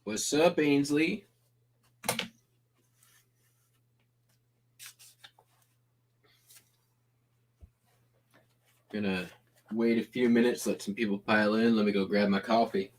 What's up, Ainsley? Gonna wait a few minutes, let some people pile in. Let me go grab my coffee.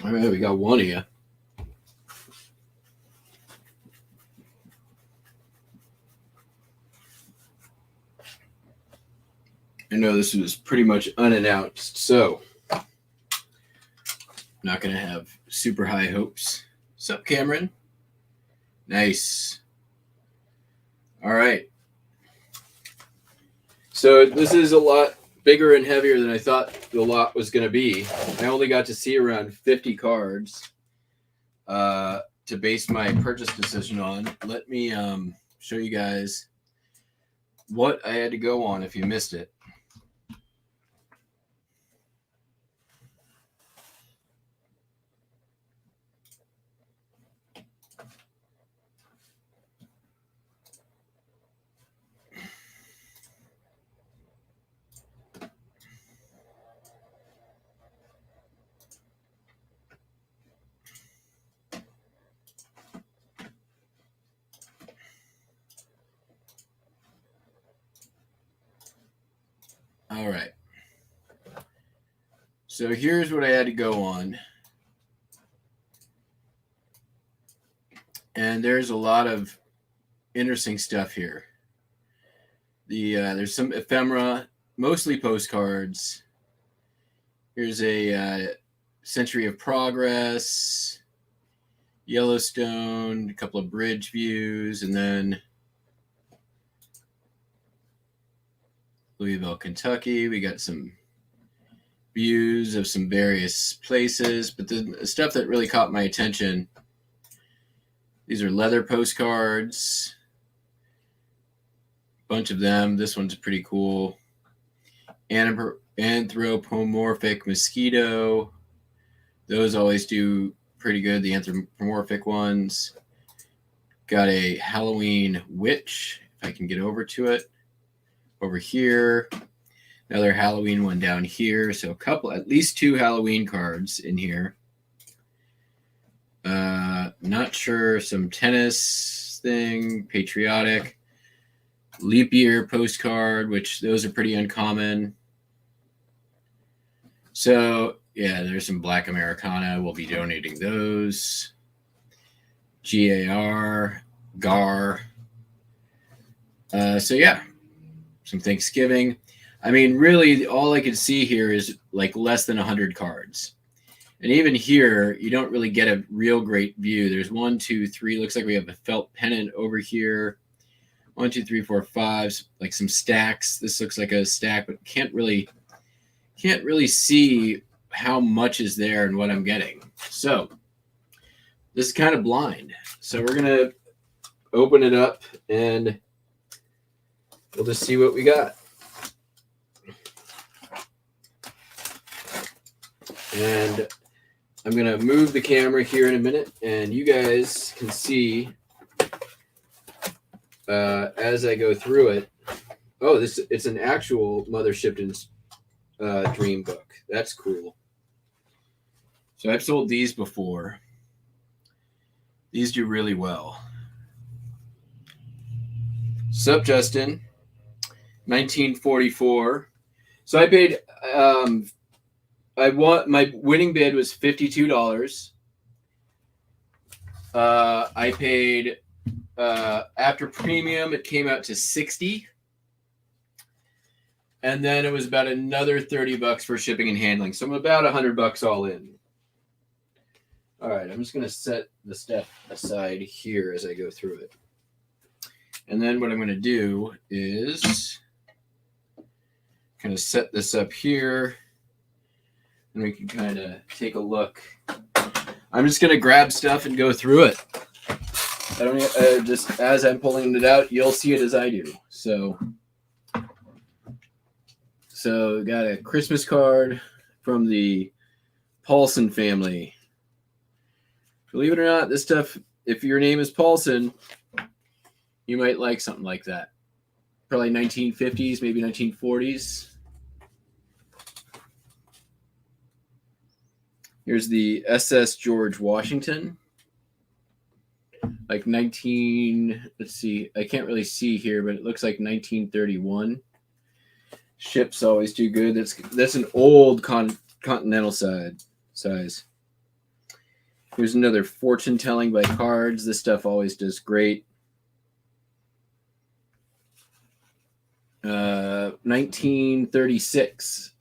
All right, we got one of you. I know this was pretty much unannounced, so not gonna have super high hopes. What's up, Cameron? Nice. All right. So this is a lot bigger and heavier than I thought the lot was going to be. I only got to see around 50 cards to base my purchase decision on. Let me show you guys what I had to go on if you missed it. All right. So here's what I had to go on. And there's a lot of interesting stuff here. There's some ephemera, mostly postcards. Here's a Century of Progress, Yellowstone, a couple of bridge views, and then Louisville, Kentucky. We got some views of some various places, but the stuff that really caught my attention, these are leather postcards, a bunch of them. This one's pretty cool. Anthropomorphic mosquito. Those always do pretty good, the anthropomorphic ones. Got a Halloween witch, if I can get over to it. Over here, another Halloween one down here. So at least 2 Halloween cards in here. Not sure, some tennis thing, patriotic, leap year postcard, which those are pretty uncommon. So yeah, there's some Black Americana. We'll be donating those. GAR. So yeah. Some Thanksgiving. I mean, really, all I could see here is like less than 100 cards. And even here, you don't really get a real great view. There's 1, 2, 3. Looks like we have a felt pennant over here. 1, 2, 3, 4, 5. Like some stacks. This looks like a stack, but can't really see how much is there and what I'm getting. So this is kind of blind. So we're gonna open it up and we'll just see what we got. And I'm going to move the camera here in a minute, and you guys can see as I go through it. Oh, it's an actual Mother Shipton's dream book. That's cool. So I've sold these before. These do really well. Sup, Justin? 1944. So I paid My winning bid was $52. I paid after premium, it came out to 60, and then it was about another $30 for shipping and handling. So I'm about $100 all in. All right, I'm just gonna set the stuff aside here as I go through it, and then what I'm gonna do is kind of set this up here, and we can kind of take a look. I'm just gonna grab stuff and go through it. I don't just as I'm pulling it out, you'll see it as I do. So got a Christmas card from the Paulson family. Believe it or not, this stuff, if your name is Paulson, you might like something like that. Probably 1950s, maybe 1940s. Here's the SS George Washington. Like let's see, I can't really see here, but it looks like 1931. Ship's always too good. That's an old continental size. Here's another fortune telling by cards. This stuff always does great. 1936.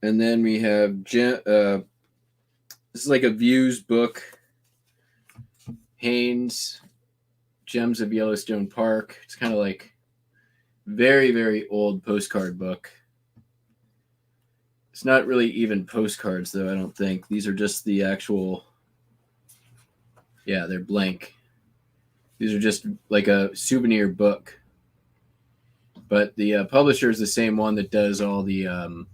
And then we have this is like a Views book. Haynes, Gems of Yellowstone Park. It's kind of like very, very old postcard book. It's not really even postcards, though, I don't think. These are just the actual... Yeah, they're blank. These are just like a souvenir book. But the publisher is the same one that does all the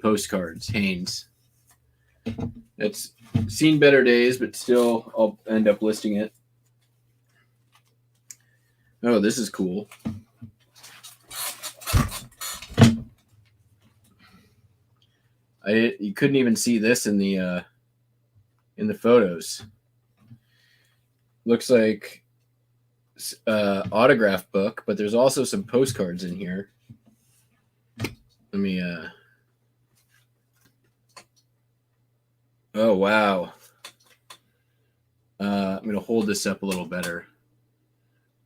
postcards, Haynes. It's seen better days, but still I'll end up listing it. Oh, this is cool. You couldn't even see this in the photos. Looks like autograph book, but there's also some postcards in here. Let me oh wow. I'm gonna hold this up a little better.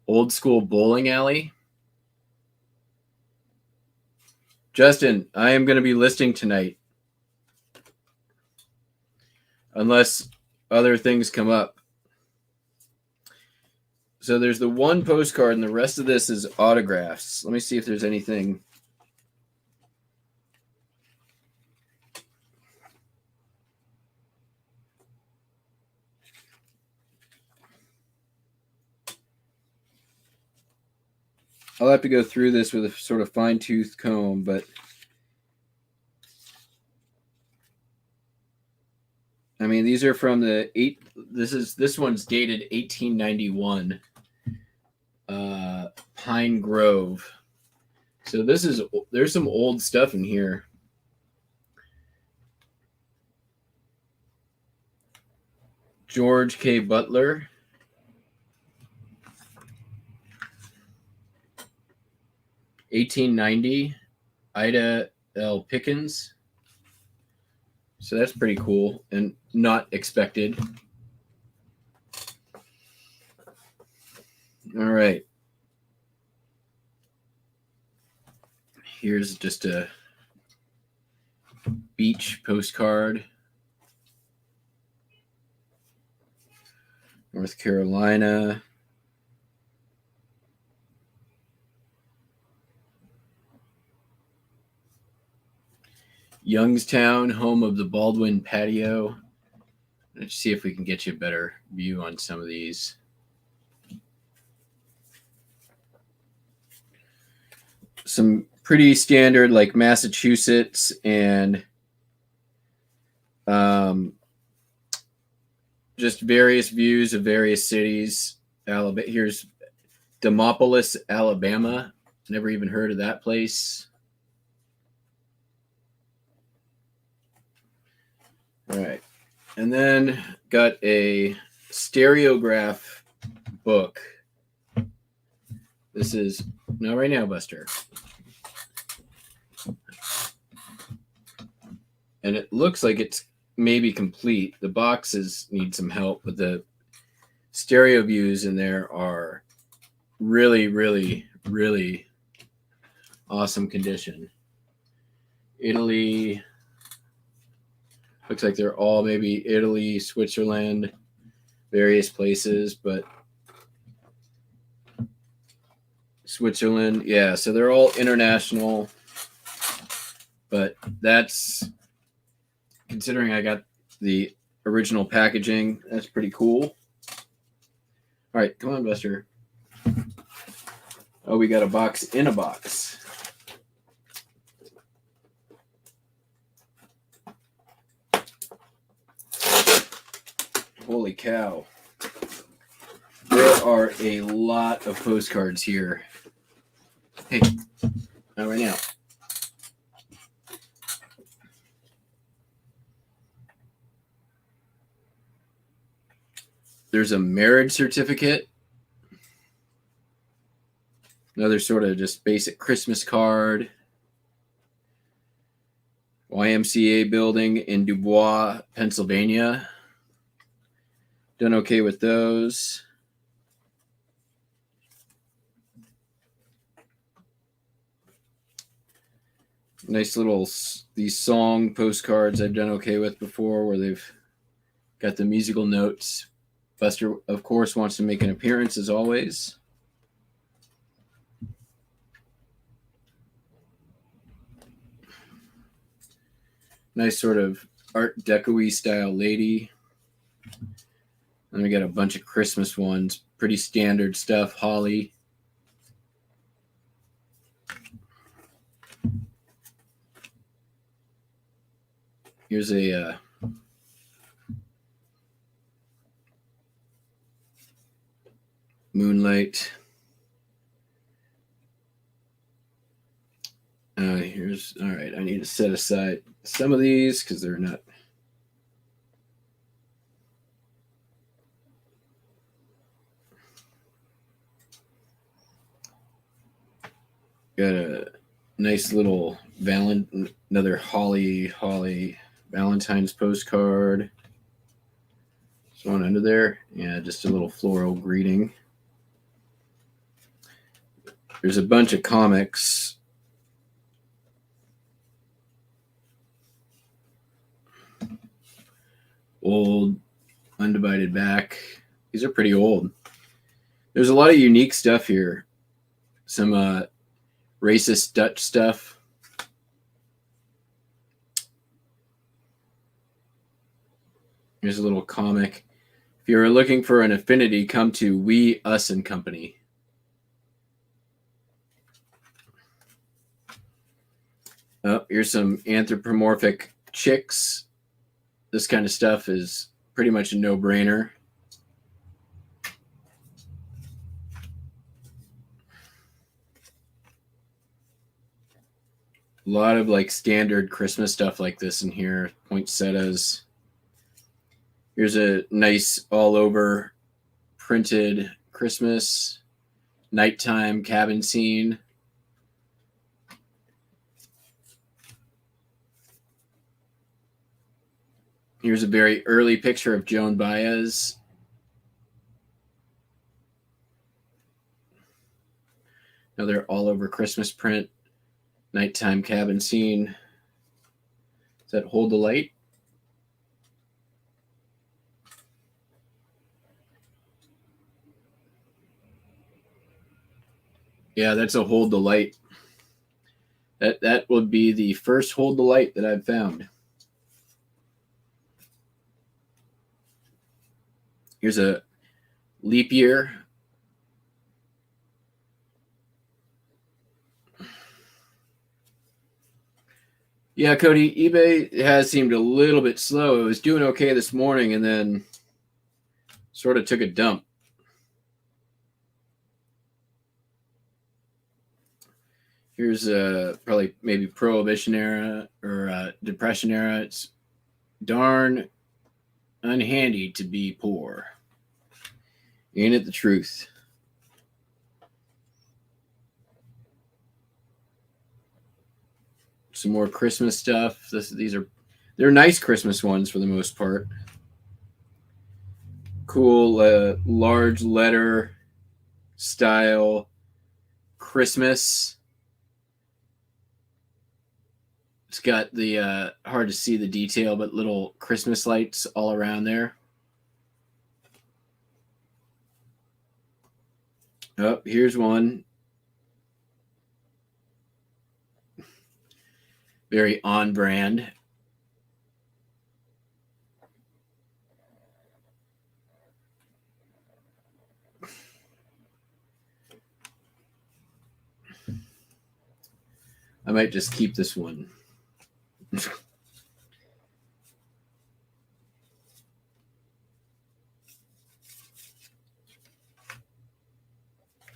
Old school bowling alley. Justin, I am going to be listing tonight. Unless other things come up. So there's the one postcard, and the rest of this is autographs. Let me see if there's anything. I'll have to go through this with a sort of fine-tooth comb, but I mean, these are from this one's dated 1891. Pine Grove. So there's some old stuff in here. George K. Butler. $1890, Ida L. Pickens. So that's pretty cool and not expected. All right. Here's just a beach postcard. North Carolina. Youngstown, home of the Baldwin Patio. Let's see if we can get you a better view on some of these. Some pretty standard, like Massachusetts and just various views of various cities. Alabama. Here's Demopolis, Alabama. Never even heard of that place. All right. And then got a stereograph book. This is not right now, Buster. And it looks like it's maybe complete. The boxes need some help, but the stereo views in there are really, really, really awesome condition. Italy. Looks like they're all maybe Italy, Switzerland, various places, but Switzerland, yeah, so they're all international. But that's, considering I got the original packaging, that's pretty cool. All right, come on, Buster. Oh, we got a box in a box. Holy cow. There are a lot of postcards here. Hey, not right now. There's a marriage certificate. Another sort of just basic Christmas card. YMCA building in Dubois, Pennsylvania. Done okay with those. Nice little, these song postcards I've done okay with before, where they've got the musical notes. Buster, of course, wants to make an appearance as always. Nice sort of Art Deco-y style lady. Then we got a bunch of Christmas ones. Pretty standard stuff. Holly. Here's a moonlight. Here's, all right, I need to set aside some of these because they're not. Got a nice little another Holly Valentine's postcard. There's one under there. Yeah, just a little floral greeting. There's a bunch of comics. Old, undivided back. These are pretty old. There's a lot of unique stuff here. Some racist Dutch stuff. Here's a little comic. If you're looking for an affinity, come to We, Us, and Company. Oh, here's some anthropomorphic chicks. This kind of stuff is pretty much a no-brainer. A lot of like standard Christmas stuff like this in here. Poinsettias. Here's a nice all over printed Christmas nighttime cabin scene. Here's a very early picture of Joan Baez. Another all over Christmas print. Nighttime cabin scene. Does that hold the light? Yeah, that's a hold the light. That would be the first hold the light that I've found. Here's a leap year. Yeah, Cody, eBay has seemed a little bit slow. It was doing okay this morning and then sort of took a dump. Here's probably maybe Prohibition era or Depression era. It's darn unhandy to be poor. Ain't it the truth? Some more Christmas stuff. They're nice Christmas ones for the most part. Cool, large letter style Christmas. It's got the hard to see the detail, but little Christmas lights all around there. Oh, here's one. Very on brand. I might just keep this one.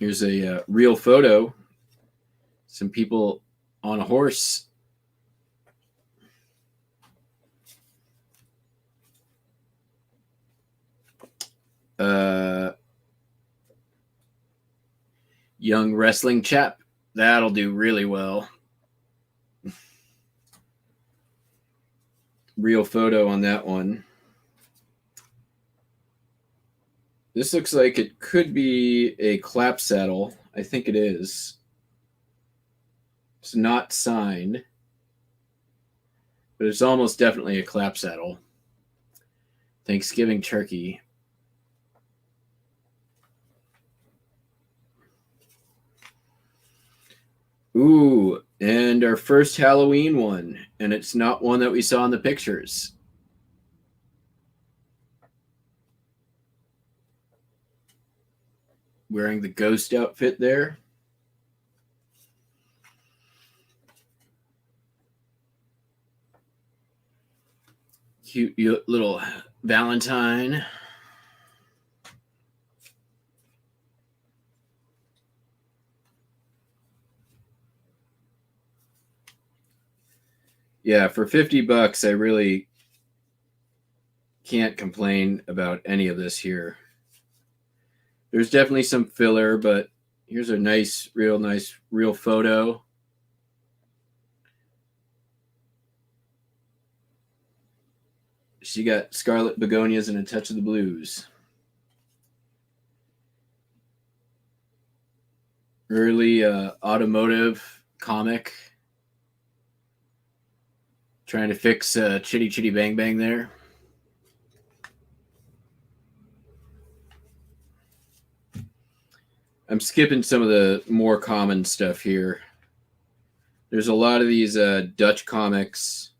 Here's a real photo. Some people on a horse. Young wrestling chap. That'll do really well. Real photo on that one. This looks like it could be a clap saddle. I think it is. It's not signed, but it's almost definitely a clap saddle. Thanksgiving turkey. Ooh, and our first Halloween one, and it's not one that we saw in the pictures. Wearing the ghost outfit there. Cute little Valentine. Yeah, for $50, I really can't complain about any of this here. There's definitely some filler, but here's a nice, real photo. She got scarlet begonias and a touch of the blues. Early automotive comic. Trying to fix Chitty Chitty Bang Bang there. I'm skipping some of the more common stuff here. There's a lot of these Dutch comics.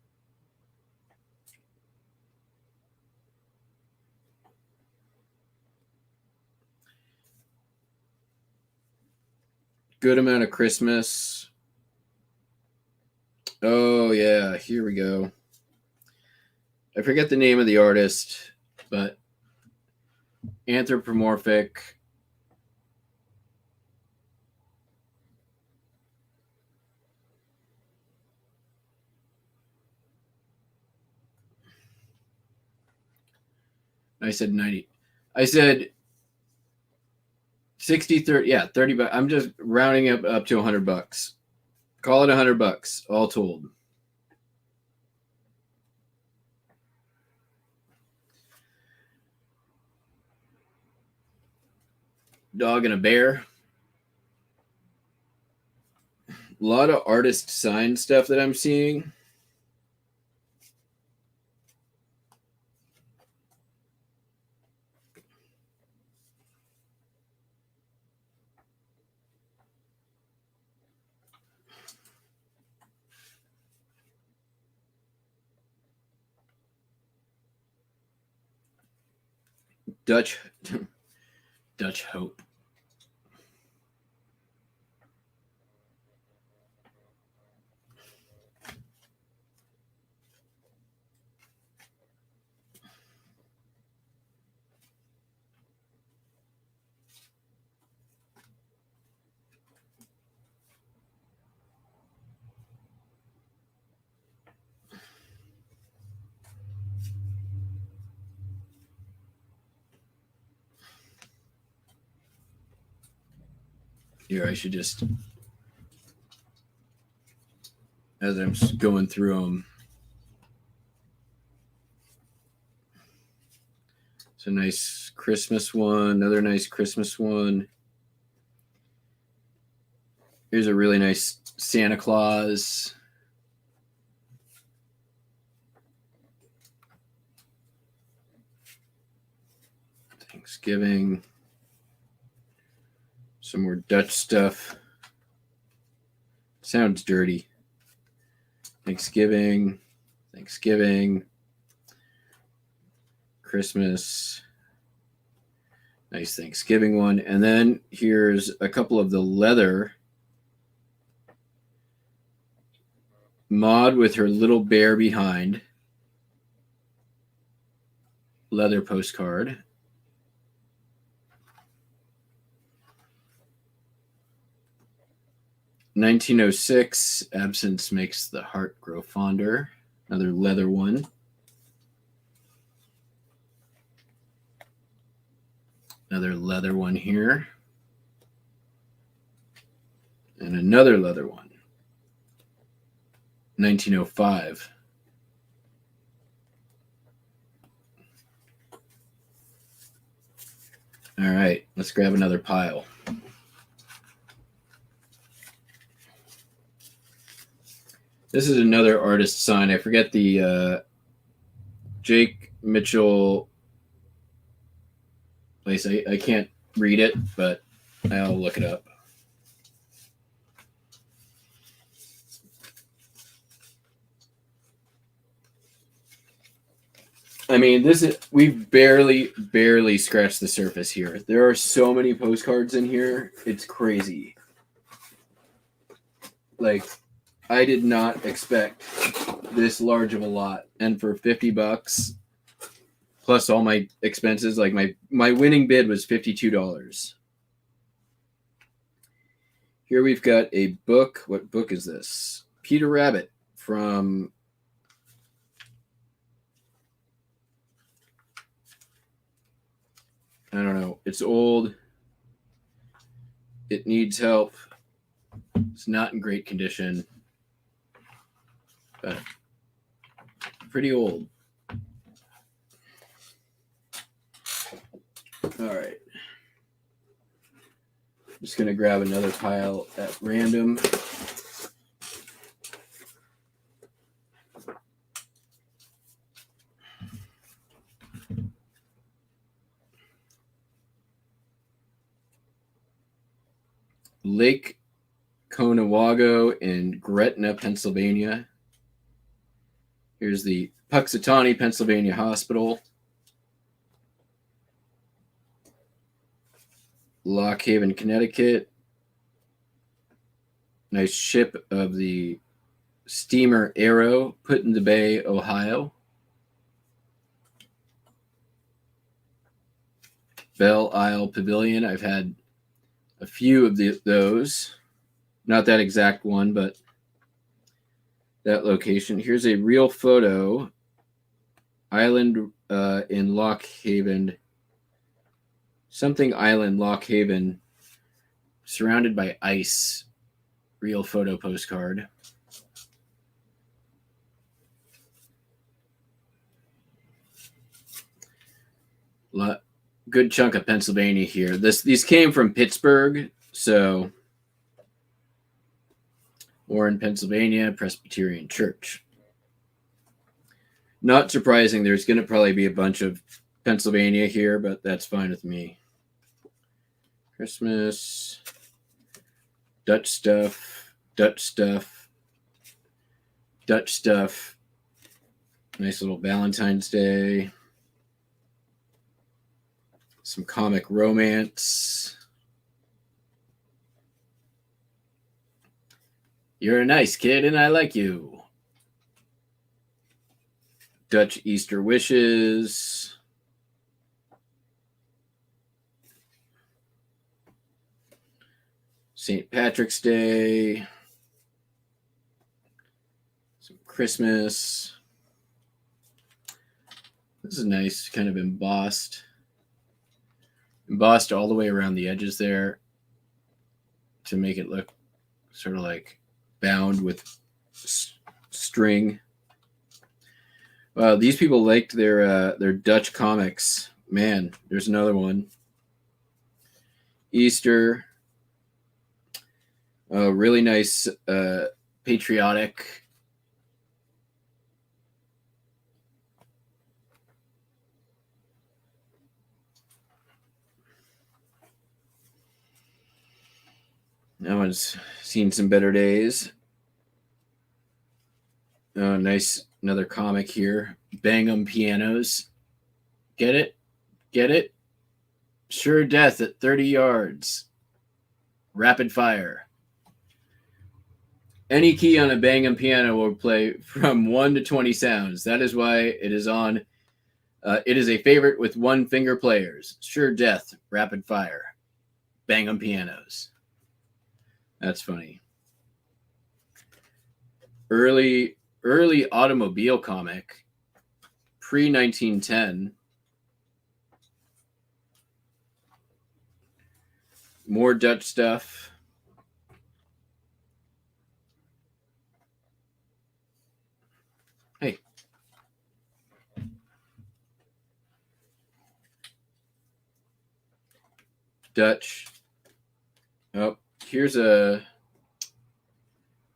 Good amount of Christmas. Oh, yeah, here we go. I forget the name of the artist, but anthropomorphic. I said 90. I said 60, 30. Yeah, 30 bucks. I'm just rounding up to $100. Call it $100, all told. Dog and a bear. A lot of artist signed stuff that I'm seeing. Dutch Hope. Here, I should just. as I'm going through them. It's a nice Christmas one. Another nice Christmas one. Here's a really nice Santa Claus. Thanksgiving. Some more Dutch stuff. Sounds dirty. Thanksgiving. Christmas. Nice Thanksgiving one. And then here's a couple of the leather. Maud with her little bear behind. Leather postcard. "1906, absence makes the heart grow fonder." Another leather one. Another leather one here. And another leather one. 1905. All right, let's grab another pile. This is another artist sign. I forget the Jake Mitchell place. I can't read it, but I'll look it up. I mean, we've barely scratched the surface here. There are so many postcards in here. It's crazy. Like, I did not expect this large of a lot. And for $50 plus all my expenses, like my winning bid was $52. Here we've got a book. What book is this? Peter Rabbit from I don't know. It's old. It needs help. It's not in great condition. But pretty old. All right. I'm just going to grab another pile at random. Lake Conewago in Gretna, Pennsylvania. Here's the Puxatawney, Pennsylvania Hospital. Lock Haven, Connecticut. Nice ship of the steamer Arrow, put in the bay, Ohio. Belle Isle Pavilion. I've had a few of those. Not that exact one, but that location. Here's a real photo. Island in Lock Haven. Something Island, Lock Haven. Surrounded by ice. Real photo postcard. Good chunk of Pennsylvania here. These came from Pittsburgh, so Warren, Pennsylvania, Presbyterian Church. Not surprising. There's going to probably be a bunch of Pennsylvania here, but that's fine with me. Christmas, Dutch stuff, Dutch stuff, Dutch stuff. Nice little Valentine's Day. Some comic romance. You're a nice kid and I like you. Dutch Easter wishes. St. Patrick's Day. Some Christmas. This is nice, kind of embossed. Embossed all the way around the edges there to make it look sort of like bound with string. Wow, these people liked their Dutch comics. Man, there's another one. Easter. Really nice patriotic. That one's seen some better days. Oh, nice. Another comic here. Bang 'em pianos. Get it? Get it? Sure death at 30 yards. Rapid fire. Any key on a Bang 'em piano will play from 1 to 20 sounds. That is why it is on. It is a favorite with one finger players. Sure death. Rapid fire. Bang 'em pianos. That's funny. Early automobile comic, pre 1910. More Dutch stuff. Hey. Dutch. Oh, here's a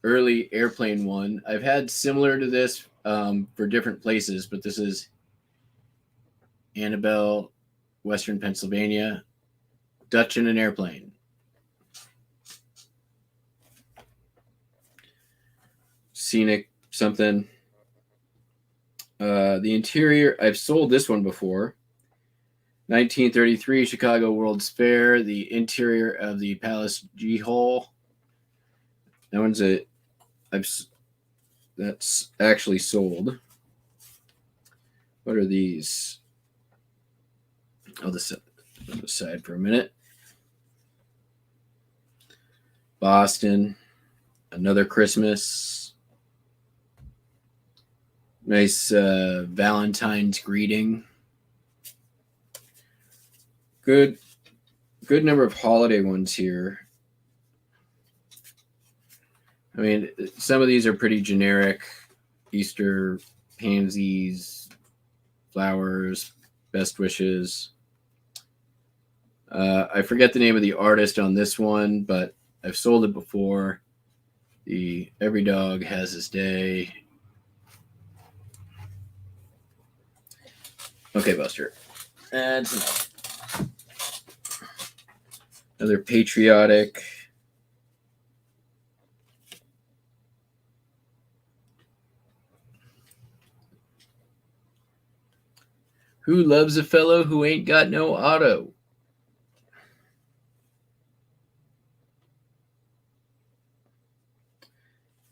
early airplane one. I've had similar to this for different places, but this is Annabelle, Western Pennsylvania. Dutch in an airplane. Scenic something. The interior, I've sold this one before. 1933 Chicago World's Fair. The interior of the Palace G Hall. That one's that's actually sold. What are these? I'll just set them aside for a minute. Boston, another Christmas. Nice Valentine's greeting. Good number of holiday ones here. I mean, some of these are pretty generic. Easter pansies, flowers, best wishes. I forget the name of the artist on this one, but I've sold it before. The Every Dog Has His Day. Okay, Buster. That's enough. Another patriotic. Who loves a fellow who ain't got no auto?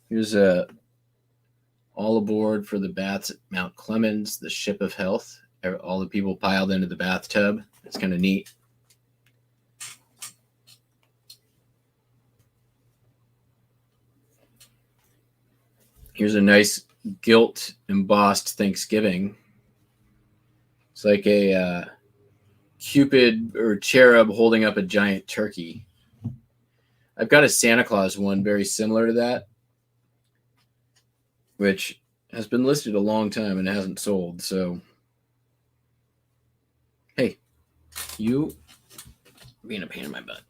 Here's all aboard for the baths at Mount Clemens, the ship of health. All the people piled into the bathtub. It's kind of neat. Here's a nice gilt embossed Thanksgiving. It's like a Cupid or cherub holding up a giant turkey. I've got a Santa Claus one very similar to that, which has been listed a long time and hasn't sold. So, hey, you being a pain in my butt.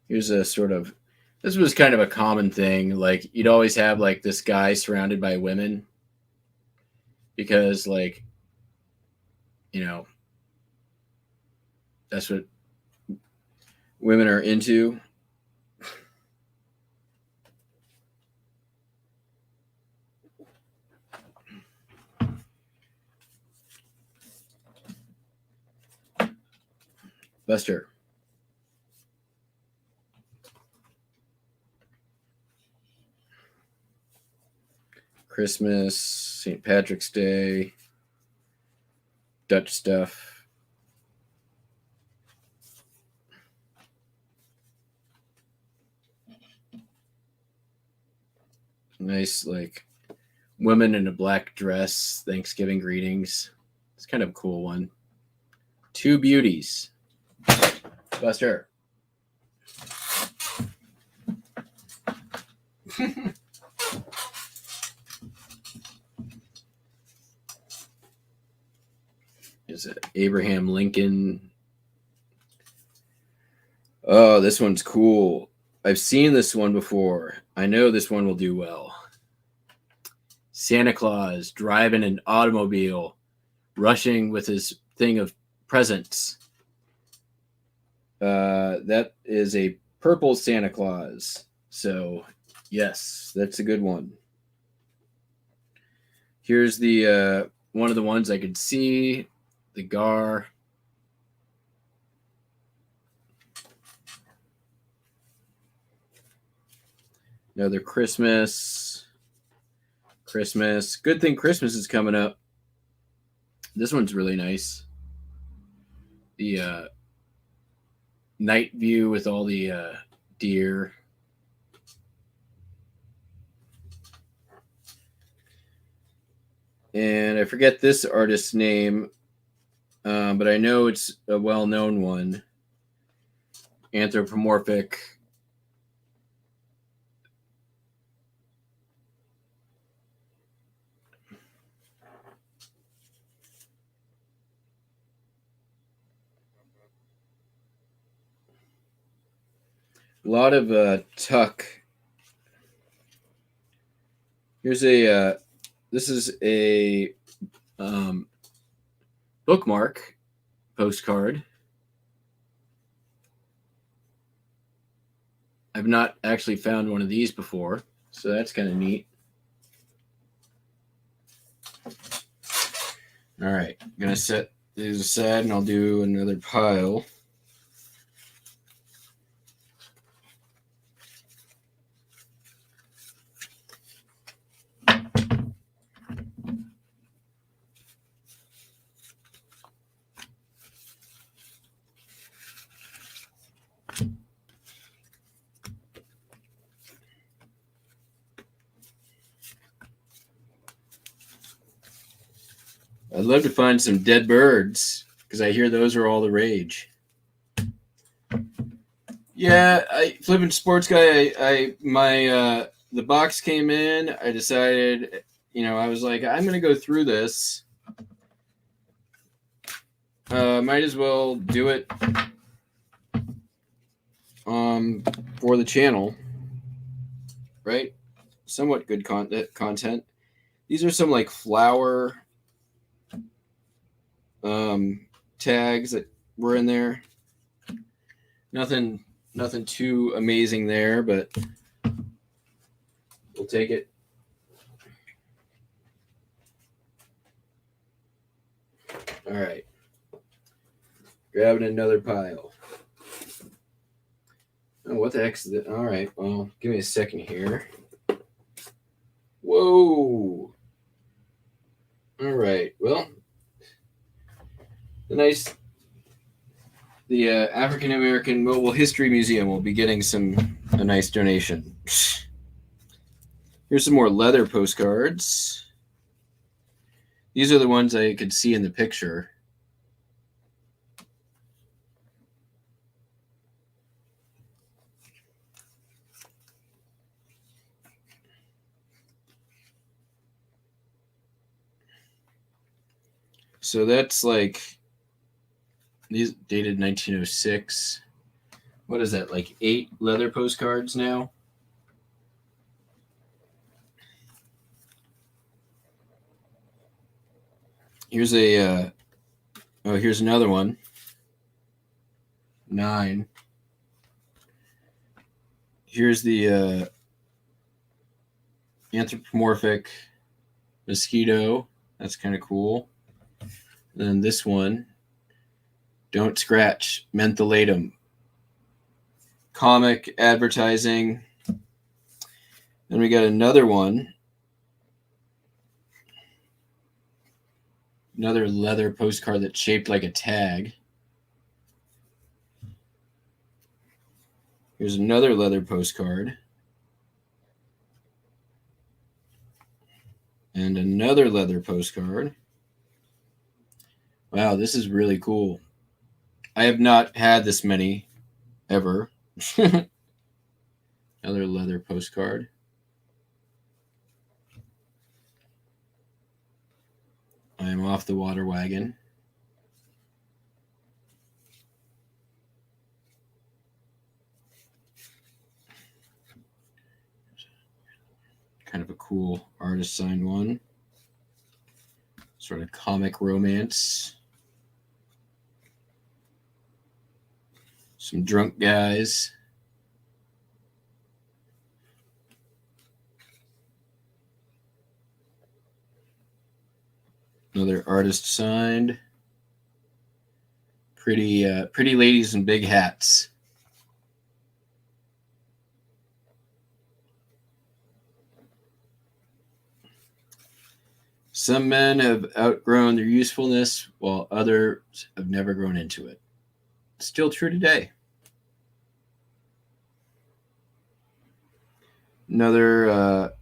Here's a sort of, this was kind of a common thing. Like, you'd always have like this guy surrounded by women because, like, you know, that's what women are into. Buster. Christmas, St. Patrick's Day, Dutch stuff. Nice, like, Women in a black dress, Thanksgiving greetings. It's kind of a cool one. Two beauties. Buster. Is it Abraham Lincoln? Oh, this one's cool. I've seen this one before. I know this one will do well. Santa Claus driving an automobile, rushing with his thing of presents. That is a purple Santa Claus. So, yes, that's a good one. Here's the one of the ones I could see. The Gar. Another Christmas. Good thing Christmas is coming up. This one's really nice. The night view with all the deer. And I forget this artist's name, but I know it's a well-known one. Anthropomorphic. A lot of tuck. Here's a this is a bookmark postcard. I've not actually found one of these before, so that's kind of neat. All right, I'm gonna set these aside and I'll do another pile. I'd love to find some dead birds because I hear those are all the rage. Yeah, flipping sports guy. The box came in. I decided, I was like, I'm gonna go through this. Might as well do it for the channel, right? Somewhat good content. These are some like flower tags that were in there. Nothing too amazing there, but we'll take it. All right. Grabbing another pile. Oh, what the heck's that? All right. Well, give me a second here. Whoa. All right. Well, the African American Mobile History Museum will be getting a nice donation. Here's some more leather postcards. These are the ones I could see in the picture. So that's like, these dated 1906. What is that, like 8 leather postcards now? Here's here's another one. 9. Here's the anthropomorphic mosquito. That's kind of cool. And then this one, don't scratch, mentholatum. Comic advertising. Then we got another one. Another leather postcard that's shaped like a tag. Here's another leather postcard. And another leather postcard. Wow, this is really cool. I have not had this many ever. Another leather postcard. I am off the water wagon. Kind of a cool artist signed one. Sort of comic romance. Some drunk guys. Another artist signed. Pretty ladies in big hats. Some men have outgrown their usefulness, while others have never grown into it. Still true today. Another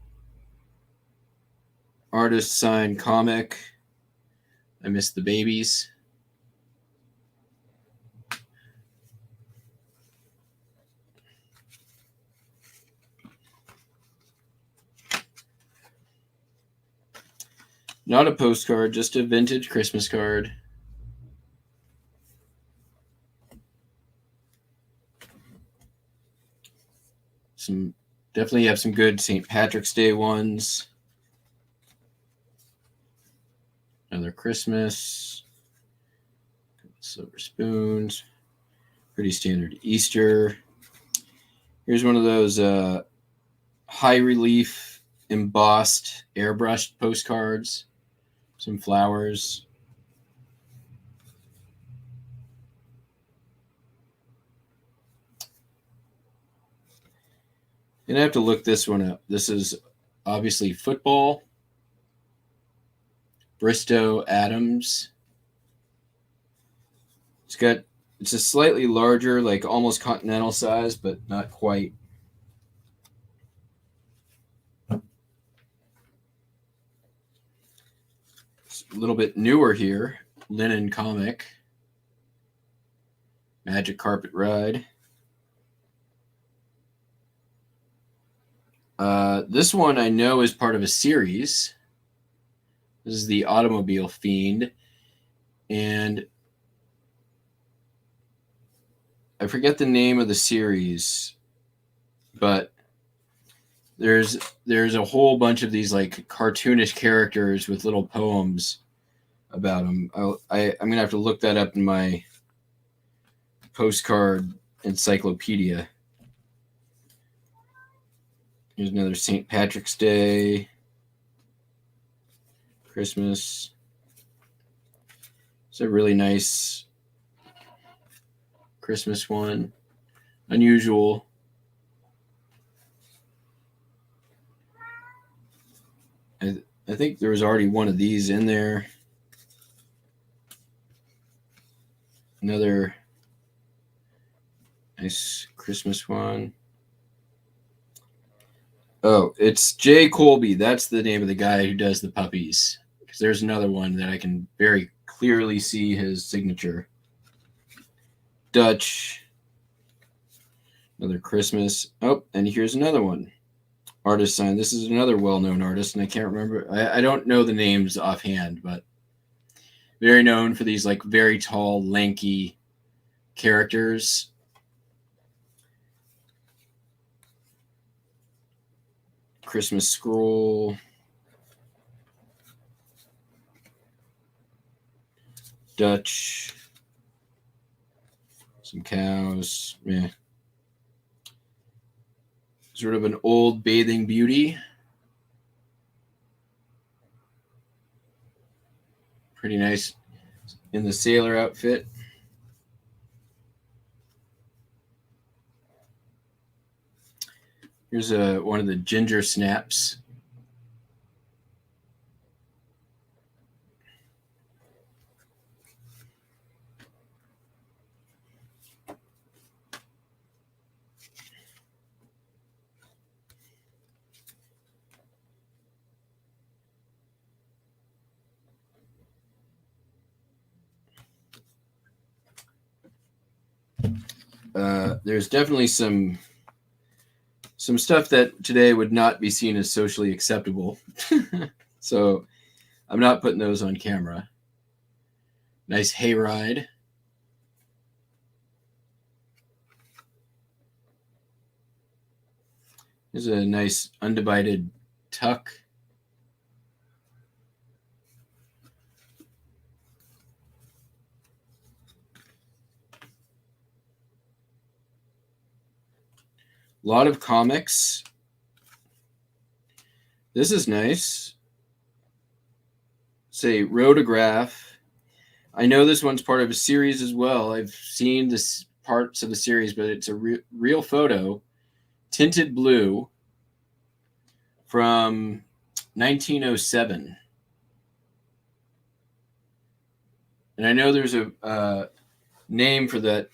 artist signed comic. I Miss the Babies. Not a postcard, just a vintage Christmas card. Some definitely have some good St. Patrick's Day ones. Another Christmas. Silver spoons. Pretty standard Easter. Here's one of those high relief embossed airbrushed postcards. Some flowers. And I have to look this one up. This is obviously football. Bristow Adams. It's a slightly larger, like almost continental size, but not quite. It's a little bit newer here. Linen comic. Magic Carpet Ride. This one I know is part of a series. This is the Automobile Fiend. And I forget the name of the series, but there's a whole bunch of these like cartoonish characters with little poems about them. I'm going to have to look that up in my postcard encyclopedia. Here's another St. Patrick's Day, Christmas. It's a really nice Christmas one. Unusual. I think there was already one of these in there. Another nice Christmas one. Oh, it's Jay Colby. That's the name of the guy who does the puppies. Because there's another one that I can very clearly see his signature. Dutch. Another Christmas. Oh, and here's another one. Artist sign. This is another well-known artist, and I can't remember. I don't know the names offhand, but very known for these like very tall, lanky characters. Christmas scroll. Dutch. Some cows. Yeah. Sort of an old bathing beauty. Pretty nice in the sailor outfit. Here's one of the ginger snaps. there's definitely some stuff that today would not be seen as socially acceptable. So I'm not putting those on camera. Nice hayride. There's a nice undivided tuck. A lot of comics. This is nice. Say Rotograph. I know this one's part of a series as well. I've seen this parts of the series, but it's a real photo, tinted blue, from 1907. And I know there's a name for that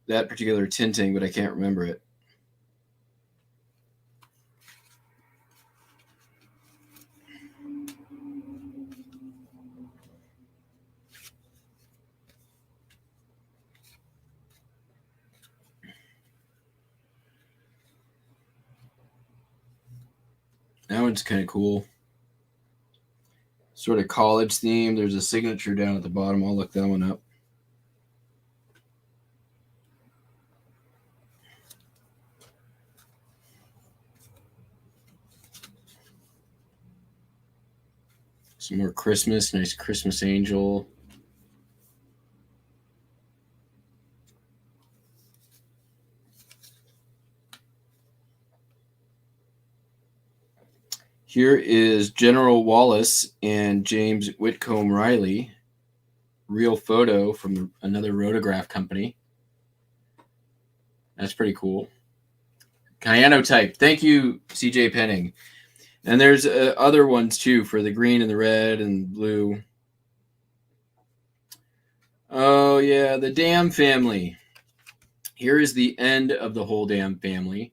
particular tinting, but I can't remember it. That one's kind of cool. Sort of college theme. There's a signature down at the bottom. I'll look that one up. Some more Christmas. Nice Christmas angel. Here is General Wallace and James Whitcomb Riley. Real photo from another Rotograph company. That's pretty cool. Cyanotype. Thank you, CJ Penning. And there's other ones too for the green and the red and blue. Oh, yeah, the Dam family. Here is the end of the whole Dam family.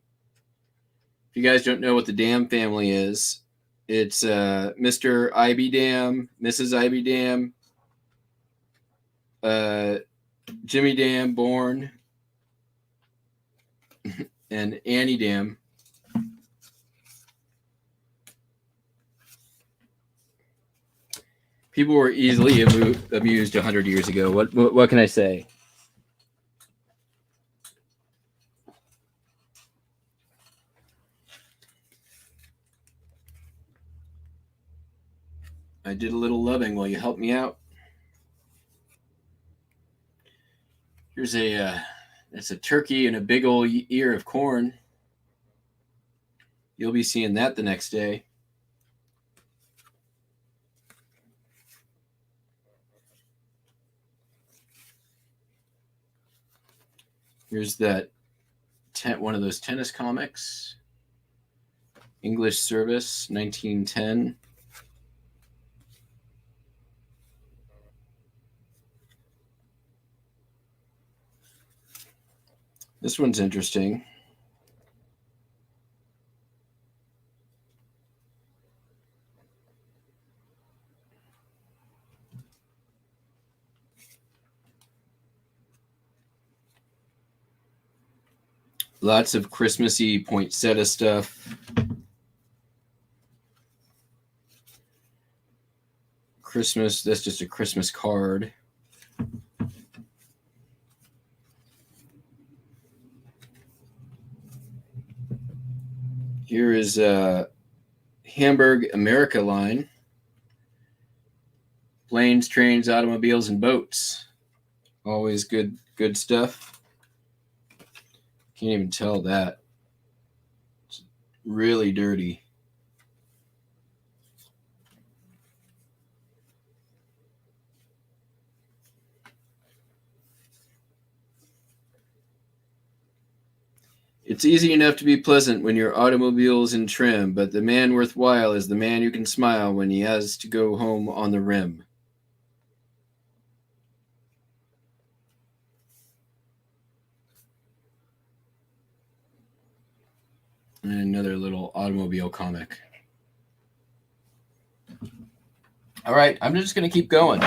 If you guys don't know what the Dam family is, it's Mr. Ivy Dam, Mrs. Ivy Dam, Jimmy Dam born, and Annie Dam. People were easily amused 100 years ago. What can I say? I did a little loving while you helped me out. Here's that's a turkey and a big old ear of corn. You'll be seeing that the next day. Here's that one of those tennis comics. English Service, 1910. This one's interesting. Lots of Christmassy poinsettia stuff. Christmas, that's just a Christmas card. Here is Hamburg America line. Planes, trains, automobiles, and boats. Always good stuff. Can't even tell that. It's really dirty. It's easy enough to be pleasant when your automobile's in trim, but the man worthwhile is the man who can smile when he has to go home on the rim. And another little automobile comic. All right, I'm just going to keep going.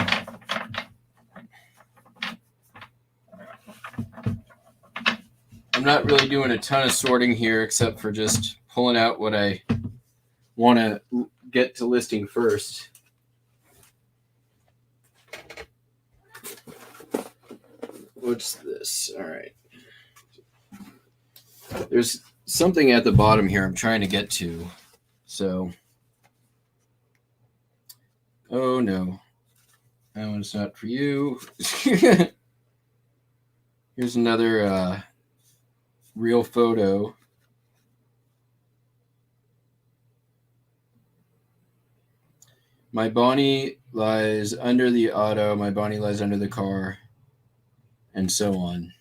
not really doing a ton of sorting here except for just pulling out what I want to get to listing first. What's this? All right. There's something at the bottom here I'm trying to get to. So, oh no, that one's not for you. Here's another real photo. My Bonnie lies under the auto, my Bonnie lies under the car, and so on.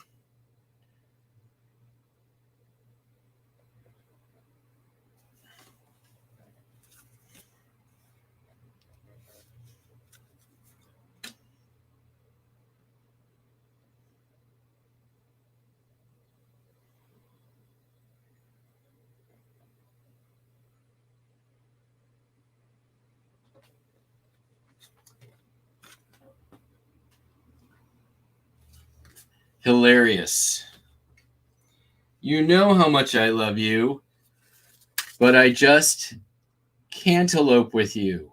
Hilarious. You know how much I love you, but I just can't elope with you.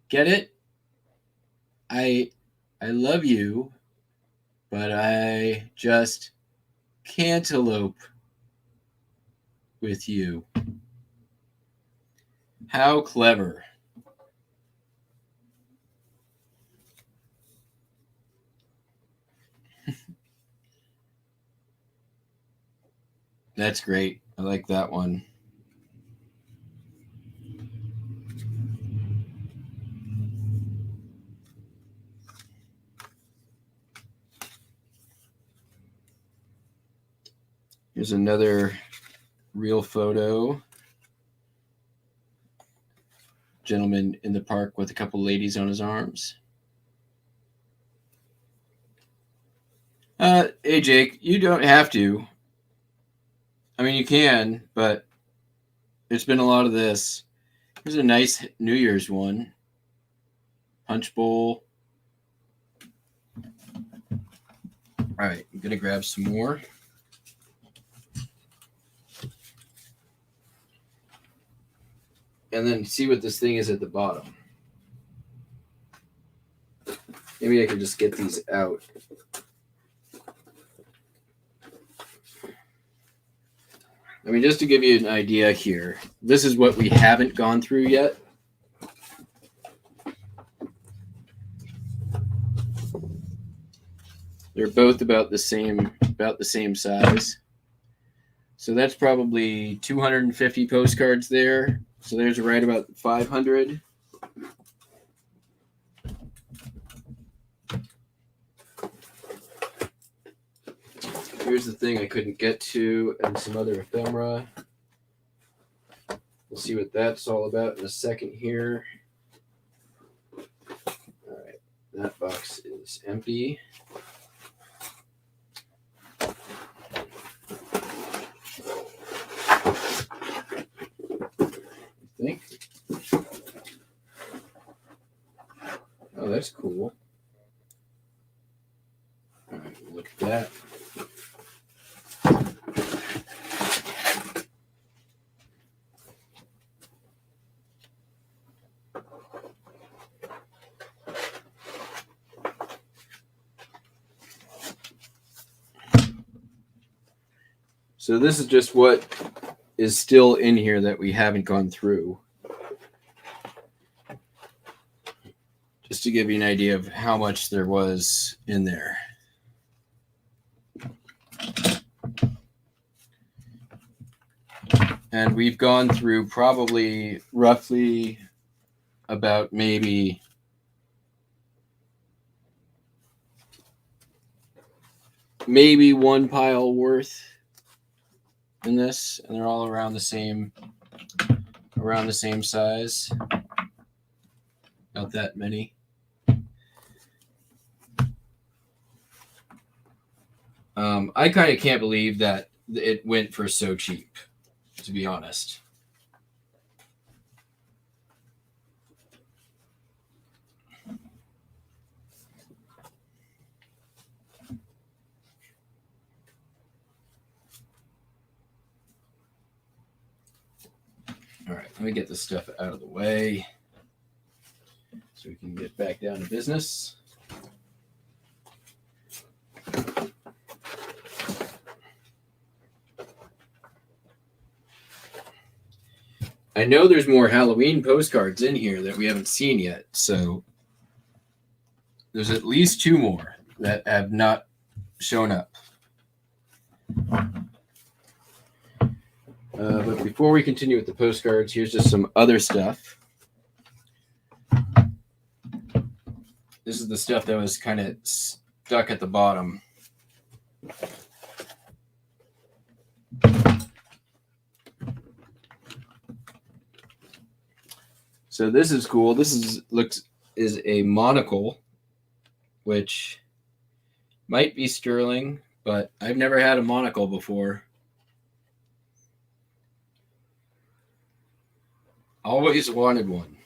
Get it? I love you, but I just can't elope with you. How clever. That's great. I like that one. Here's another real photo. Gentleman in the park with a couple ladies on his arms. Hey Jake, you don't have to. I mean, you can, but it's been a lot of this. Here's a nice New Year's one. Punch bowl. All right, I'm going to grab some more. And then see what this thing is at the bottom. Maybe I can just get these out. I mean, just to give you an idea here, this is what we haven't gone through yet. They're both about the same size. So that's probably 250 postcards there. So there's right about 500. Here's the thing I couldn't get to, and some other ephemera. We'll see what that's all about in a second here. All right, that box is empty. I think. Oh, that's cool. All right, look at that. So this is just what is still in here that we haven't gone through. Just to give you an idea of how much there was in there. And we've gone through probably roughly about maybe one pile worth in this, and they're all around the same size. Not that many. I kind of can't believe that it went for so cheap, to be honest. All right, let me get this stuff out of the way so we can get back down to business. I know there's more Halloween postcards in here that we haven't seen yet, so there's at least 2 more that have not shown up. But before we continue with the postcards, here's just some other stuff. This is the stuff that was kind of stuck at the bottom. So this is cool. This is a monocle, which might be sterling, but I've never had a monocle before. Always wanted one.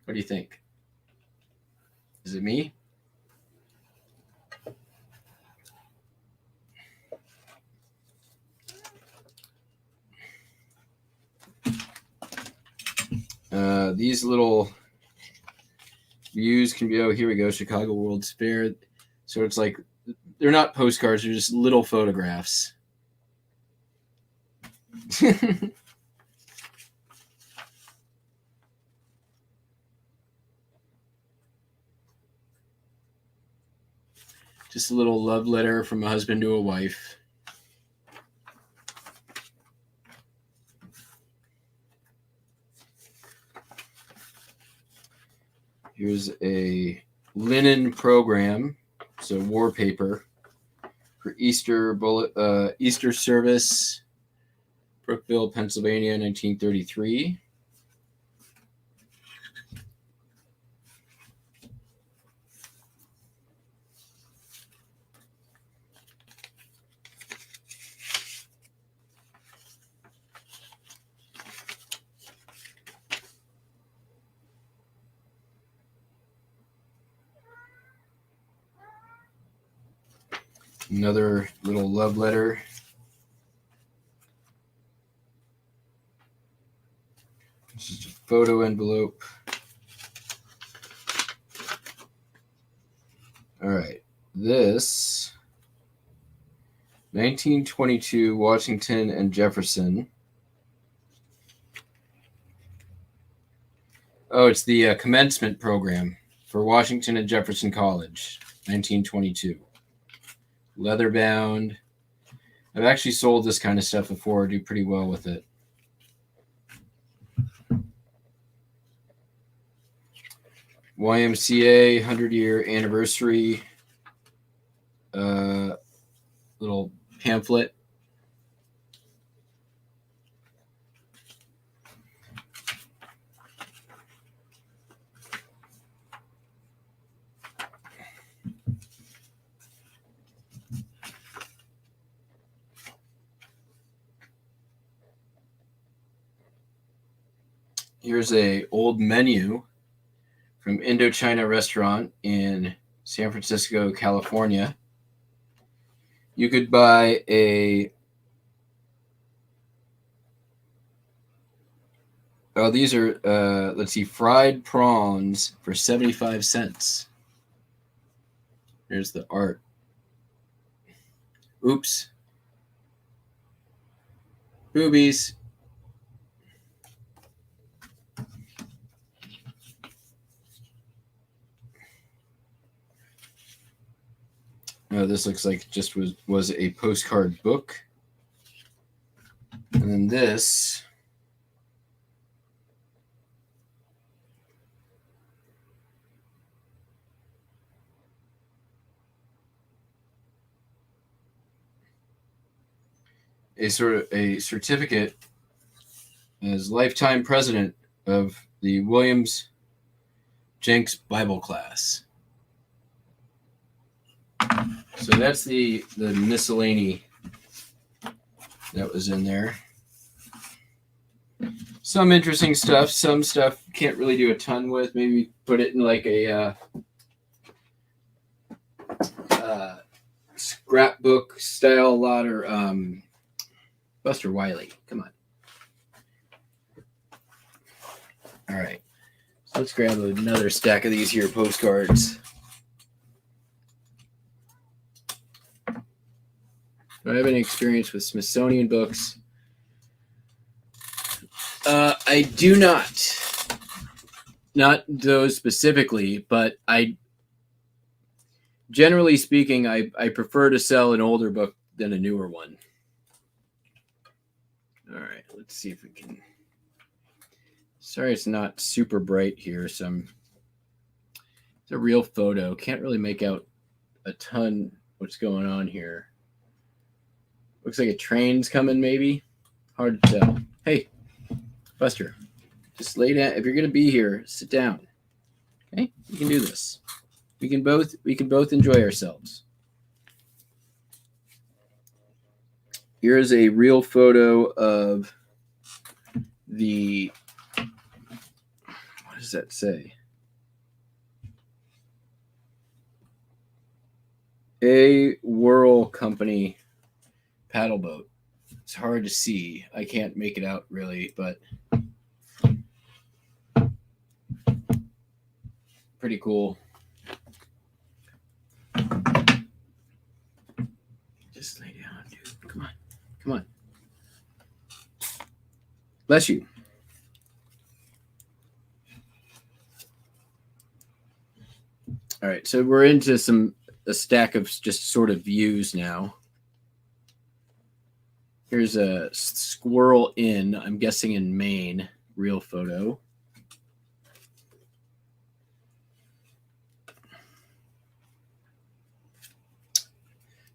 What do you think? Is it me? These little views can be, oh, here we go, Chicago World's Fair. So it's like, they're not postcards, they're just little photographs. Just a little love letter from a husband to a wife. Here's a linen program, so war paper for Easter service, Brookville, Pennsylvania, 1933. Another little love letter. This is a photo envelope. All right. This 1922 Washington and Jefferson. Oh, it's the commencement program for Washington and Jefferson College, 1922. Leather bound. I've actually sold this kind of stuff before. I do pretty well with it. YMCA 100-year anniversary little pamphlet. Here's a old menu from Indochina restaurant in San Francisco, California. You could buy these are, let's see, fried prawns for 75 cents. There's the art. Oops. Boobies. This looks like just was a postcard book. And then this a certificate as lifetime president of the Williams Jenks Bible class. So that's the miscellany that was in there. Some interesting stuff. Some stuff can't really do a ton with. Maybe put it in like a scrapbook style lot, or Buster Wiley. Come on. All right. So let's grab another stack of these here postcards. Do I have any experience with Smithsonian books? I do not. Not those specifically, but generally speaking, I prefer to sell an older book than a newer one. All right, let's see if we can. Sorry, it's not super bright here. It's a real photo. Can't really make out a ton what's going on here. Looks like a train's coming, maybe. Hard to tell. Hey, Buster, just lay down. If you're gonna be here, sit down. Okay, we can do this. We can both enjoy ourselves. Here's a real photo of the. What does that say? A Whirl Company paddle boat. It's hard to see. I can't make it out really, but pretty cool. Just lay down, dude. Come on. Come on. Bless you. All right, so we're into a stack of just sort of views now. Here's a Squirrel Inn, I'm guessing in Maine, real photo.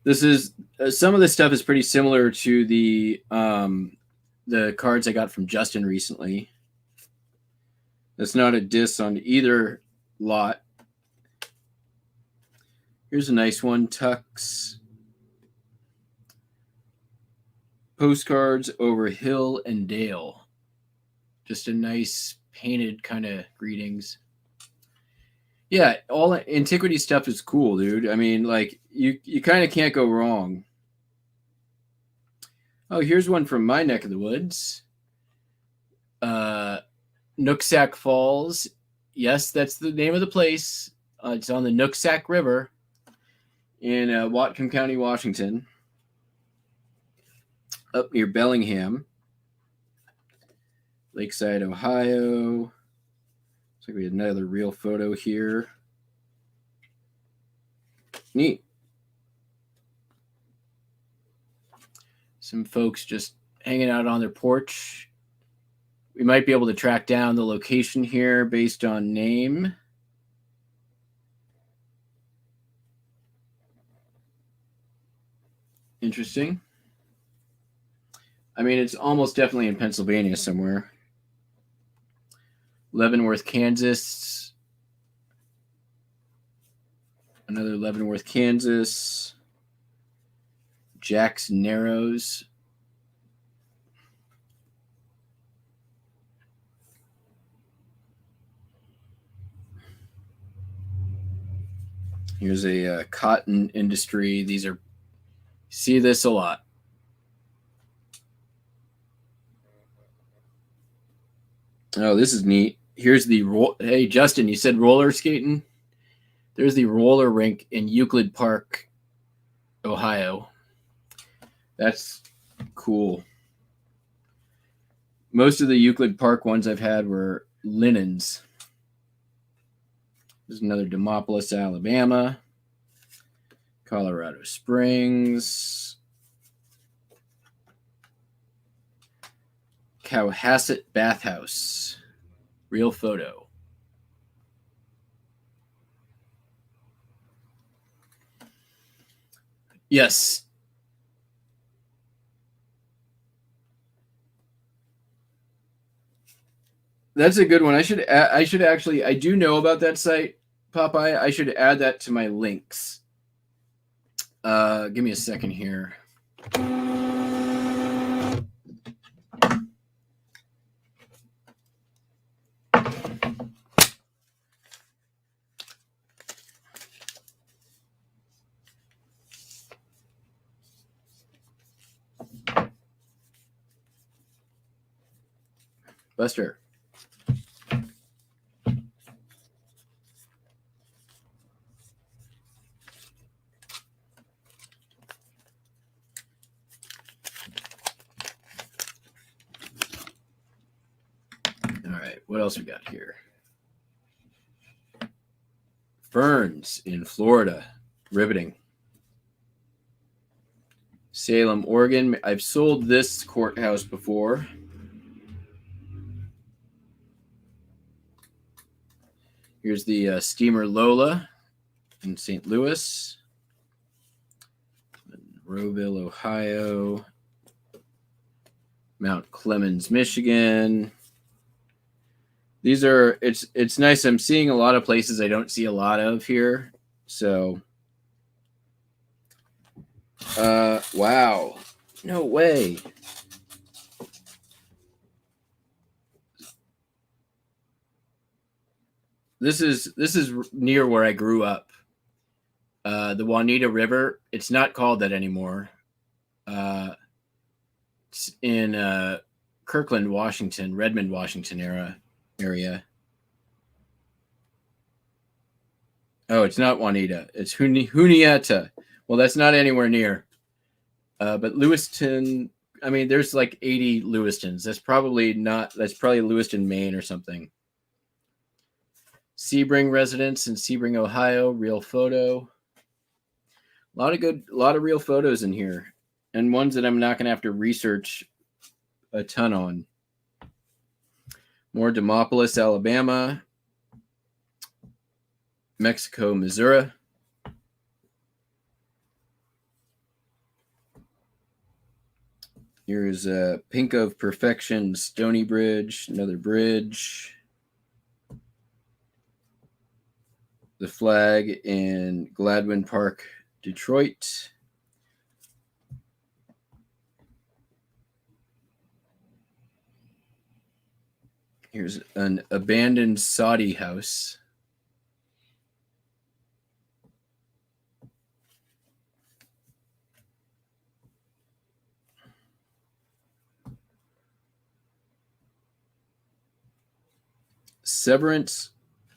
This is some of this stuff is pretty similar to the cards I got from Justin recently. That's not a diss on either lot. Here's a nice one, Tux. Postcards over hill and dale. Just a nice painted kind of greetings. Yeah, all antiquity stuff is cool, dude. I mean, like you kind of can't go wrong. Oh, here's one from my neck of the woods. Nooksack Falls. Yes, that's the name of the place. It's on the Nooksack River in Whatcom County, Washington. Up near Bellingham, Lakeside, Ohio. Looks like we had another real photo here. Neat. Some folks just hanging out on their porch. We might be able to track down the location here based on name. Interesting. I mean, it's almost definitely in Pennsylvania somewhere. Leavenworth, Kansas. Another Leavenworth, Kansas. Jack's Narrows. Here's a cotton industry. These are, see this a lot. Oh, this is neat. Here's the hey Justin, you said roller skating. There's the roller rink in Euclid Park, Ohio. That's cool. Most of the Euclid Park ones I've had were linens. There's another Demopolis, Alabama. Colorado Springs. Cohasset Bathhouse. Real photo. Yes. That's a good one. I should actually, I do know about that site, Popeye. I should add that to my links. Give me a second here. Buster. All right, what else we got here? Ferns in Florida. Riveting. Salem, Oregon. I've sold this courthouse before. Here's the steamer Lola in St. Louis. Monroeville, Ohio. Mount Clemens, Michigan. These are, it's nice. I'm seeing a lot of places I don't see a lot of here. So, wow. No way. This is near where I grew up. The Juanita River. It's not called that anymore. It's in Kirkland, Washington, Redmond, Washington area. Oh, it's not Juanita. It's Juniata. Well, that's not anywhere near. But Lewiston, I mean, there's like 80 Lewistons. That's probably Lewiston, Maine or something. Sebring residence in Sebring, Ohio. Real photo. A lot of real photos in here. And ones that I'm not going to have to research a ton on. More Demopolis, Alabama. Mexico, Missouri. Here's a Pink of Perfection, Stony Bridge, another bridge. The flag in Gladwin Park, Detroit. Here's an abandoned Saudi house. Severance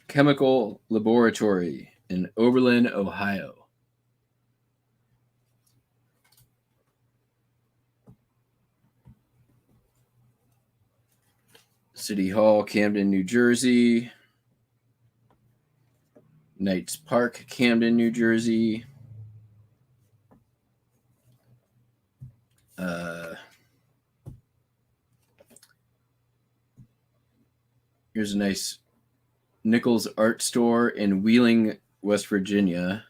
Chemical Laboratory in Oberlin, Ohio. City Hall, Camden, New Jersey. Knights Park, Camden, New Jersey. Here's a nice Nichols Art Store in Wheeling, West Virginia.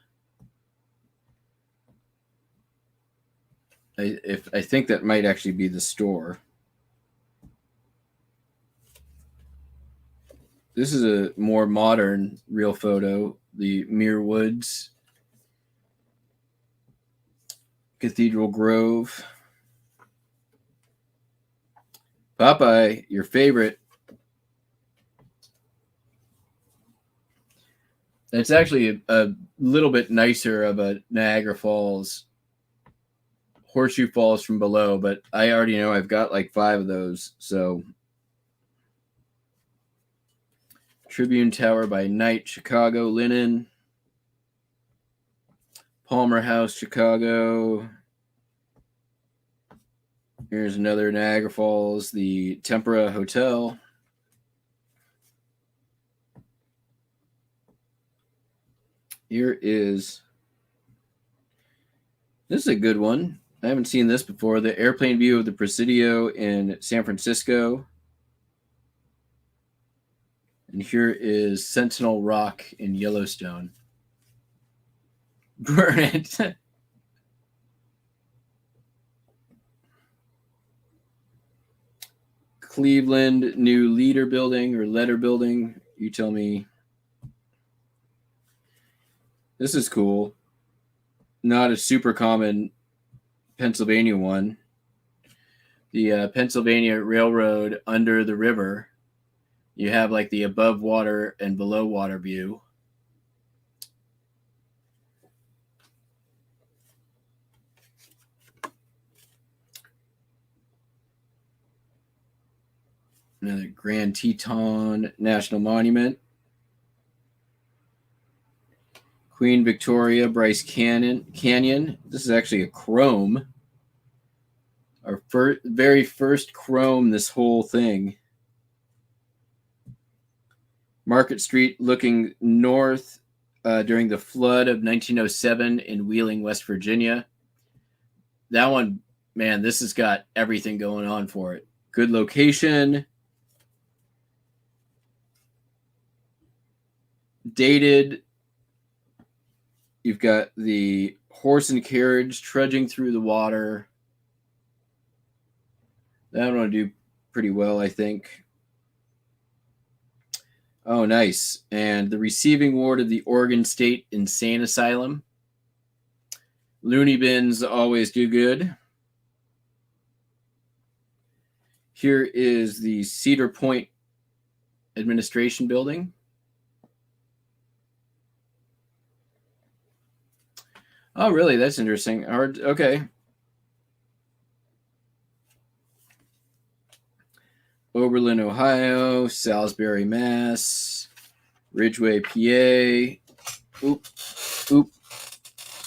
I think that might actually be the store. This is a more modern real photo. The Muir Woods, Cathedral Grove. Popeye, your favorite. It's actually a little bit nicer of a Niagara Falls, Horseshoe Falls from below, but I already know I've got like 5 of those. So, Tribune Tower by Night, Chicago, Linen. Palmer House, Chicago. Here's another Niagara Falls, the Tempera Hotel. Here is, this is a good one. I haven't seen this before. The airplane view of the Presidio in San Francisco. And here is Sentinel Rock in Yellowstone. Burn it. Cleveland New Leader Building or Letter Building. You tell me. This is cool. Not a super common Pennsylvania one. The Pennsylvania Railroad under the river. You have like the above water and below water view. Another Grand Teton National Monument. Queen Victoria Bryce Canyon. This is actually a chrome. Our very first chrome this whole thing. Market Street looking north during the flood of 1907 in Wheeling, West Virginia. That one, man, this has got everything going on for it. Good location. Dated. You've got the horse and carriage trudging through the water. That one will do pretty well, I think. Oh, nice. And the receiving ward of the Oregon State Insane Asylum. Looney bins always do good. Here is the Cedar Point Administration Building. Oh, really? That's interesting. Okay. Oberlin, Ohio, Salisbury, Mass, Ridgeway, PA. Oop.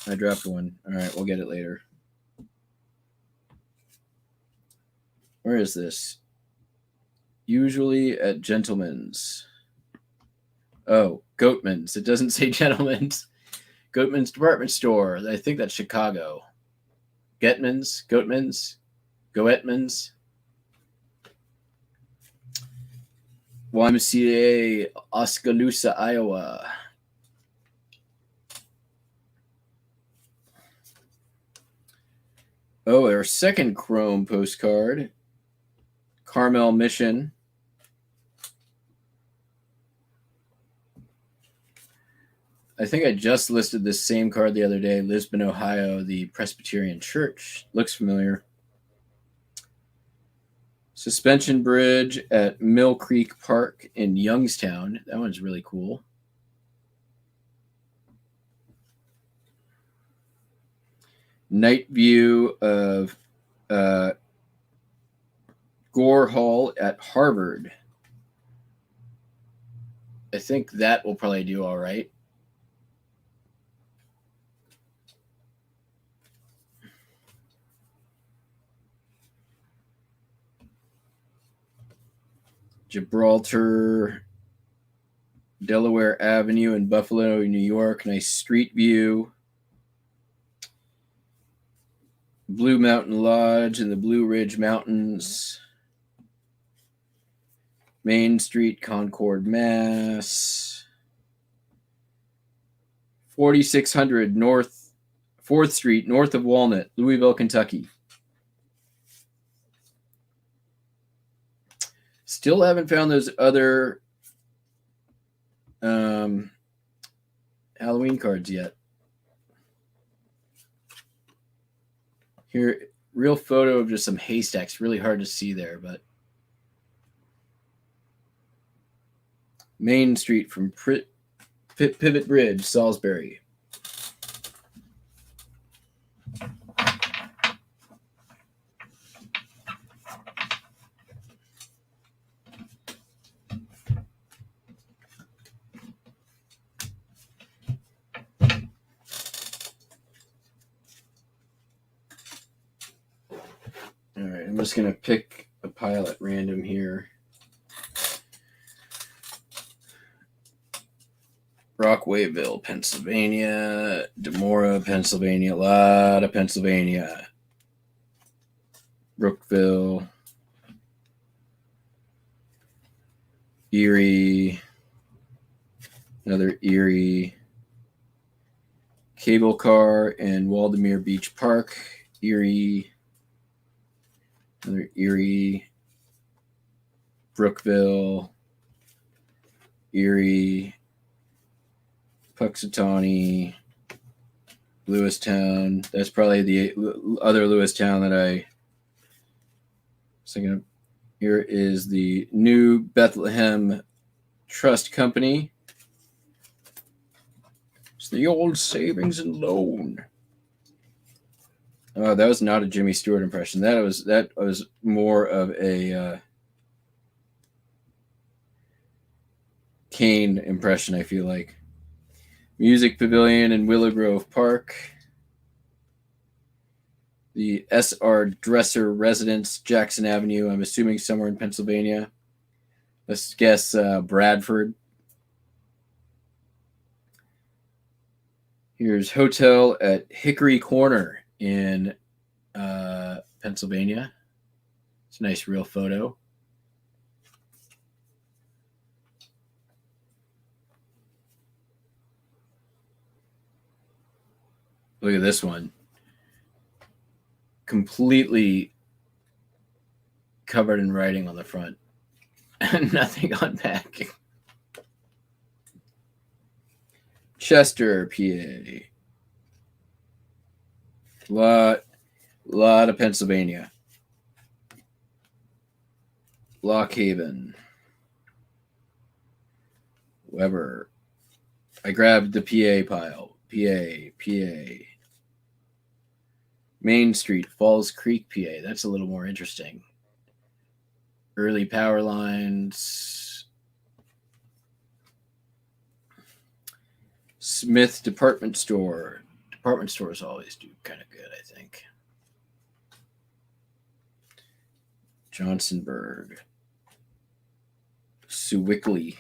I dropped one. All right, we'll get it later. Where is this? Usually at Gentleman's. Oh, Goatman's. It doesn't say Gentleman's. Goatman's Department Store. I think that's Chicago. Goatman's. YMCA, Oskaloosa, Iowa. Oh, our second chrome postcard. Carmel, Mission. I think I just listed this same card the other day. Lisbon, Ohio, the Presbyterian Church. Looks familiar. Suspension Bridge at Mill Creek Park in Youngstown. That one's really cool. Night view of Gore Hall at Harvard. I think that will probably do all right. Gibraltar, Delaware Avenue in Buffalo, New York. Nice street view. Blue Mountain Lodge in the Blue Ridge Mountains. Main Street, Concord, Mass. 4600 North 4th Street, north of Walnut, Louisville, Kentucky. Still haven't found those other Halloween cards yet. Here, real photo of just some haystacks. Really hard to see there, but Main Street from Pivot Bridge, Salisbury. All right, I'm just going to pick a pile at random here. Rockwayville, Pennsylvania. Demora, Pennsylvania. A lot of Pennsylvania. Brookville. Erie. Another Erie. Cable Car in Waldemere Beach Park. Erie. Another Erie. Brookville. Erie. Puxatawny, Lewistown. That's probably the other Lewistown that I was thinking of. Here is the New Bethlehem Trust Company. It's the old savings and loan. Oh, that was not a Jimmy Stewart impression. That was more of a Kane impression, I feel like. Music Pavilion in Willow Grove Park. The S.R. Dresser Residence, Jackson Avenue. I'm assuming somewhere in Pennsylvania. Let's guess Bradford. Here's Hotel at Hickory Corner in Pennsylvania. It's a nice real photo. Look at this one. Completely covered in writing on the front. Nothing on back. Chester, PA. Lot of Pennsylvania. Lock Haven. Weber. I grabbed the PA pile. PA. Main Street, Falls Creek, PA. That's a little more interesting. Early power lines. Smith Department Store. Department stores always do kind of good, I think. Johnsonburg. Sewickley.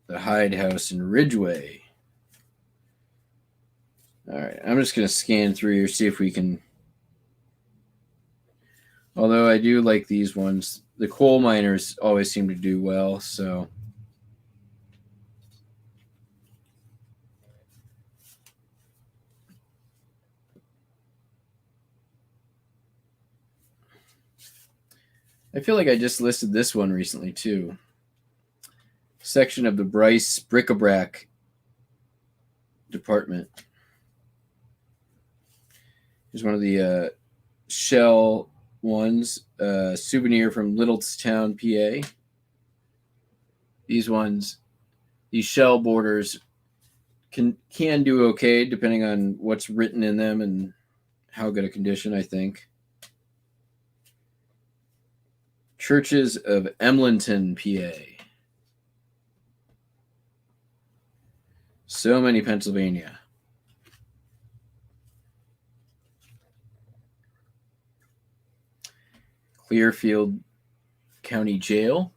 The Hyde House in Ridgeway. All right, I'm just going to scan through here, see if we can... Although I do like these ones. The coal miners always seem to do well, so... I feel like I just listed this one recently, too. Section of the Bryce Bric-a-Brac department. Here's one of the shell ones. Souvenir from Littlestown, PA. These ones, these shell borders can do okay depending on what's written in them and how good a condition, I think. Churches of Emlenton, PA. So many Pennsylvania. Clearfield County Jail.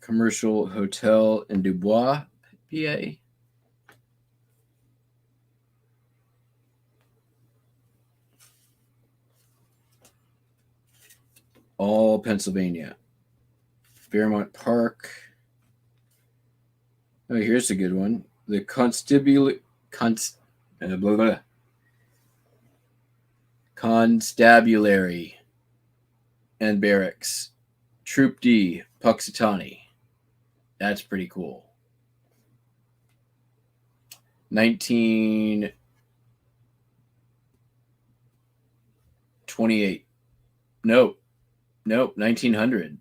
Commercial Hotel in Dubois, PA. All Pennsylvania. Fairmont Park. Oh, here's a good one. The Constabulary and Barracks. Troop D, Puxatawny. That's pretty cool. 1928. Nope, 1900.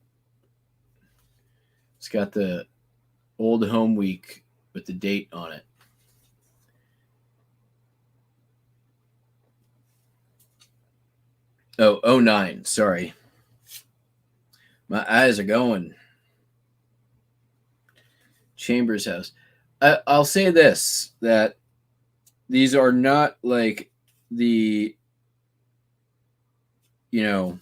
It's got the Old Home Week with the date on it. Oh, 09. Sorry. My eyes are going. Chambers House. I'll say this, that these are not like the, you know,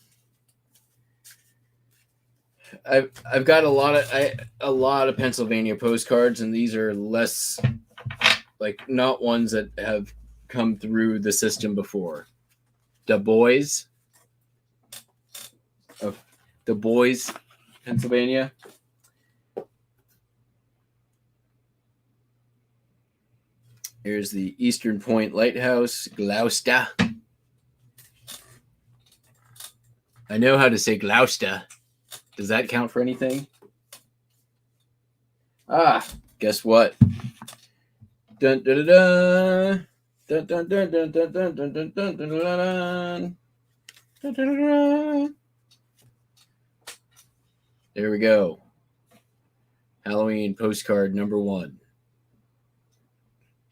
I've got a lot of Pennsylvania postcards, and these are less like not ones that have come through the system before. Du Bois, Pennsylvania. Here's the Eastern Point Lighthouse, Gloucester. I know how to say Gloucester. Does that count for anything? Guess what? Dun dun dun dun dun dun dun dun dun dun dun dun dun dun dun. There we go. Halloween postcard number 1.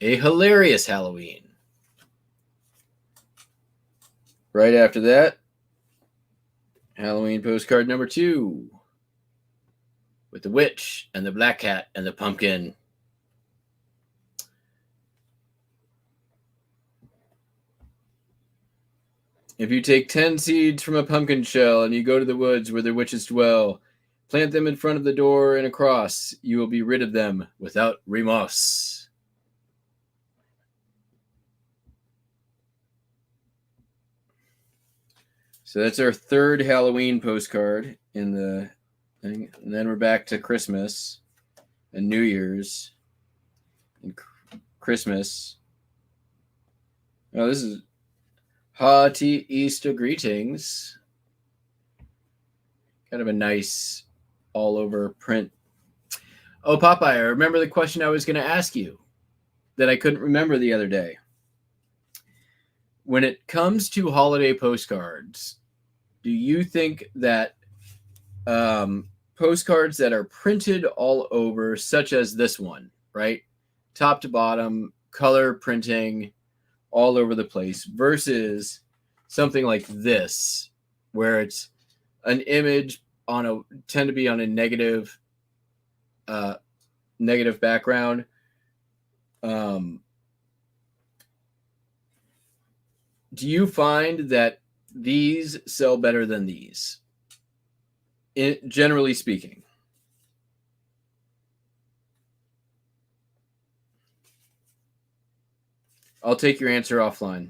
A hilarious Halloween. Right after that, Halloween postcard number 2 with the witch and the black cat and the pumpkin. If you take 10 seeds from a pumpkin shell and you go to the woods where the witches dwell, plant them in front of the door and across, you will be rid of them without remorse. So that's our third Halloween postcard in the thing. And then we're back to Christmas and New Year's and Christmas. Oh, this is Hearty Easter greetings. Kind of a nice all over print. Oh, Popeye, I remember the question I was going to ask you that I couldn't remember the other day. When it comes to holiday postcards, do you think that postcards that are printed all over, such as this one, right? Top to bottom, color printing all over the place, versus something like this, where it's an image tend to be on a negative background. Do you find that these sell better than these, generally speaking? I'll take your answer offline.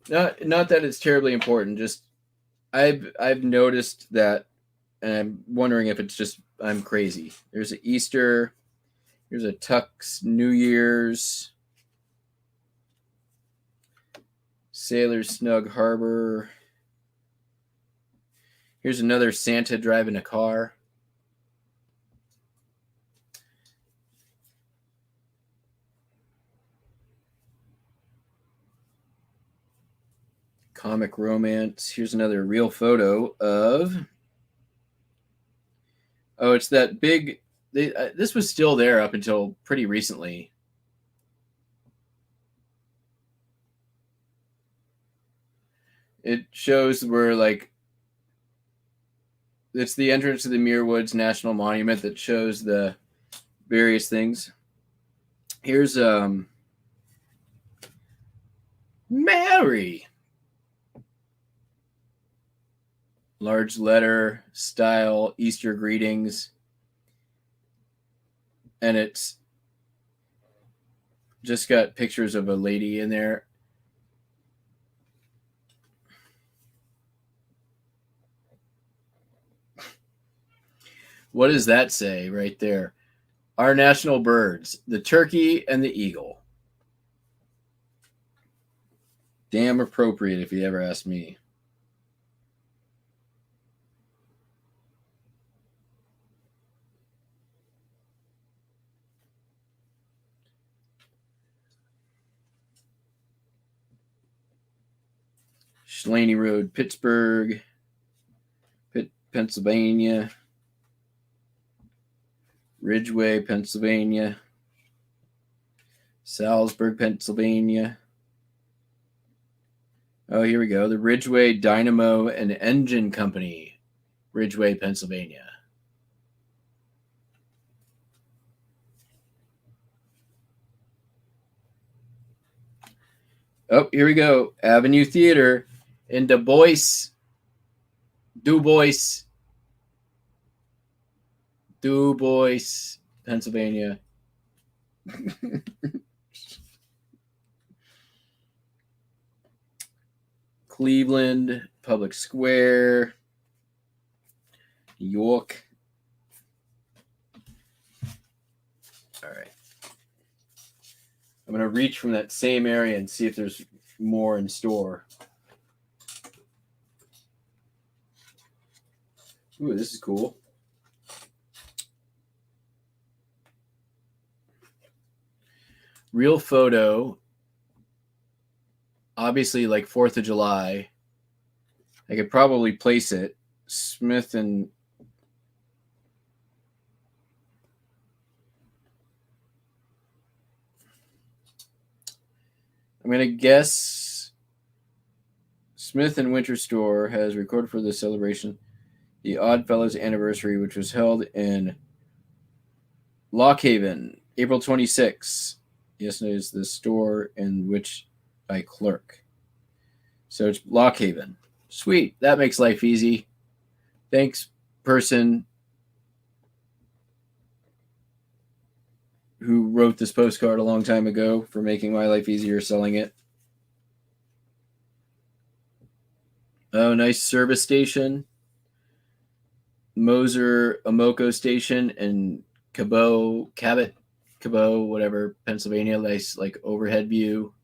Not that it's terribly important. Just I've noticed that, and I'm wondering if it's just I'm crazy. There's an Easter. Here's a Tux New Year's. Sailor's Snug Harbor. Here's another Santa driving a car. Comic romance. Here's another real photo of. Oh, it's that big. This was still there up until pretty recently. It shows where it's the entrance to the Muir Woods National Monument that shows the various things. Here's Mary. Large letter style Easter greetings. And it's just got pictures of a lady in there. What does that say right there? Our national birds, the turkey and the eagle. Damn appropriate if you ever ask me. Slaney Road, Pittsburgh, Pennsylvania. Ridgeway, Pennsylvania. Salisbury, Pennsylvania. Oh, here we go. The Ridgeway Dynamo and Engine Company, Ridgeway, Pennsylvania. Oh, here we go. Avenue Theater in Du Bois, Pennsylvania. Cleveland, Public Square, New York. All right. I'm going to reach from that same area and see if there's more in store. Ooh, this is cool. Real photo obviously like 4th of July. I could probably place it. Smith and I'm going to guess Smith and Winter Store has recorded for this celebration the Oddfellows anniversary, which was held in Lockhaven, April 26th. Yes, it is the store in which I clerk. So it's Lockhaven. Sweet. That makes life easy. Thanks, person who wrote this postcard a long time ago, for making my life easier selling it. Oh, nice service station. Moser Amoco Station in Cabot, whatever, Pennsylvania. Nice, like, overhead view.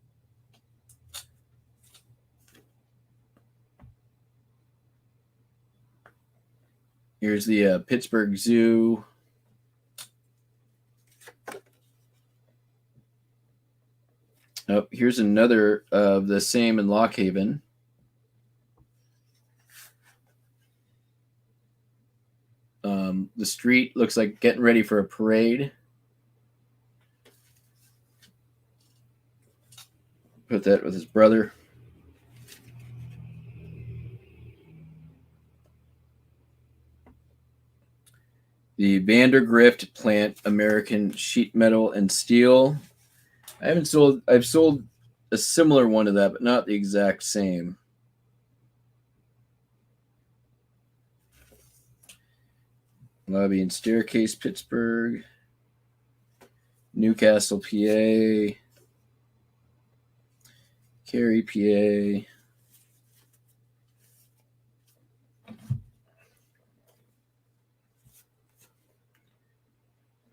Here's the Pittsburgh Zoo. Oh, here's another of the same in Lockhaven. The street looks like getting ready for a parade. Put that with his brother. The Vandergrift plant, American sheet metal and steel. I've sold a similar one to that, but not the exact same. Lobby and staircase, Pittsburgh. Newcastle, PA. Cary, PA.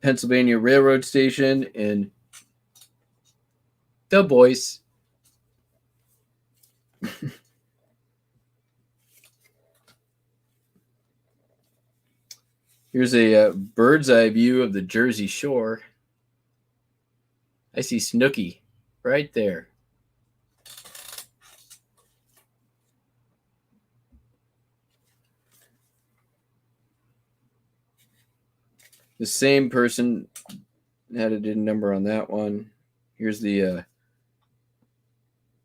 Pennsylvania Railroad Station in Du Bois. Here's a bird's eye view of the Jersey Shore. I see Snooki right there. The same person had a number on that one. Here's the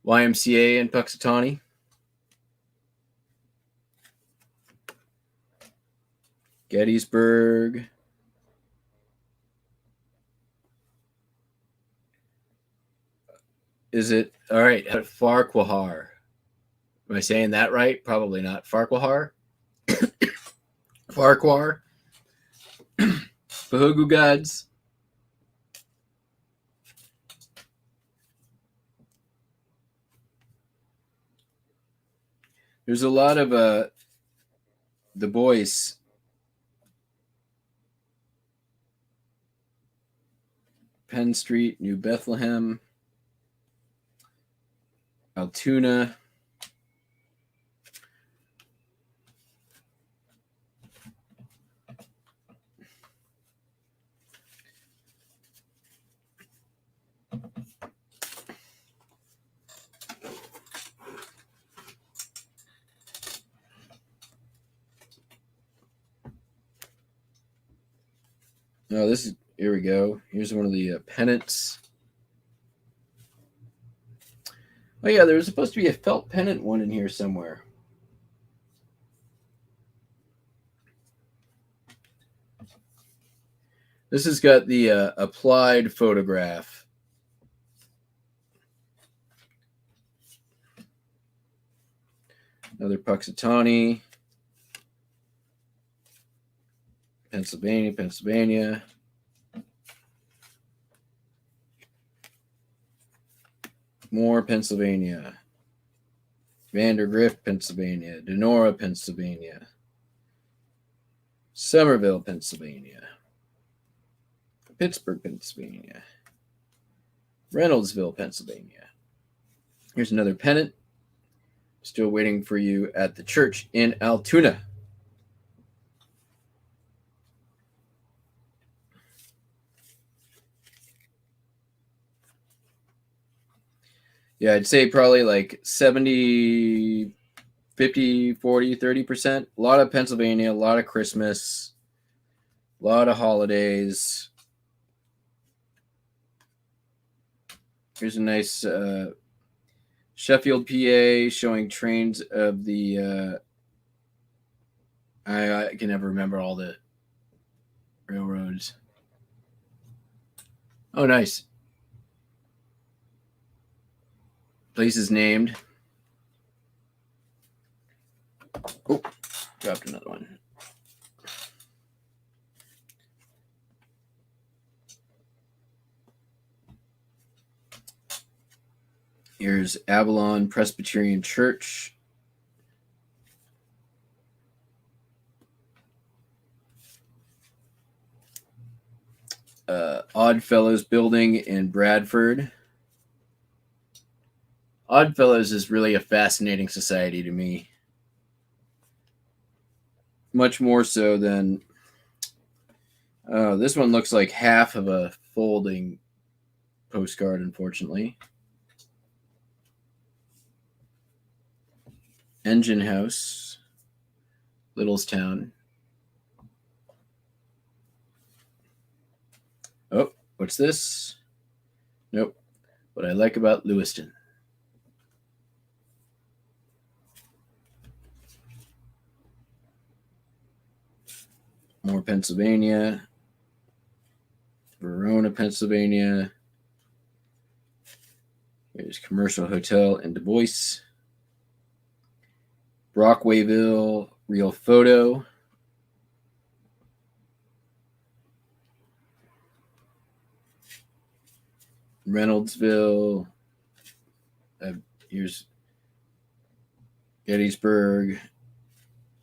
YMCA in Puxatawny. Gettysburg. Is it all right? Farquhar. Am I saying that right? Probably not. Farquhar. Farquhar. Bahugu gods. There's a lot of the boys. Penn Street, New Bethlehem, Altoona. No, this is, here we go. Here's one of the pennants. Oh yeah, there was supposed to be a felt pennant one in here somewhere. This has got the applied photograph. Another Puxatawny. Pennsylvania. More Pennsylvania. Vandergrift, Pennsylvania. Denora, Pennsylvania. Somerville, Pennsylvania. Pittsburgh, Pennsylvania. Reynoldsville, Pennsylvania. Here's another pennant. Still waiting for you at the church in Altoona. Yeah, I'd say probably like 70, 50, 40, 30%. A lot of Pennsylvania, a lot of Christmas, a lot of holidays. Here's a nice Sheffield, PA, showing trains of the. I can never remember all the railroads. Oh, nice. Place is named. Oh, dropped another one. Here's Avalon Presbyterian Church. Oddfellows building in Bradford. Oddfellows is really a fascinating society to me. Much more so than this one looks like half of a folding postcard, unfortunately. Engine House, Littlestown. Oh, what's this? Nope. What I like about Lewiston. More Pennsylvania. Verona, Pennsylvania. There's Commercial Hotel in Du Bois. Brockwayville, Real Photo. Reynoldsville. Here's Gettysburg.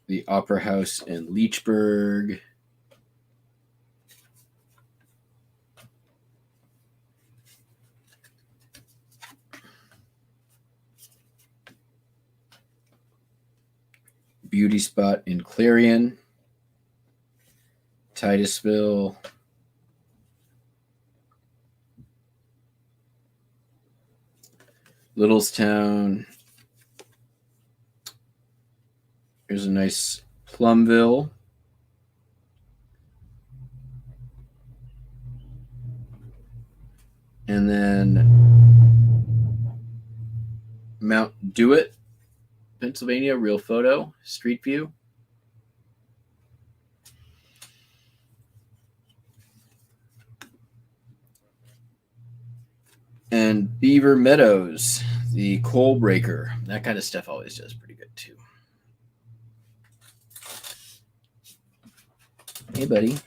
The Opera House in Leechburg. Beauty Spot in Clarion. Titusville. Littlestown. Here's a nice Plumville. And then Mount Dewitt, Pennsylvania, Real Photo, Street View. And Beaver Meadows, the Coal Breaker. That kind of stuff always does pretty good too. Hey, buddy.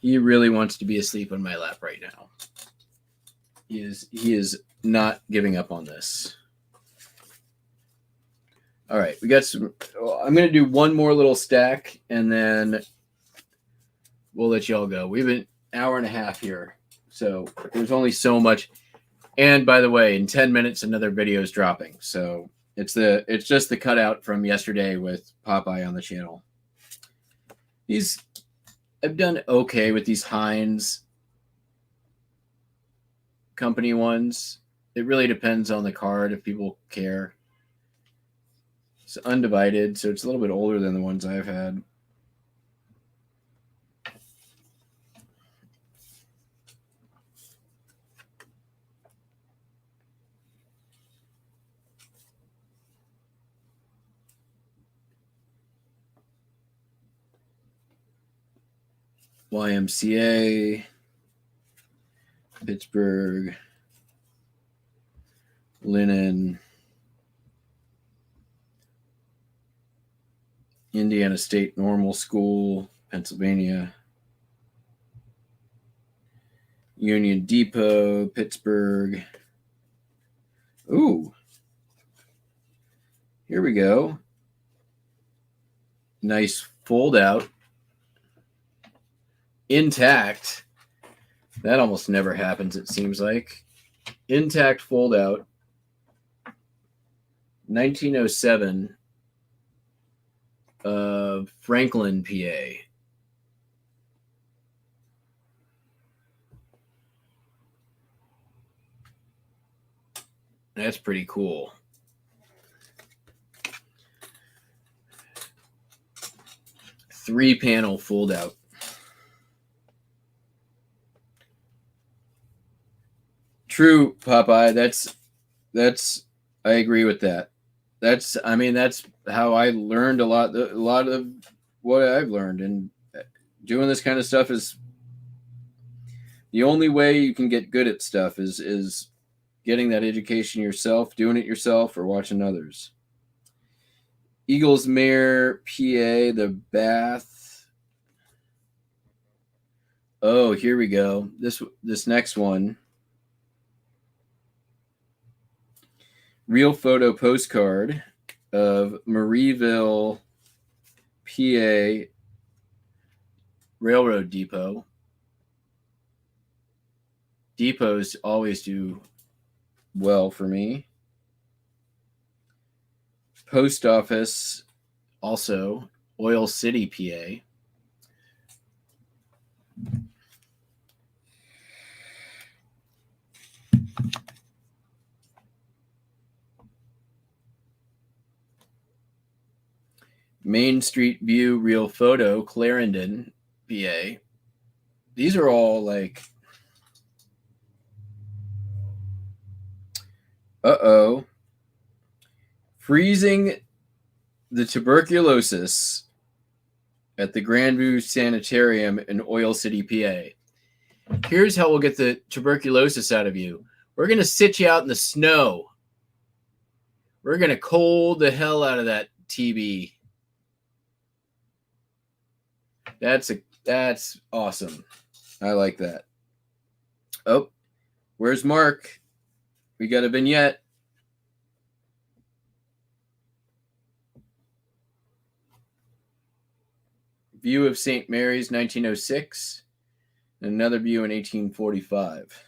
He really wants to be asleep on my lap right now. He is not giving up on this. All right, we got some. I'm going to do one more little stack, and then we'll let y'all go. We've been an hour and a half here, so there's only so much. And by the way, in 10 minutes, another video is dropping. So it's just the cutout from yesterday with Popeye on the channel. I've done okay with these Heinz company ones. It really depends on the card if people care. It's undivided, so it's a little bit older than the ones I've had. YMCA, Pittsburgh, Linen, Indiana State Normal School, Pennsylvania, Union Depot, Pittsburgh. Ooh, here we go. Nice fold out. Intact. That almost never happens, it seems like. Intact fold out. 1907 of Franklin, PA. That's pretty cool. Three panel fold out. True, Popeye. That's I agree with that. That's how I learned a lot of what I've learned, and doing this kind of stuff is the only way you can get good at stuff is getting that education yourself, doing it yourself, or watching others. Eagles Mare, PA, the Bath. Oh, here we go. This next one. Real photo postcard of Marieville, PA Railroad Depot. Depots always do well for me. Post office, also Oil City, PA. Main Street View Real Photo, Clarendon, PA. These are all like, freezing the tuberculosis at the Grandview Sanitarium in Oil City, PA. Here's how we'll get the tuberculosis out of you. We're going to sit you out in the snow. We're going to cold the hell out of that TB. That's awesome. I like that. Oh, where's Mark? We got a vignette. View of St. Mary's, 1906. And another view in 1845.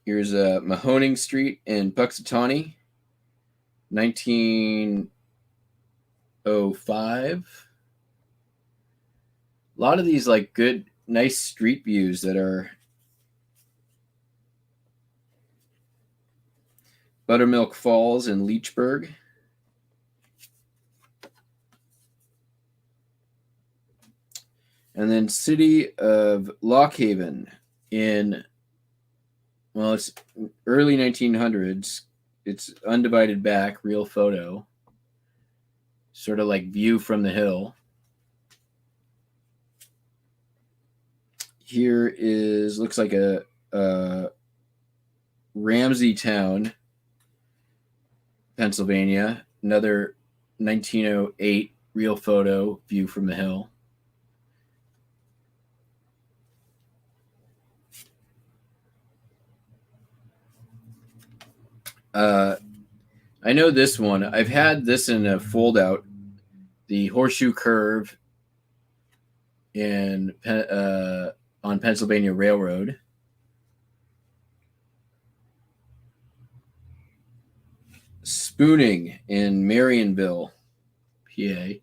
Here's Mahoning Street in Puxatawney, 1905. A lot of these like good, nice street views that are Buttermilk Falls in Leechburg. And then City of Lockhaven in, well, it's early 1900s. It's undivided back, real photo. Sort of like view from the hill. Here is, looks like a Ramsey Town, Pennsylvania. Another 1908 real photo, view from the hill. I know this one. I've had this in a fold out, the Horseshoe Curve in on Pennsylvania Railroad. Spooning in Marionville, PA.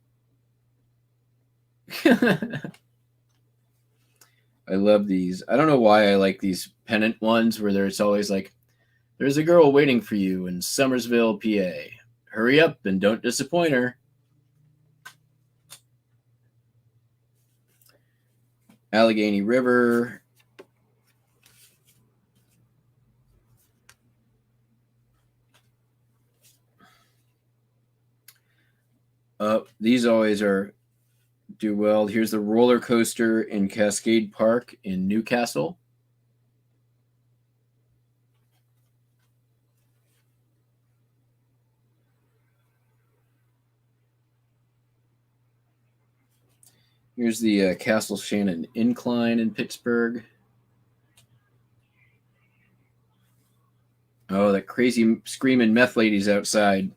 I love these. I don't know why I like these pennant ones where there's always like, there's a girl waiting for you in Somersville, PA. Hurry up and don't disappoint her. Allegheny River. These always do well. Here's the roller coaster in Cascade Park in Newcastle. Here's the Castle Shannon Incline in Pittsburgh. Oh, that crazy screaming meth lady's outside.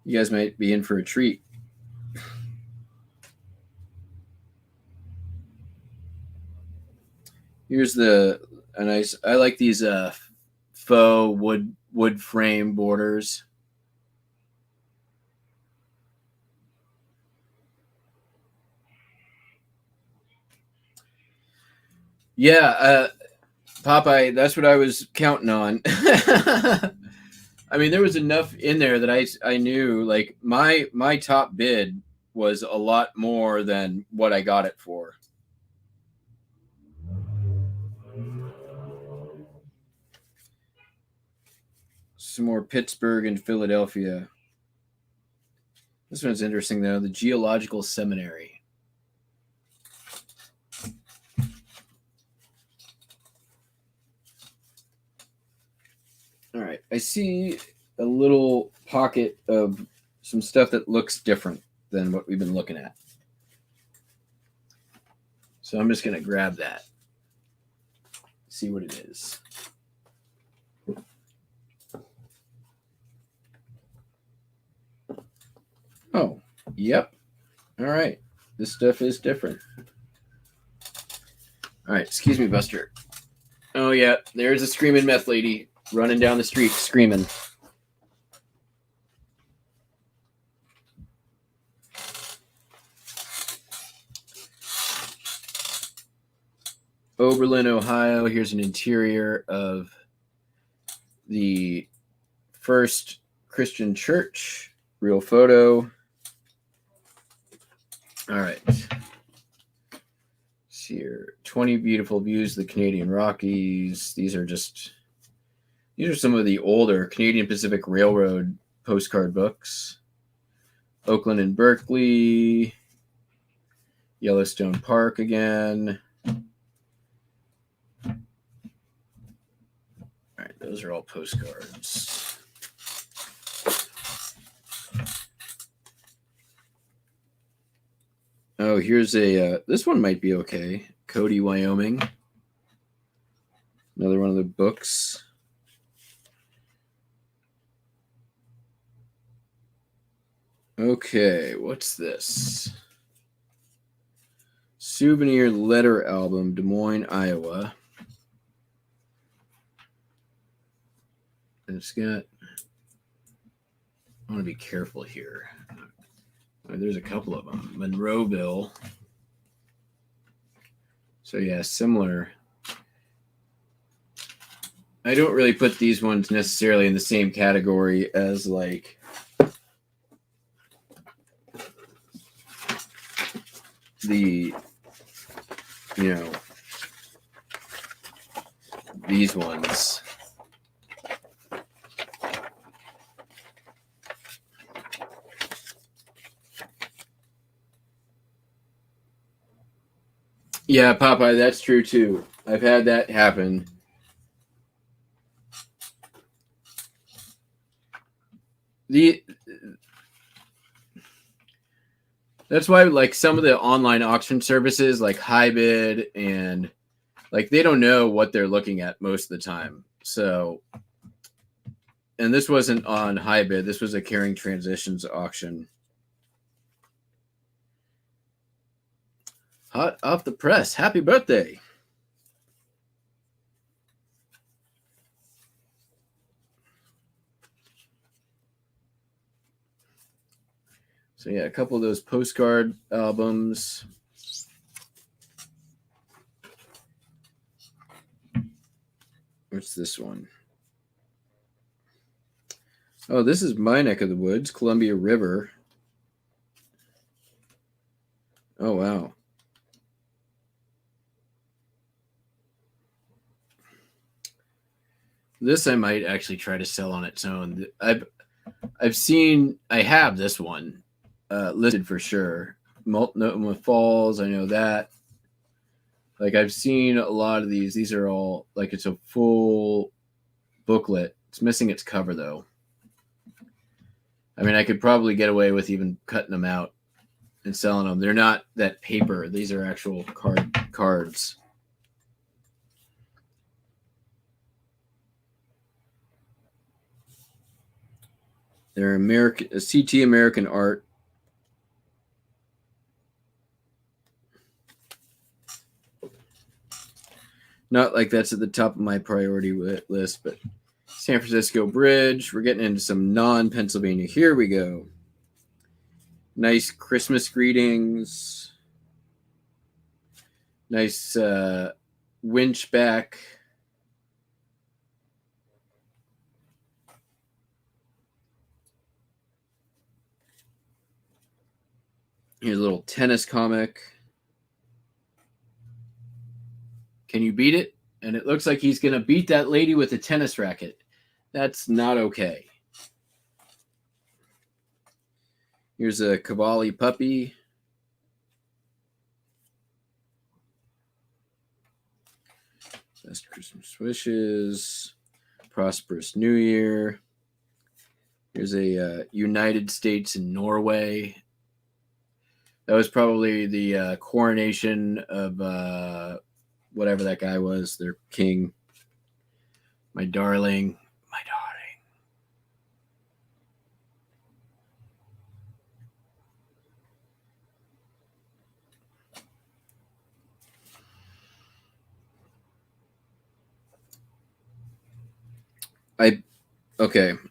You guys might be in for a treat. Here's a nice, I like these faux wood frame borders. Yeah, Popeye, that's what I was counting on. I mean, there was enough in there that I knew, like, my top bid was a lot more than what I got it for. Some more Pittsburgh and Philadelphia. This one's interesting though. The Geological Seminary. All right, I see a little pocket of some stuff that looks different than what we've been looking at. So I'm just going to grab that. See what it is. Oh, yep. All right. This stuff is different. All right. Excuse me, Buster. Oh, yeah. There's a screaming meth lady running down the street screaming. Oberlin, Ohio. Here's an interior of the First Christian Church. Real photo. All right. See here. 20 beautiful views of the Canadian Rockies. These are some of the older Canadian Pacific Railroad postcard books. Oakland and Berkeley. Yellowstone Park again. All right, those are all postcards. Oh, here's this one might be okay. Cody, Wyoming. Another one of the books. Okay, what's this? Souvenir letter album, Des Moines, Iowa. And it's got, I want to be careful here. There's a couple of them. Monroeville. So yeah, similar. I don't really put these ones necessarily in the same category as like the, these ones. Yeah, Popeye, that's true too. I've had that happen. That's why, like, some of the online auction services like HiBid and like they don't know what they're looking at most of the time. So, and this wasn't on HiBid. This was a Caring Transitions auction. Hot off the press. Happy birthday. So yeah, a couple of those postcard albums. What's this one? Oh, this is my neck of the woods, Columbia River. Oh, wow. This I might actually try to sell on its own. I have this one listed for sure. Multnomah Falls, I know that. Like, I've seen a lot of these. These are all, like, it's a full booklet. It's missing its cover, though. I mean, I could probably get away with even cutting them out and selling them. They're not that paper. These are actual cards. They're CT American art. Not like that's at the top of my priority list, but San Francisco Bridge. We're getting into some non-Pennsylvania. Here we go. Nice Christmas greetings. Nice winch back. Here's a little tennis comic. Can you beat it? And it looks like he's going to beat that lady with a tennis racket. That's not okay. Here's a Cavalli puppy. Best Christmas wishes. Prosperous New Year. Here's a United States and Norway. That was probably the coronation of whatever that guy was, their king. My darling. My darling.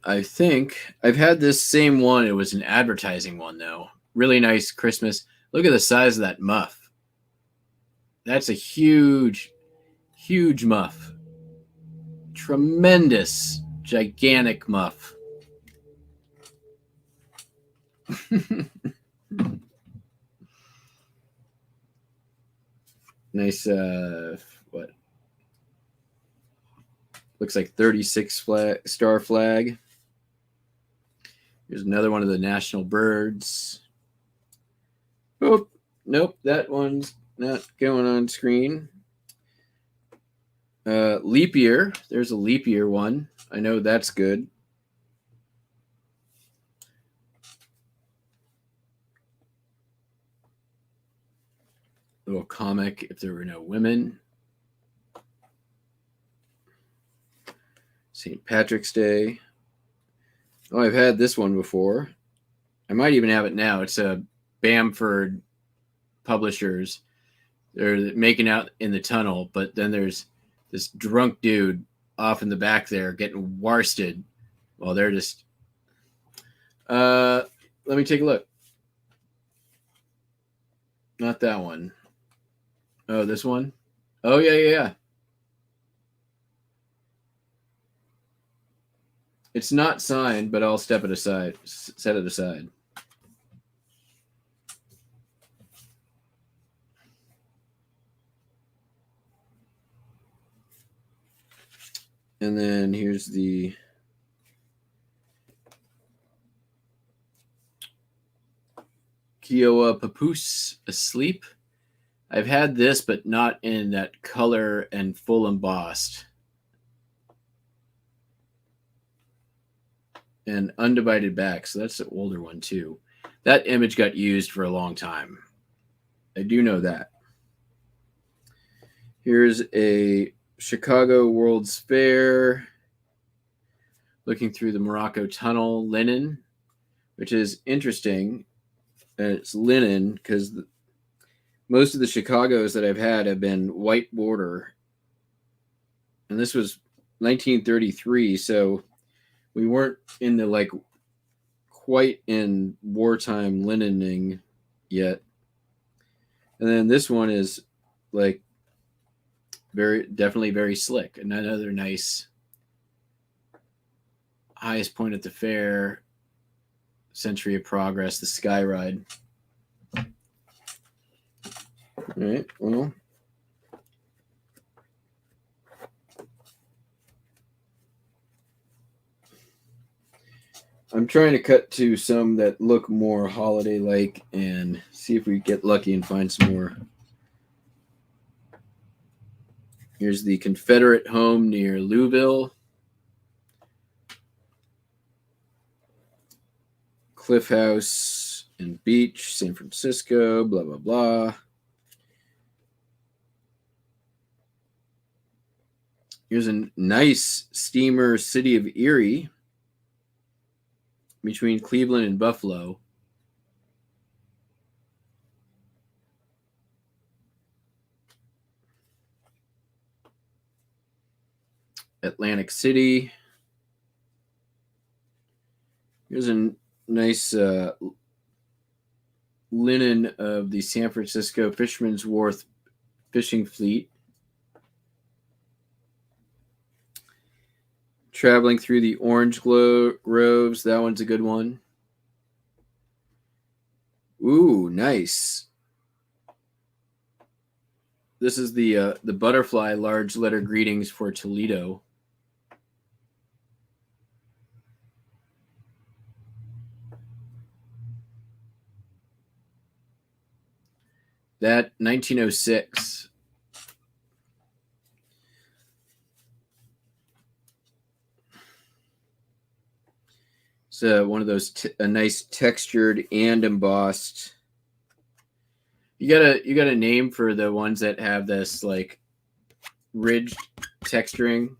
I think I've had this same one. It was an advertising one, though. Really nice Christmas. Look at the size of that muff. That's a huge, huge muff. Tremendous, gigantic muff. Nice, what? Looks like 36 star flag. Here's another one of the national birds. Oh, nope, that one's not going on screen. Leap year. There's a leap year one. I know that's good. Little comic, If There Were No Women. St. Patrick's Day. Oh, I've had this one before. I might even have it now. It's a Bamford Publishers. They're making out in the tunnel, but then there's this drunk dude off in the back there getting warsted while they're just... let me take a look. Not that one. Oh, this one? Oh, yeah. It's not signed, but I'll set it aside. And then here's the Kiowa Papoose Asleep. I've had this, but not in that color and full embossed. And undivided back, so that's the older one too. That image got used for a long time. I do know that. Here's a Chicago World's Fair, looking through the Morocco Tunnel linen, which is interesting. And it's linen because most of the Chicagos that I've had have been white border. And this was 1933, so we weren't in the quite in wartime linening yet. And then this one is definitely very slick. And another nice highest point at the fair, Century of Progress, the Sky Ride. All right, well, I'm trying to cut to some that look more holiday-like and see if we get lucky and find some more. Here's the Confederate home near Louisville. Cliff House and Beach, San Francisco, blah, blah, blah. Here's a nice steamer, City of Erie, between Cleveland and Buffalo. Atlantic City. Here's a nice linen of the San Francisco Fisherman's Wharf fishing fleet. Traveling through the orange groves. That one's a good one. Ooh, nice. This is the butterfly large letter greetings for Toledo. That 1906. It's one of those a nice textured and embossed. You got a name for the ones that have this like ridged texturing.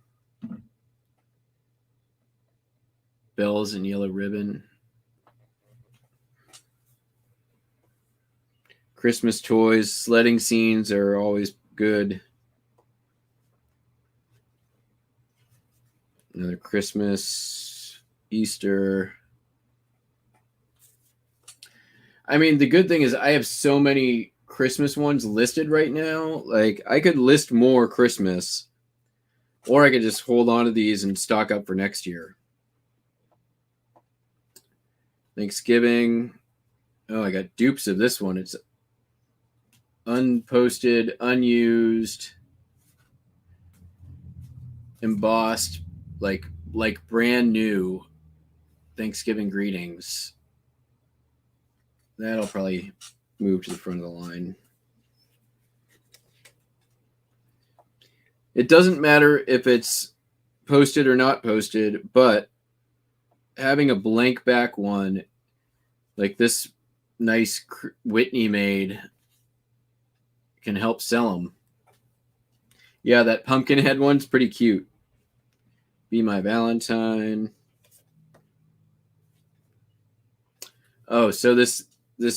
Bells and yellow ribbon. Christmas toys, sledding scenes are always good. Another Christmas, Easter. I mean, the good thing is I have so many Christmas ones listed right now. Like, I could list more Christmas, or I could just hold on to these and stock up for next year. Thanksgiving. Oh, I got dupes of this one. It's unposted, unused, embossed, like brand new Thanksgiving greetings. That'll probably move to the front of the line. It doesn't matter if it's posted or not posted, but having a blank back one like this nice Whitney made can help sell them. Yeah, that pumpkin head one's pretty cute. Be My Valentine. Oh, so this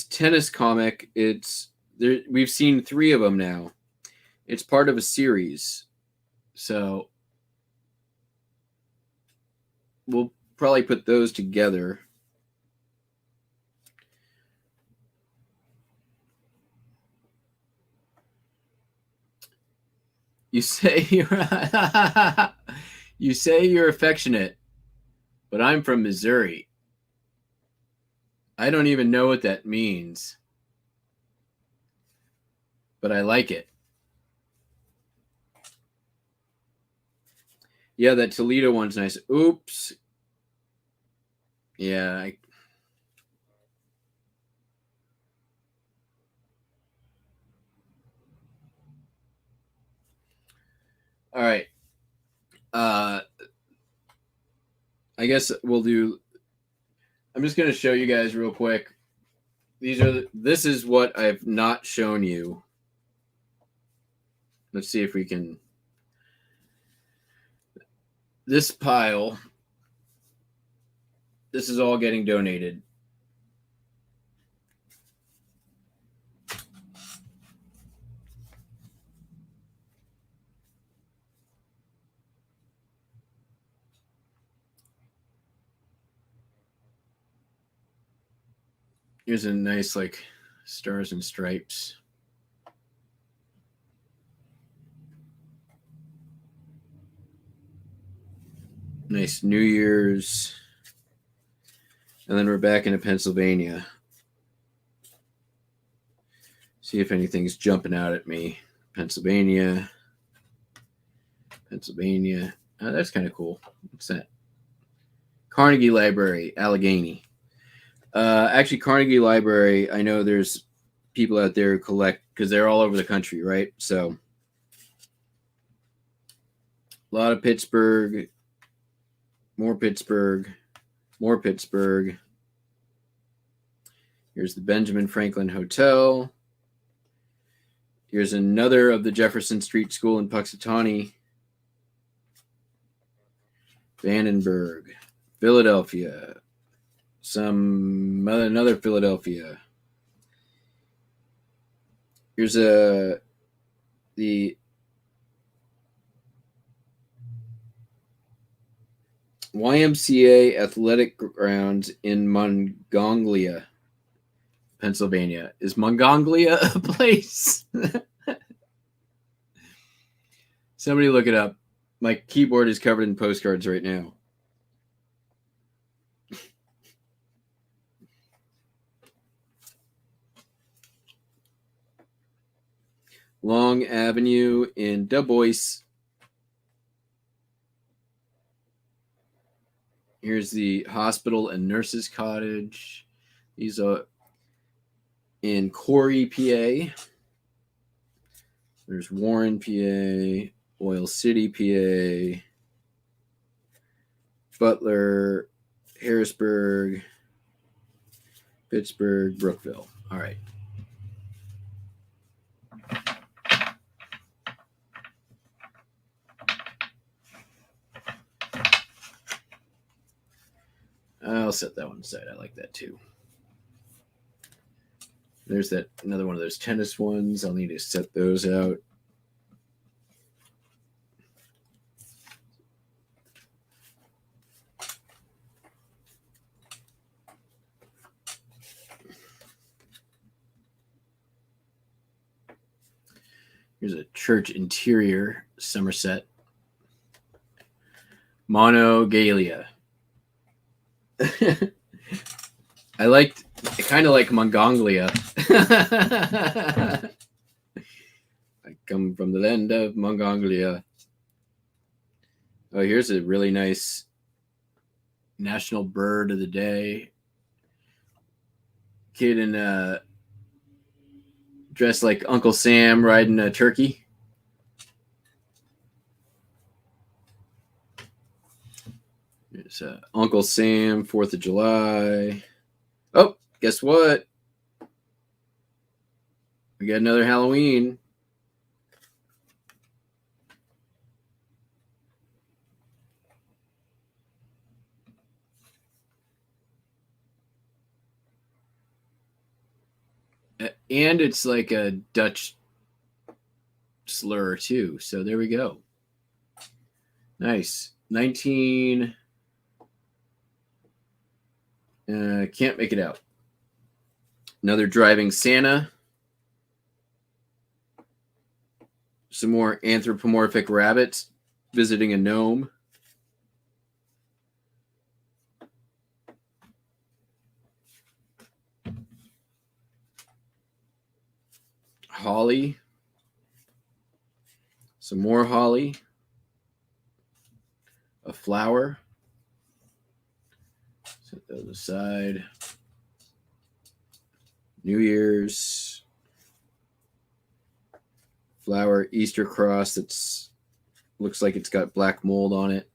tennis comic, it's there. We've seen 3 of them now. It's part of a series, so we'll probably put those together. You say you're affectionate, but I'm from Missouri. I don't even know what that means, but I like it. Yeah, that Toledo one's nice. Oops. Yeah. All right. I guess we'll do. I'm just going to show you guys real quick. This is what I've not shown you. Let's see if we can. This pile. This is all getting donated. Here's a nice like stars and stripes. Nice New Year's. And then we're back into Pennsylvania. See if anything's jumping out at me. Pennsylvania. Oh, that's kind of cool. What's that? Carnegie Library, Allegheny. Actually, Carnegie Library, I know there's people out there who collect because they're all over the country, right? So a lot of Pittsburgh, more Pittsburgh. Here's the Benjamin Franklin Hotel. Here's another of the Jefferson Street School in Puxatawney. Vandenberg, Philadelphia. Another Philadelphia. Here's the YMCA athletic grounds in Monongahela, Pennsylvania. Is Monongahela a place? Somebody look it up. My keyboard is covered in postcards right now. Long Avenue in Du Bois. Here's the hospital and nurses cottage. These are in Corey, PA. There's Warren, PA, Oil City, PA, Butler, Harrisburg, Pittsburgh, Brookville. All right. I'll set that one aside. I like that too. There's that another one of those tennis ones. I'll need to set those out. Here's a church interior, Somerset. Monogalia. I kind of like Mongonglia. I come from the land of Mongonglia. Oh, here's a really nice national bird of the day. Kid in dressed like Uncle Sam riding a turkey. It's Uncle Sam, 4th of July. Oh, guess what? We got another Halloween. And it's like a Dutch slur too. So there we go. Nice. 19. Can't make it out. Another driving Santa. Some more anthropomorphic rabbits visiting a gnome. Holly. Some more holly. A flower. Set those aside. New Year's. Flower, Easter cross that's looks like it's got black mold on it.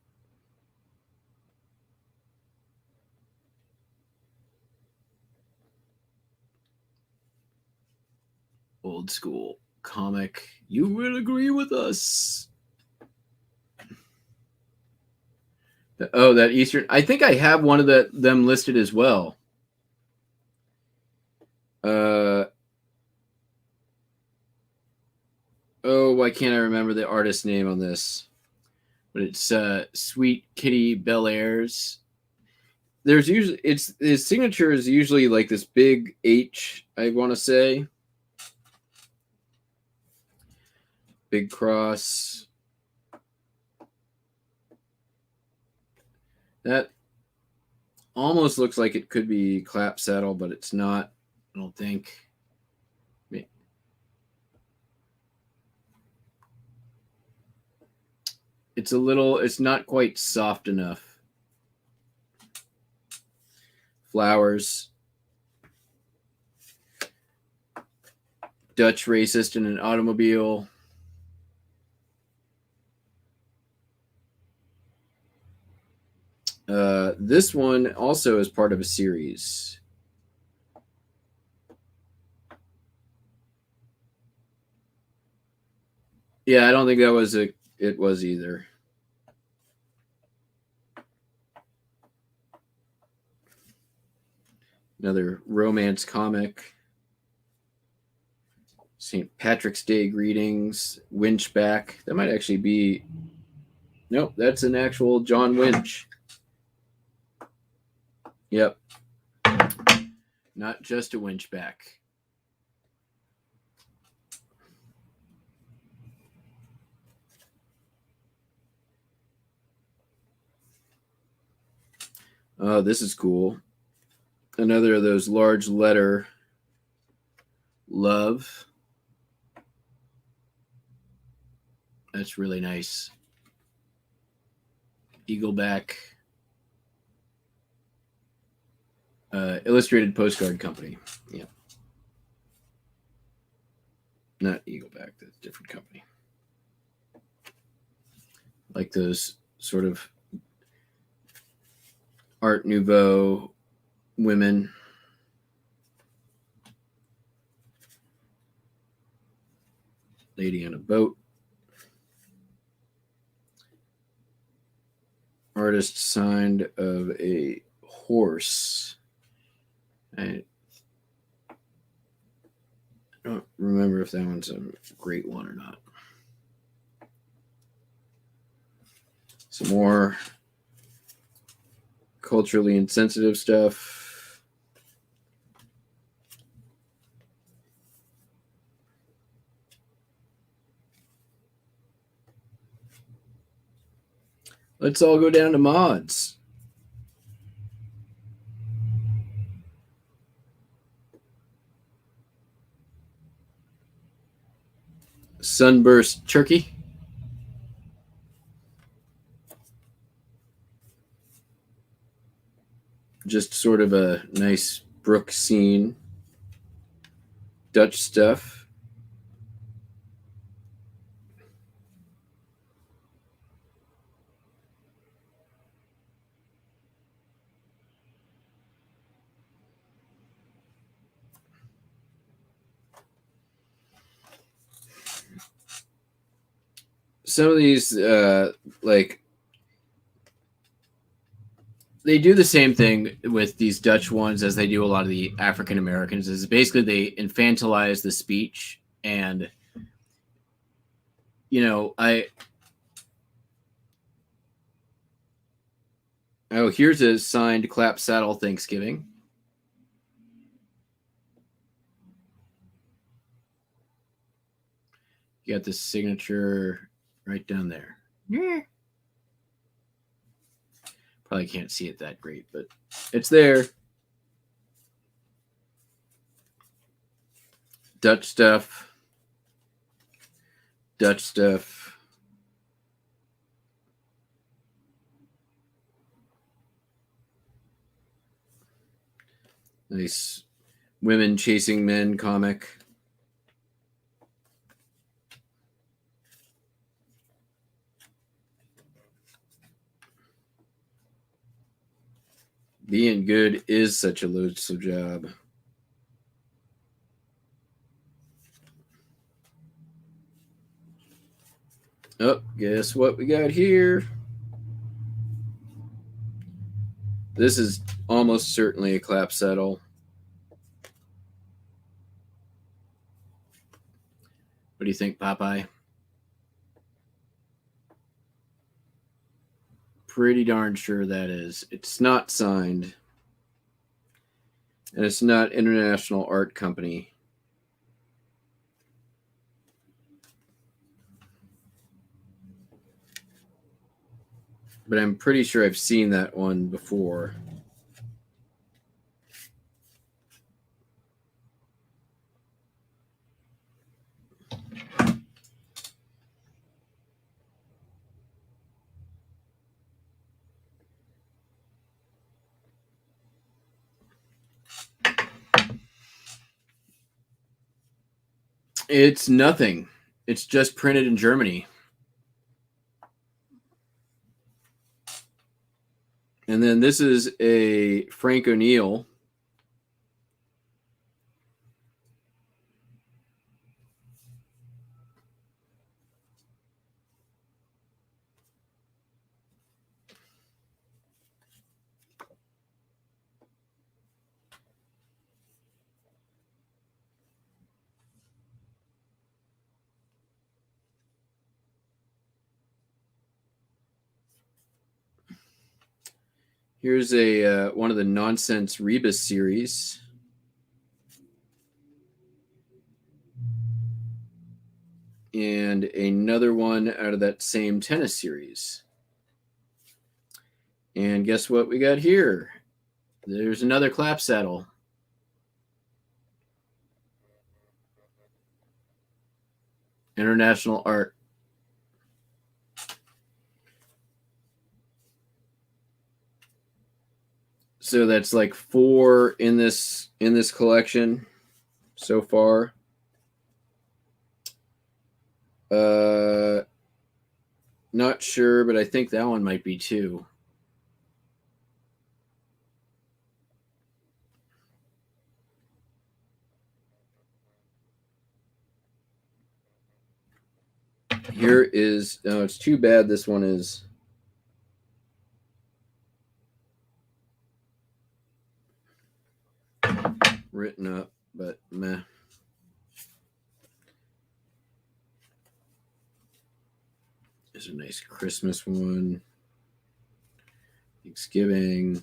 Old school comic. You will agree with us. Oh, that Eastern. I think I have one of them listed as well. Why can't I remember the artist's name on this? But it's Sweet Kitty Bel Airs. There's usually his signature is usually like this big H, I want to say. Big cross. That almost looks like it could be clap saddle, but it's not, I don't think. It's not quite soft enough. Flowers. Dutch racist in an automobile. This one also is part of a series. Yeah, I don't think that was it was either. Another romance comic. St. Patrick's Day greetings. Winchback. That might actually be. Nope, that's an actual John Winch. Yep. Not just a winchback. Oh, this is cool. Another of those large letter love. That's really nice. Eagleback. Illustrated Postcard Company. Yeah. Not Eagleback. That's a different company. Like those sort of Art Nouveau women. Lady on a boat. Artist signed of a horse. I don't remember if that one's a great one or not. Some more culturally insensitive stuff. Let's all go down to mods. Sunburst Turkey. Just sort of a nice brook scene. Dutch stuff. Some of these, like, they do the same thing with these Dutch ones as they do a lot of the African Americans. Is basically they infantilize the speech, and here's a signed clap saddle Thanksgiving. You got the signature right down there. Yeah. Probably can't see it that great, but it's there. Dutch stuff. Dutch stuff. Nice women chasing men comic. Being good is such a loathsome job. Oh, guess what we got here? This is almost certainly a clap saddle. What do you think, Popeye? Pretty darn sure that is. It's not signed. And it's not International Art Company. But I'm pretty sure I've seen that one before. It's nothing. It's just printed in Germany. And then this is a Frank O'Neill. Here's a one of the Nonsense Rebus series. And another one out of that same tennis series. And guess what we got here? There's another clap saddle. International Art. So that's like 4 in this collection so far. Not sure, but I think that one might be 2. Here is, no, it's too bad this one is written up, but meh. There's a nice Christmas one. Thanksgiving.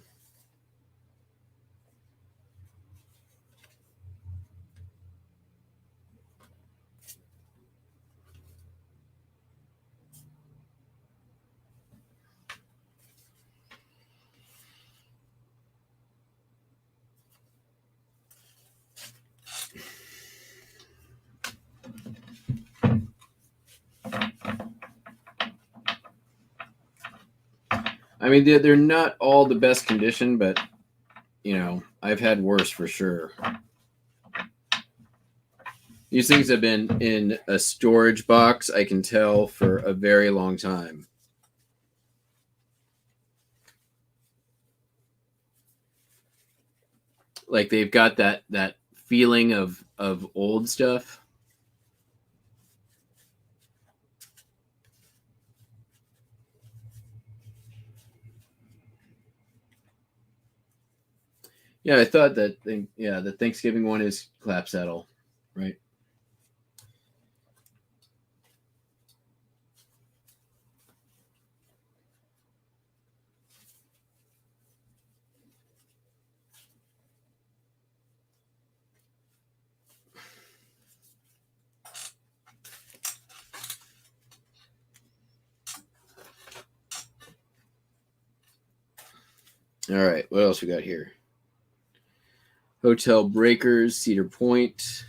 I mean, they're not all the best condition, but, you know, I've had worse for sure. These things have been in a storage box, I can tell, for a very long time. Like they've got that feeling of old stuff. Yeah, I thought that thing. Yeah, the Thanksgiving one is clapsaddle, right? All right, what else we got here? Hotel Breakers, Cedar Point.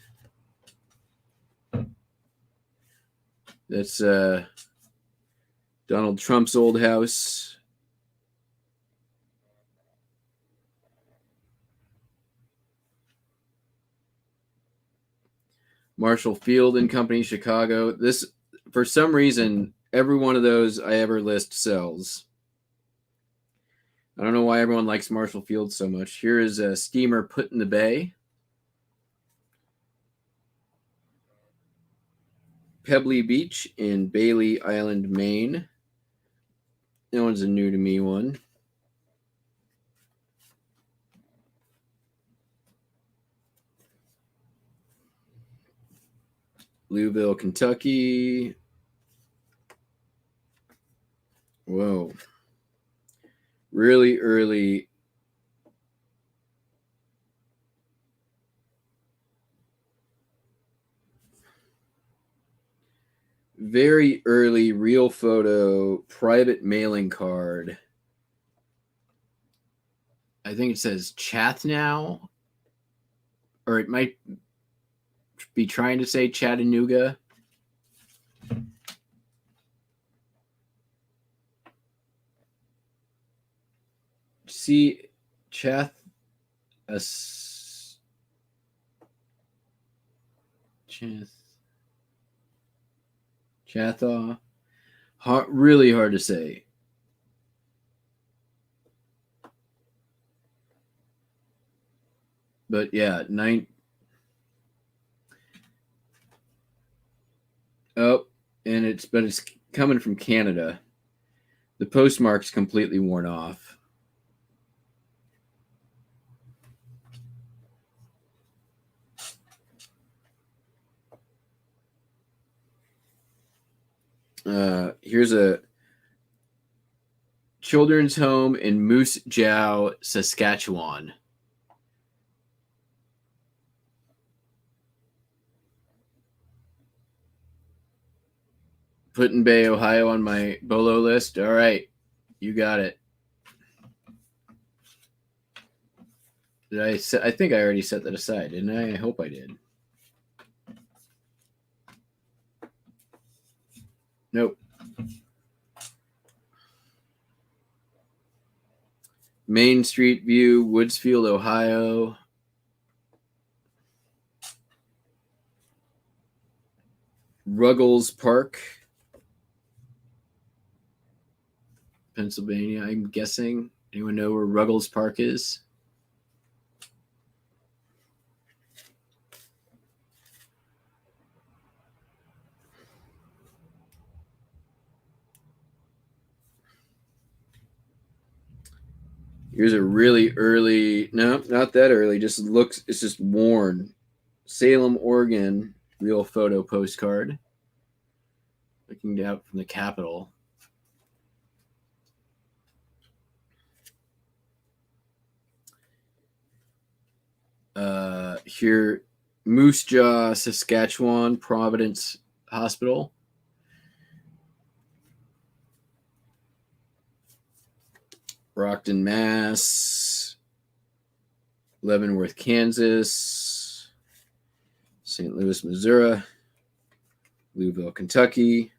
That's Donald Trump's old house. Marshall Field and Company, Chicago. This, for some reason, every one of those I ever list sells. I don't know why everyone likes Marshall Field so much. Here is a steamer put in the bay. Pebbly Beach in Bailey Island, Maine. That one's a new to me one. Louisville, Kentucky. Whoa. Really early. Very early real photo private mailing card. I think it says Chathnow, or it might be trying to say Chattanooga. See, Chathaw. Really hard to say. But yeah, Oh, and it's coming from Canada. The postmark's completely worn off. Here's a children's home in Moose Jaw, Saskatchewan. Put-in Bay, Ohio on my BOLO list. All right, you got it. I think I already set that aside, didn't I? I hope I did. Nope. Main Street view, Woodsfield, Ohio. Ruggles Park, Pennsylvania, I'm guessing. Anyone know where Ruggles Park is? Here's a really early, no, not that early, just looks, it's just worn. Salem, Oregon, real photo postcard. Looking out from the Capitol. Here, Moose Jaw, Saskatchewan, Providence Hospital. Brockton, Mass. Leavenworth, Kansas. St. Louis, Missouri. Louisville, Kentucky.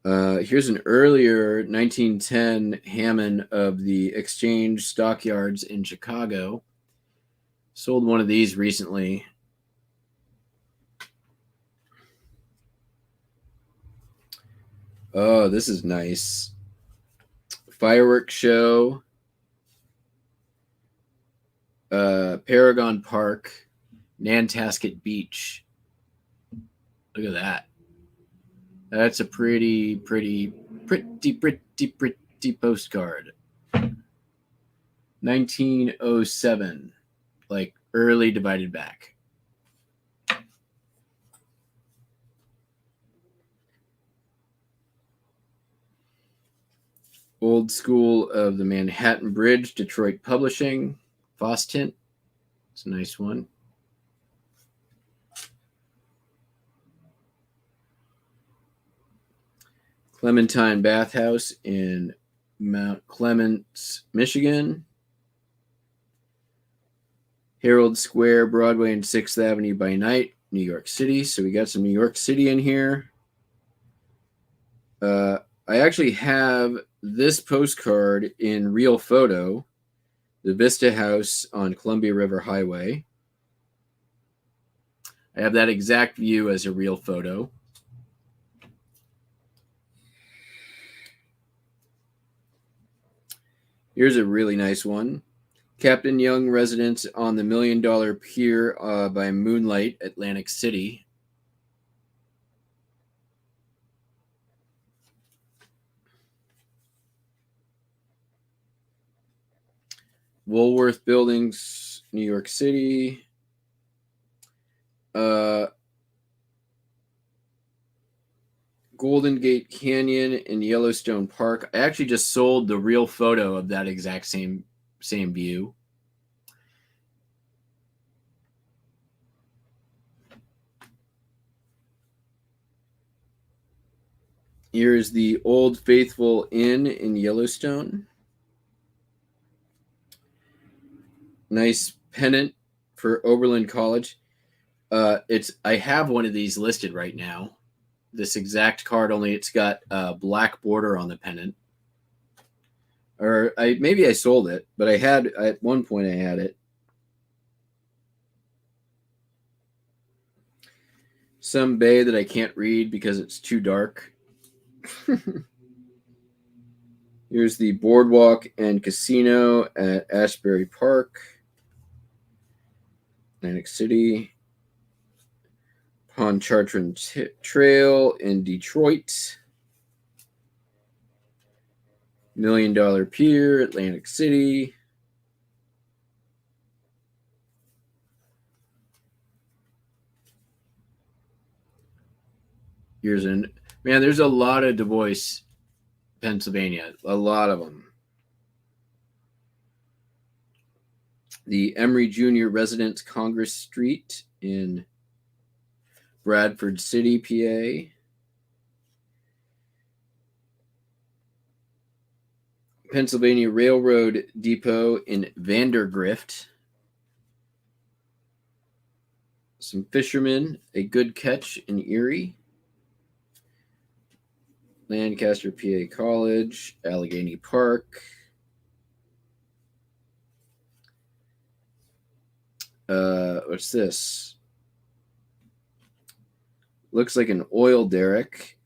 Here's an earlier 1910 Hammond of the Exchange Stockyards in Chicago. Sold one of these recently. Oh, this is nice. Fireworks show. Paragon Park, Nantasket Beach. Look at that. That's a pretty postcard. 1907, like early divided back. Old School of the Manhattan Bridge, Detroit Publishing, Foss Tint. It's a nice one. Clementine Bathhouse in Mount Clemens, Michigan. Herald Square, Broadway and 6th Avenue by night, New York City. So we got some New York City in here. I actually have this postcard in real photo, the Vista House on Columbia River Highway. I have that exact view as a real photo. Here's a really nice one. Captain Young residence on the $1 Million Pier by Moonlight, Atlantic City. Woolworth Buildings, New York City. Golden Gate Canyon in Yellowstone Park. I actually just sold the real photo of that exact same view. Here's the Old Faithful Inn in Yellowstone. Nice pennant for Oberlin College. I have one of these listed right now. This exact card, only it's got a black border on the pennant. Or maybe I sold it, but at one point I had it. Some bay that I can't read because it's too dark. Here's the Boardwalk and Casino at Ashbury Park, Atlantic City. Pontchartrain Trail in Detroit. $1 Million Pier, Atlantic City. There's a lot of Du Bois, Pennsylvania. A lot of them. The Emory Jr. Residence, Congress Street in Bradford City, PA. Pennsylvania Railroad Depot in Vandergrift. Some fishermen, a good catch in Erie. Lancaster, PA College, Allegheny Park. What's this? Looks like an oil derrick.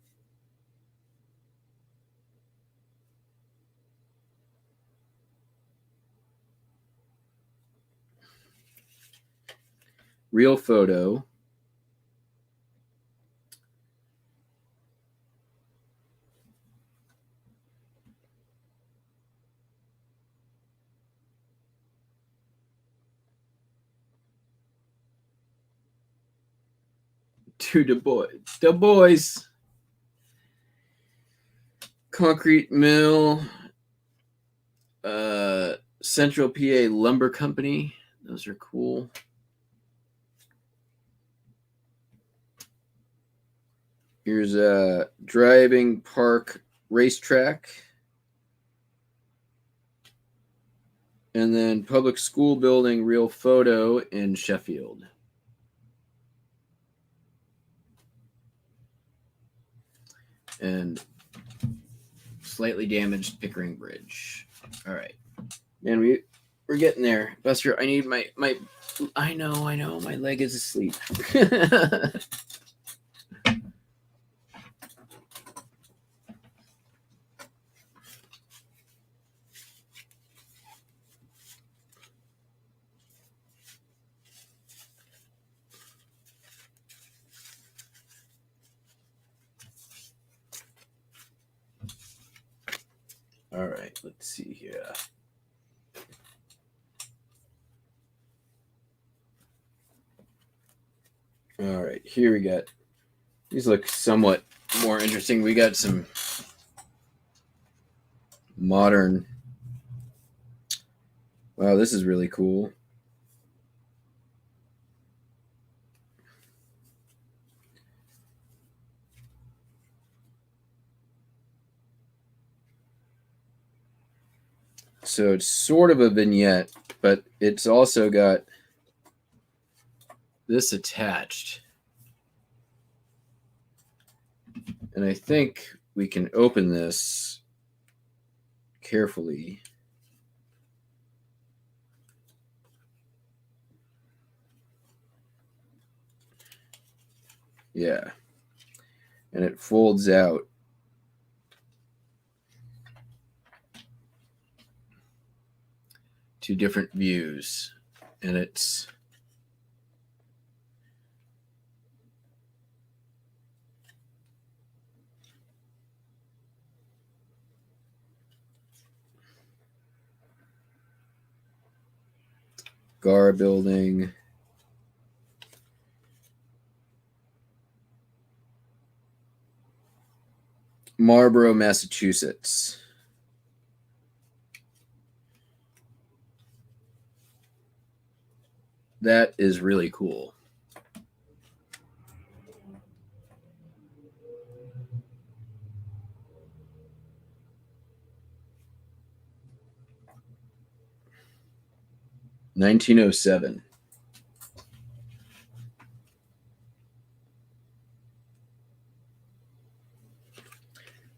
Real photo. To Du Bois. Du Bois. Concrete mill. Central PA Lumber Company. Those are cool. Here's a driving park racetrack. And then public school building real photo in Sheffield. And slightly damaged Pickering Bridge. All right. Man, we're getting there. Buster, I need my I know, my leg is asleep. All right, let's see here. All right, here we got. These look somewhat more interesting. We got some modern. Wow, this is really cool. So it's sort of a vignette, but it's also got this attached. And I think we can open this carefully. Yeah. And it folds out. Two different views. And it's Gar building. Marlborough, Massachusetts. That is really cool. $1907.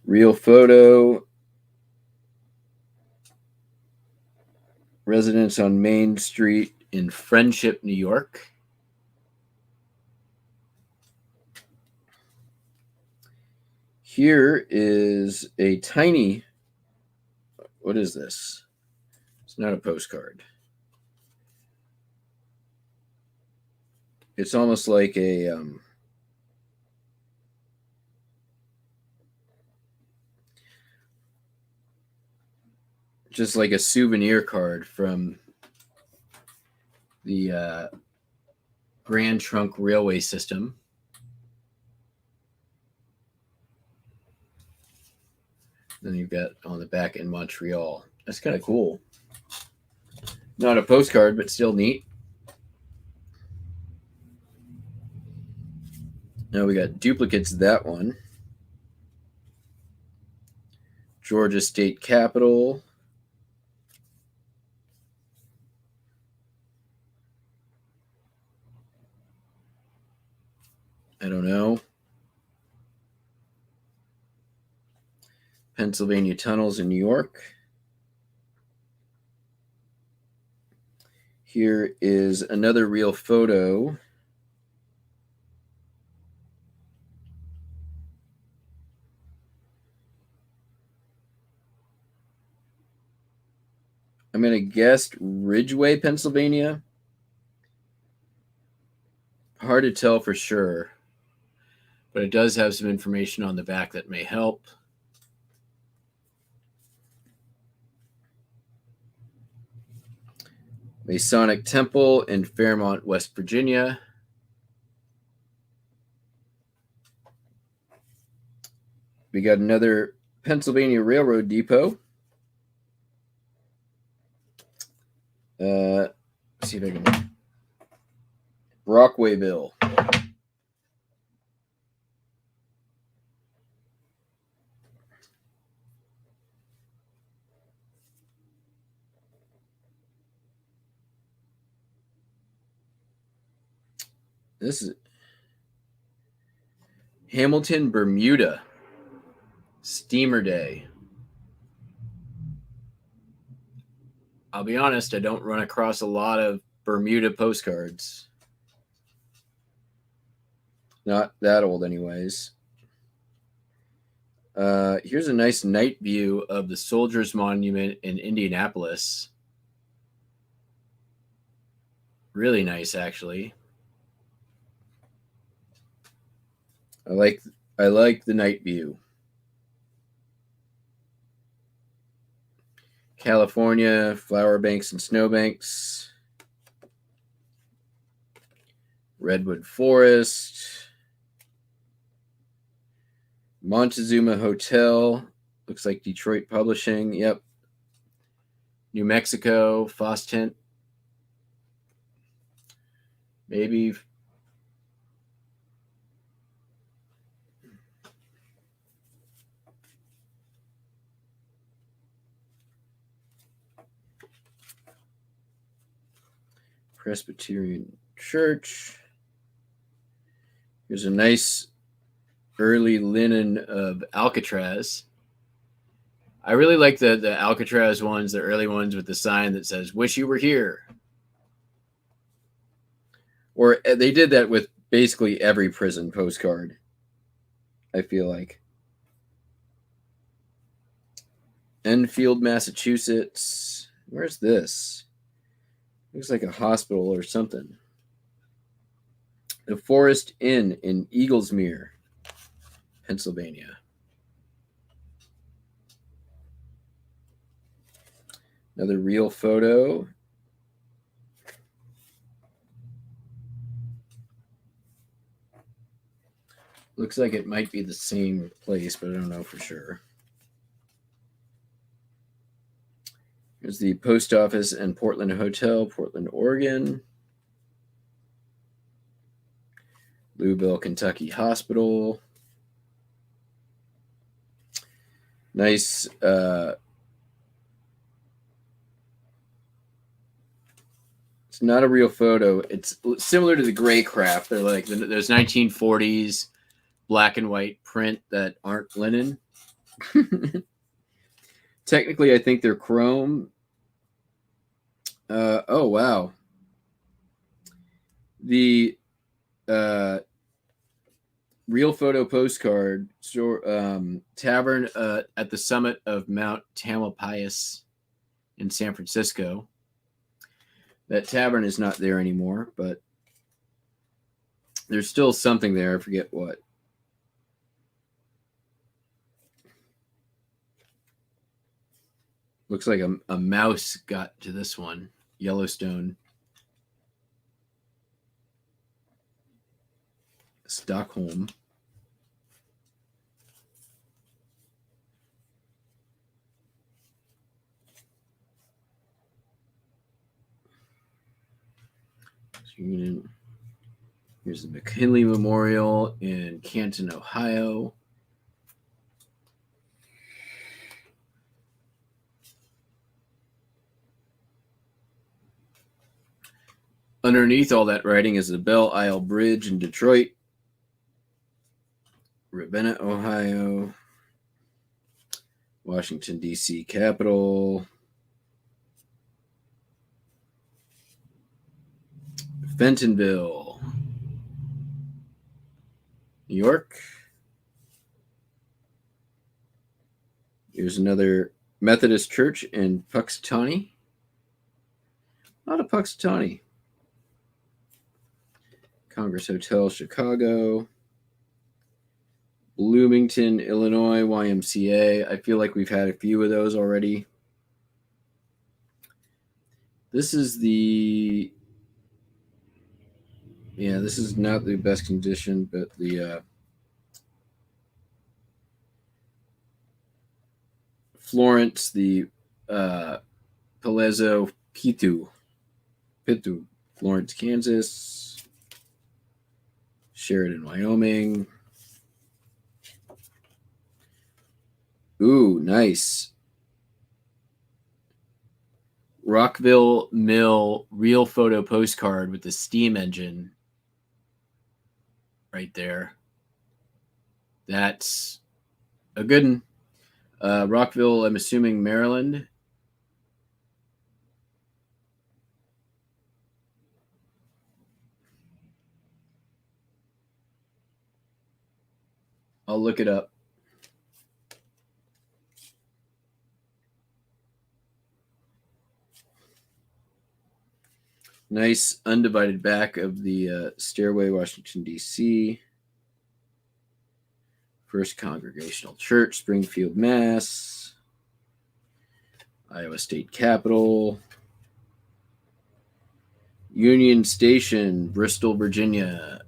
Real photo. Residence on Main Street in Friendship, New York. Here is a tiny. What is this? It's not a postcard. It's almost like a just like a souvenir card from the Grand Trunk Railway System. Then you've got on the back in Montreal. That's kind of cool. Not a postcard, but still neat. Now we got duplicates of that one. Georgia State Capitol. I don't know. Pennsylvania tunnels in New York. Here is another real photo. I'm going to guess Ridgeway, Pennsylvania. Hard to tell for sure, but it does have some information on the back that may help. Masonic Temple in Fairmont, West Virginia. We got another Pennsylvania Railroad Depot. Let's see if I can. Brockwayville. This is Hamilton, Bermuda. Steamer Day. I'll be honest, I don't run across a lot of Bermuda postcards. Not that old, anyways. Here's a nice night view of the Soldiers Monument in Indianapolis. Really nice, actually. I like the night view. California, flower banks and snowbanks. Redwood Forest. Montezuma Hotel. Looks like Detroit Publishing. Yep. New Mexico, Foss Tent. Maybe. Presbyterian Church. Here's a nice early linen of Alcatraz. I really like the Alcatraz ones, the early ones with the sign that says, "Wish you were here." Or they did that with basically every prison postcard, I feel like. Enfield, Massachusetts. Where's this? Looks like a hospital or something. The Forest Inn in Eaglesmere, Pennsylvania. Another real photo. Looks like it might be the same place, but I don't know for sure. Here's the post office and Portland Hotel, Portland, Oregon. Louisville, Kentucky Hospital. Nice. It's not a real photo. It's similar to the Gray Craft. They're like those 1940s black and white print that aren't linen. Technically, I think they're chrome. Oh, wow. The real photo postcard tavern at the summit of Mount Tamalpais in San Francisco. That tavern is not there anymore, but there's still something there. I forget what. Looks like a mouse got to this one. Yellowstone. Stockholm. Here's the McKinley Memorial in Canton, Ohio. Underneath all that writing is the Belle Isle Bridge in Detroit. Ravenna, Ohio. Washington, D.C. Capitol. Fentonville, New York. Here's another Methodist church in Puxatawny. Not a Puxatawny. Congress Hotel, Chicago. Bloomington, Illinois, YMCA. I feel like we've had a few of those already. This is the... Yeah, this is not the best condition, but the Florence, the Palazzo Pitu, Florence, Kansas, Sheridan, Wyoming. Ooh, nice. Rockville Mill real photo postcard with the steam engine right there. That's a good one. Rockville, I'm assuming Maryland. I'll look it up. Nice undivided back of the stairway, Washington, D.C. First Congregational Church, Springfield, Mass. Iowa State Capitol. Union Station, Bristol, Virginia.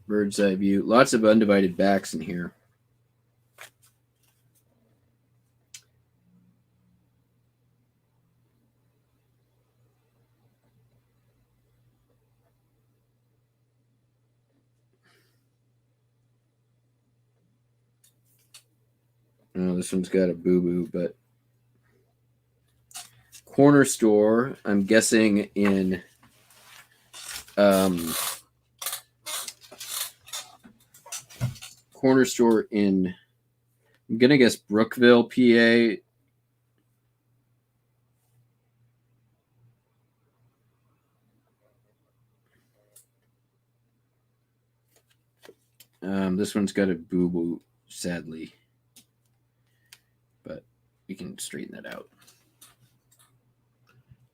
Bird's eye view. Lots of undivided backs in here. Oh, this one's got a boo-boo, but corner store, I'm guessing in corner store in, I'm going to guess Brookville, PA. This one's got a boo-boo, sadly. But we can straighten that out.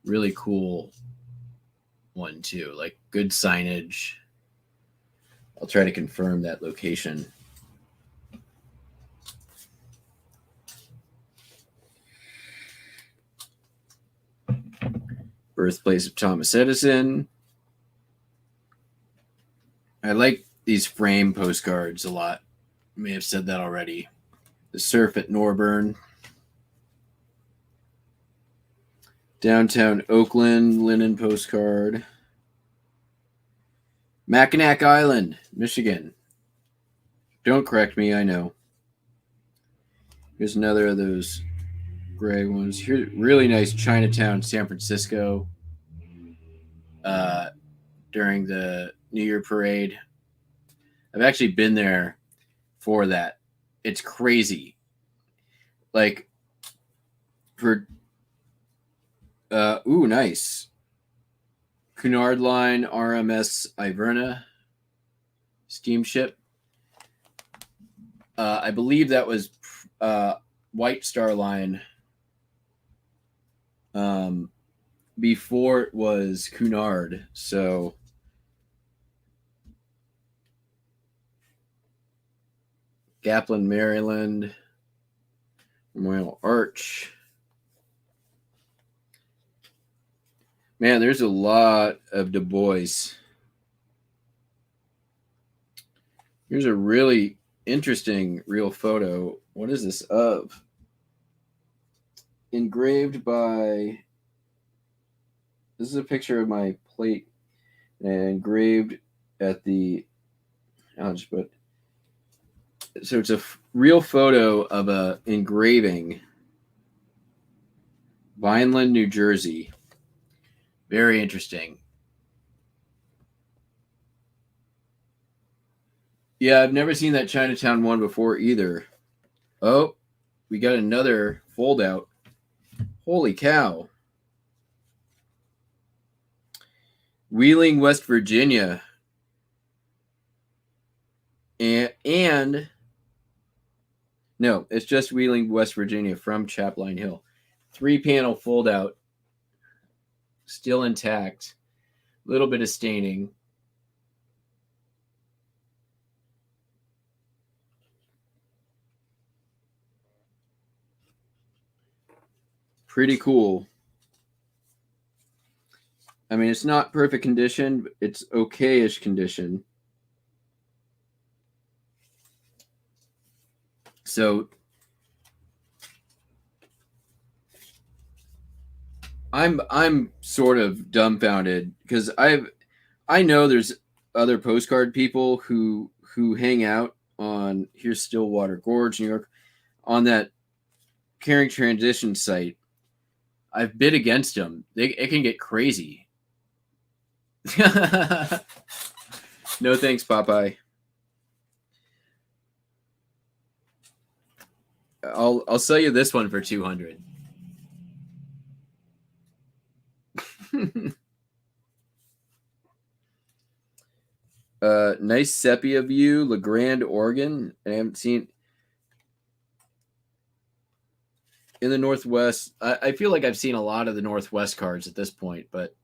Really cool one, too. Like, good signage. I'll try to confirm that location. Birthplace of Thomas Edison. I like these frame postcards a lot. I may have said that already. The surf at Norburn. Downtown Oakland, linen postcard. Mackinac Island, Michigan. Don't correct me, I know. Here's another of those gray ones. Here's really nice Chinatown, San Francisco. During the New Year parade. I've actually been there for that. It's crazy. Like, for ooh, nice. Cunard Line, RMS Iverna steamship. I believe that was White Star Line before it was Cunard. So Gaplin, Maryland, Memorial Arch. Man, there's a lot of Du Bois. Here's a really interesting real photo. What is this of? Engraved by... This is a picture of my plate. And engraved at the... I'll just put... So it's a real photo of a engraving. Vineland, New Jersey. Very interesting. Yeah, I've never seen that Chinatown one before either. Oh, we got another fold out. Holy cow. Wheeling, West Virginia. And no, it's just Wheeling, West Virginia from Chapline Hill. 3-panel fold out. Still intact. A little bit of staining. Pretty cool. I mean, it's not perfect condition, but it's okay-ish condition. So I'm sort of dumbfounded because I know there's other postcard people who hang out on here's Stillwater Gorge, New York, on that Caring Transition site. I've bid against them. It can get crazy. No thanks, Popeye. I'll sell you this one for 200. Nice sepia view, LeGrand, Oregon. I haven't seen in the Northwest. I feel like I've seen a lot of the Northwest cards at this point, but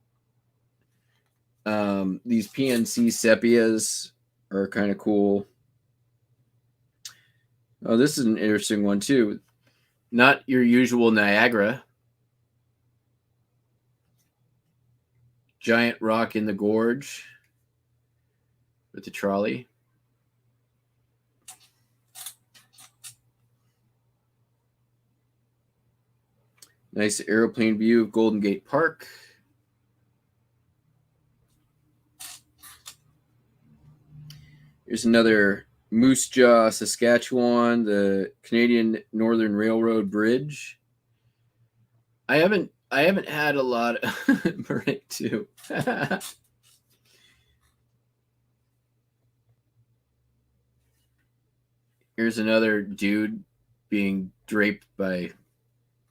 these PNC sepias are kind of cool. Oh, this is an interesting one too. Not your usual Niagara. Giant rock in the gorge with the trolley. Nice airplane view of Golden Gate Park. Here's another Moose Jaw, Saskatchewan, the Canadian Northern Railroad Bridge. I haven't had a lot of Brick too. Here's another dude being draped by.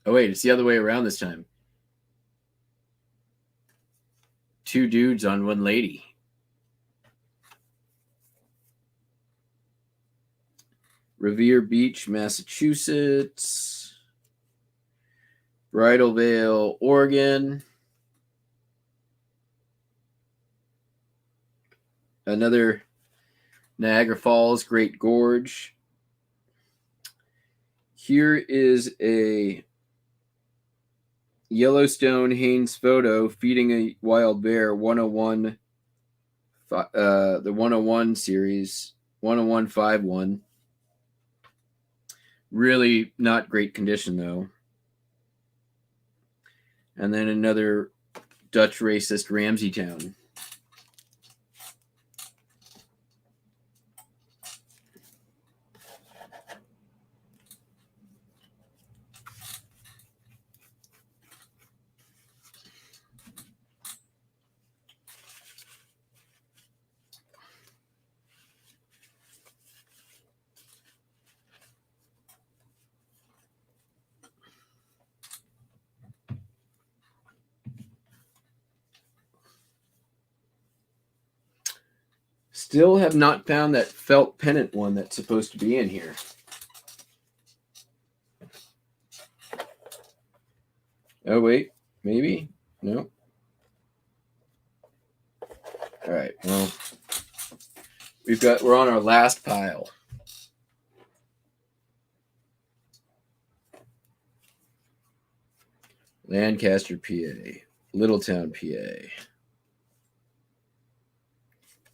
Oh wait, it's the other way around this time. 2 dudes on 1 lady. Revere Beach, Massachusetts. Bridal Veil, Oregon. Another Niagara Falls, Great Gorge. Here is a Yellowstone Haines photo feeding a wild bear 101, the 101 series, 101.51. Really not great condition though. And then another Dutch racist Ramsey Town. Still have not found that felt pennant one that's supposed to be in here. Oh, wait. Maybe? No. All right. Well, we're on our last pile. Lancaster, PA. Littletown, PA.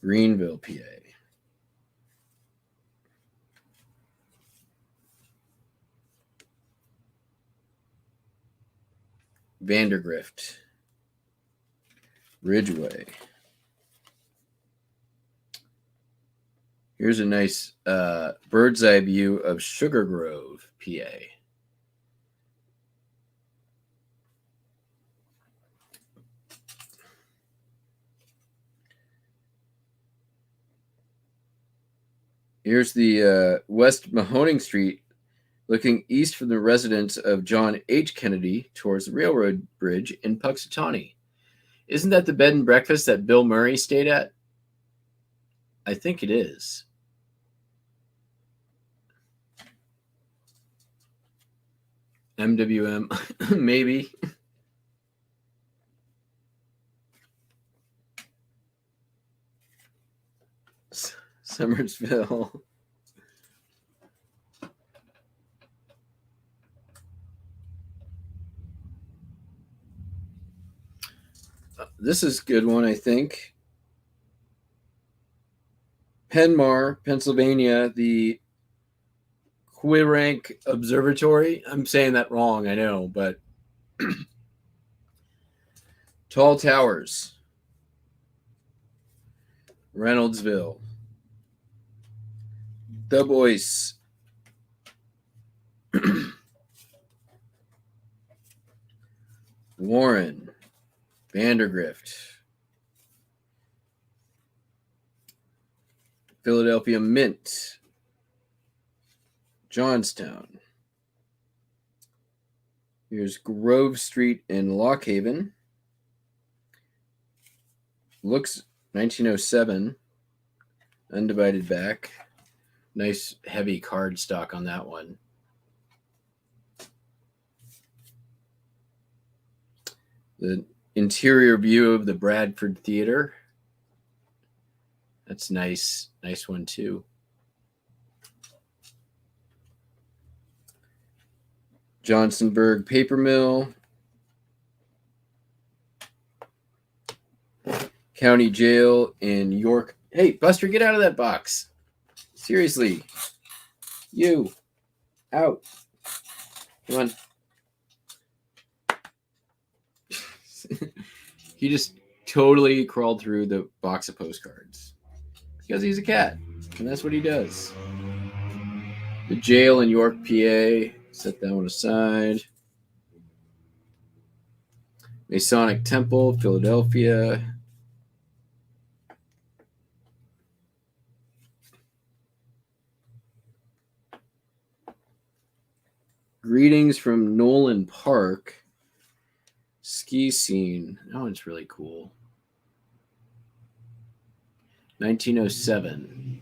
Greenville, PA. Vandergrift. Ridgeway. Here's a nice bird's eye view of Sugar Grove, PA. Here's the West Mahoning Street looking east from the residence of John H. Kennedy towards the railroad bridge in Puxatawney. Isn't that the bed and breakfast that Bill Murray stayed at? I think it is. MWM, maybe. Summersville. This is a good one, I think. Penmar, Pennsylvania, the Quirank Observatory. I'm saying that wrong, I know, but Tall Towers, Reynoldsville, The Boyce, Warren, Vandergrift, Philadelphia Mint, Johnstown. Here's Grove Street in Lockhaven. Looks 1907. Undivided back. Nice heavy card stock on that one. The interior view of the Bradford Theater. That's nice. Nice one too. Johnsonburg Paper Mill. County Jail in York. Hey, Buster, get out of that box. Seriously. You. Out. Come on. He just totally crawled through the box of postcards. Because he's a cat. And that's what he does. The jail in York, PA. Set that one aside. Masonic Temple, Philadelphia. Greetings from Nolan Park. Ski scene. That one's really cool. 1907.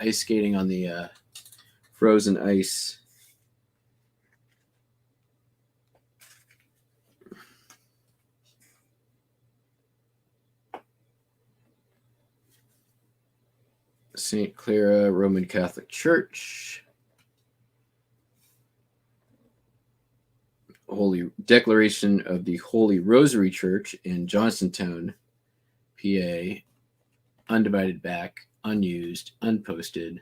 Ice skating on the frozen ice. St. Clara Roman Catholic Church. Holy Declaration of the Holy Rosary Church in Johnsontown, PA. Undivided back, unused, unposted.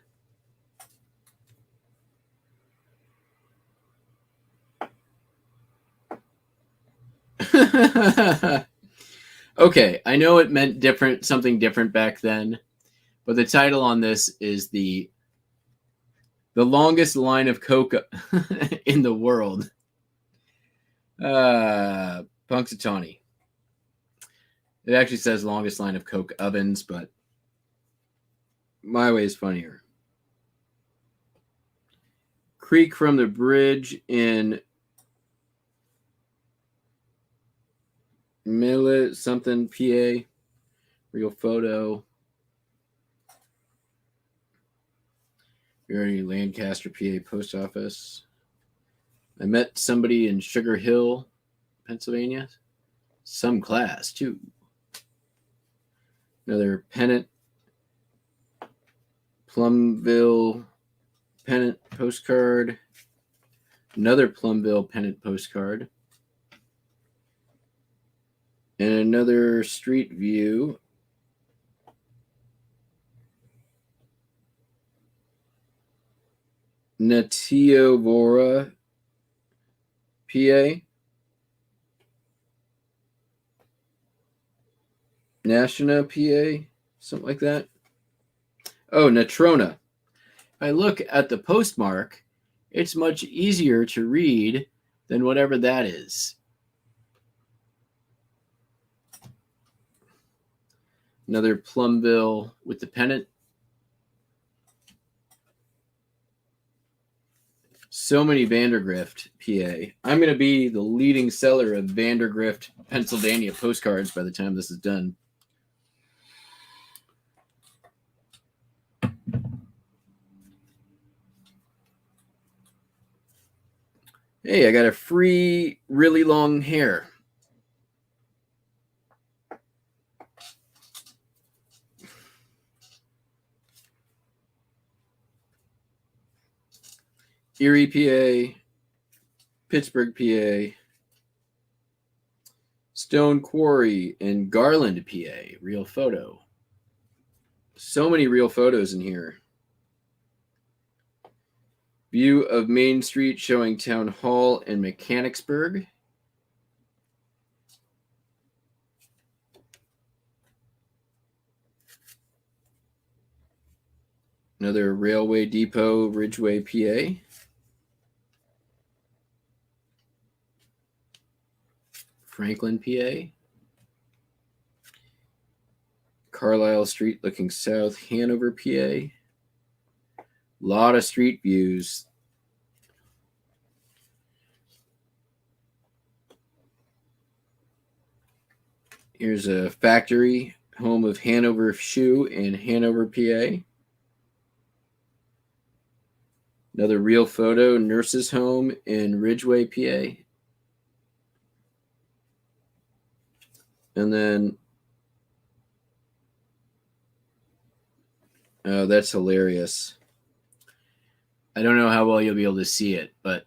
Okay, I know it meant something different back then, but the title on this is the longest line of coke in the world. Punxsutawney. It actually says longest line of coke ovens, but my way is funnier. Creek from the bridge in Millet something, PA. Real photo. Very Lancaster, PA post office. I met somebody in Sugar Hill, Pennsylvania. Some class, too. Another pennant. Plumville pennant postcard. Another Plumville pennant postcard. And another street view. Natiovora, PA. Nashina, PA. Something like that. Oh, Natrona. If I look at the postmark, it's much easier to read than whatever that is. Another Plumville with the pennant. So many Vandergrift, PA. I'm going to be the leading seller of Vandergrift, Pennsylvania postcards by the time this is done. Hey, I got a free really long hair. Erie, PA, Pittsburgh, PA, Stone Quarry, and Garland, PA. Real photo. So many real photos in here. View of Main Street showing Town Hall in Mechanicsburg. Another railway depot, Ridgeway, PA. Franklin, PA. Carlisle Street looking south, Hanover, PA. Lot of street views. Here's a factory, home of Hanover Shoe in Hanover, PA. Another real photo, nurse's home in Ridgeway, PA. And then, oh, that's hilarious. I don't know how well you'll be able to see it, but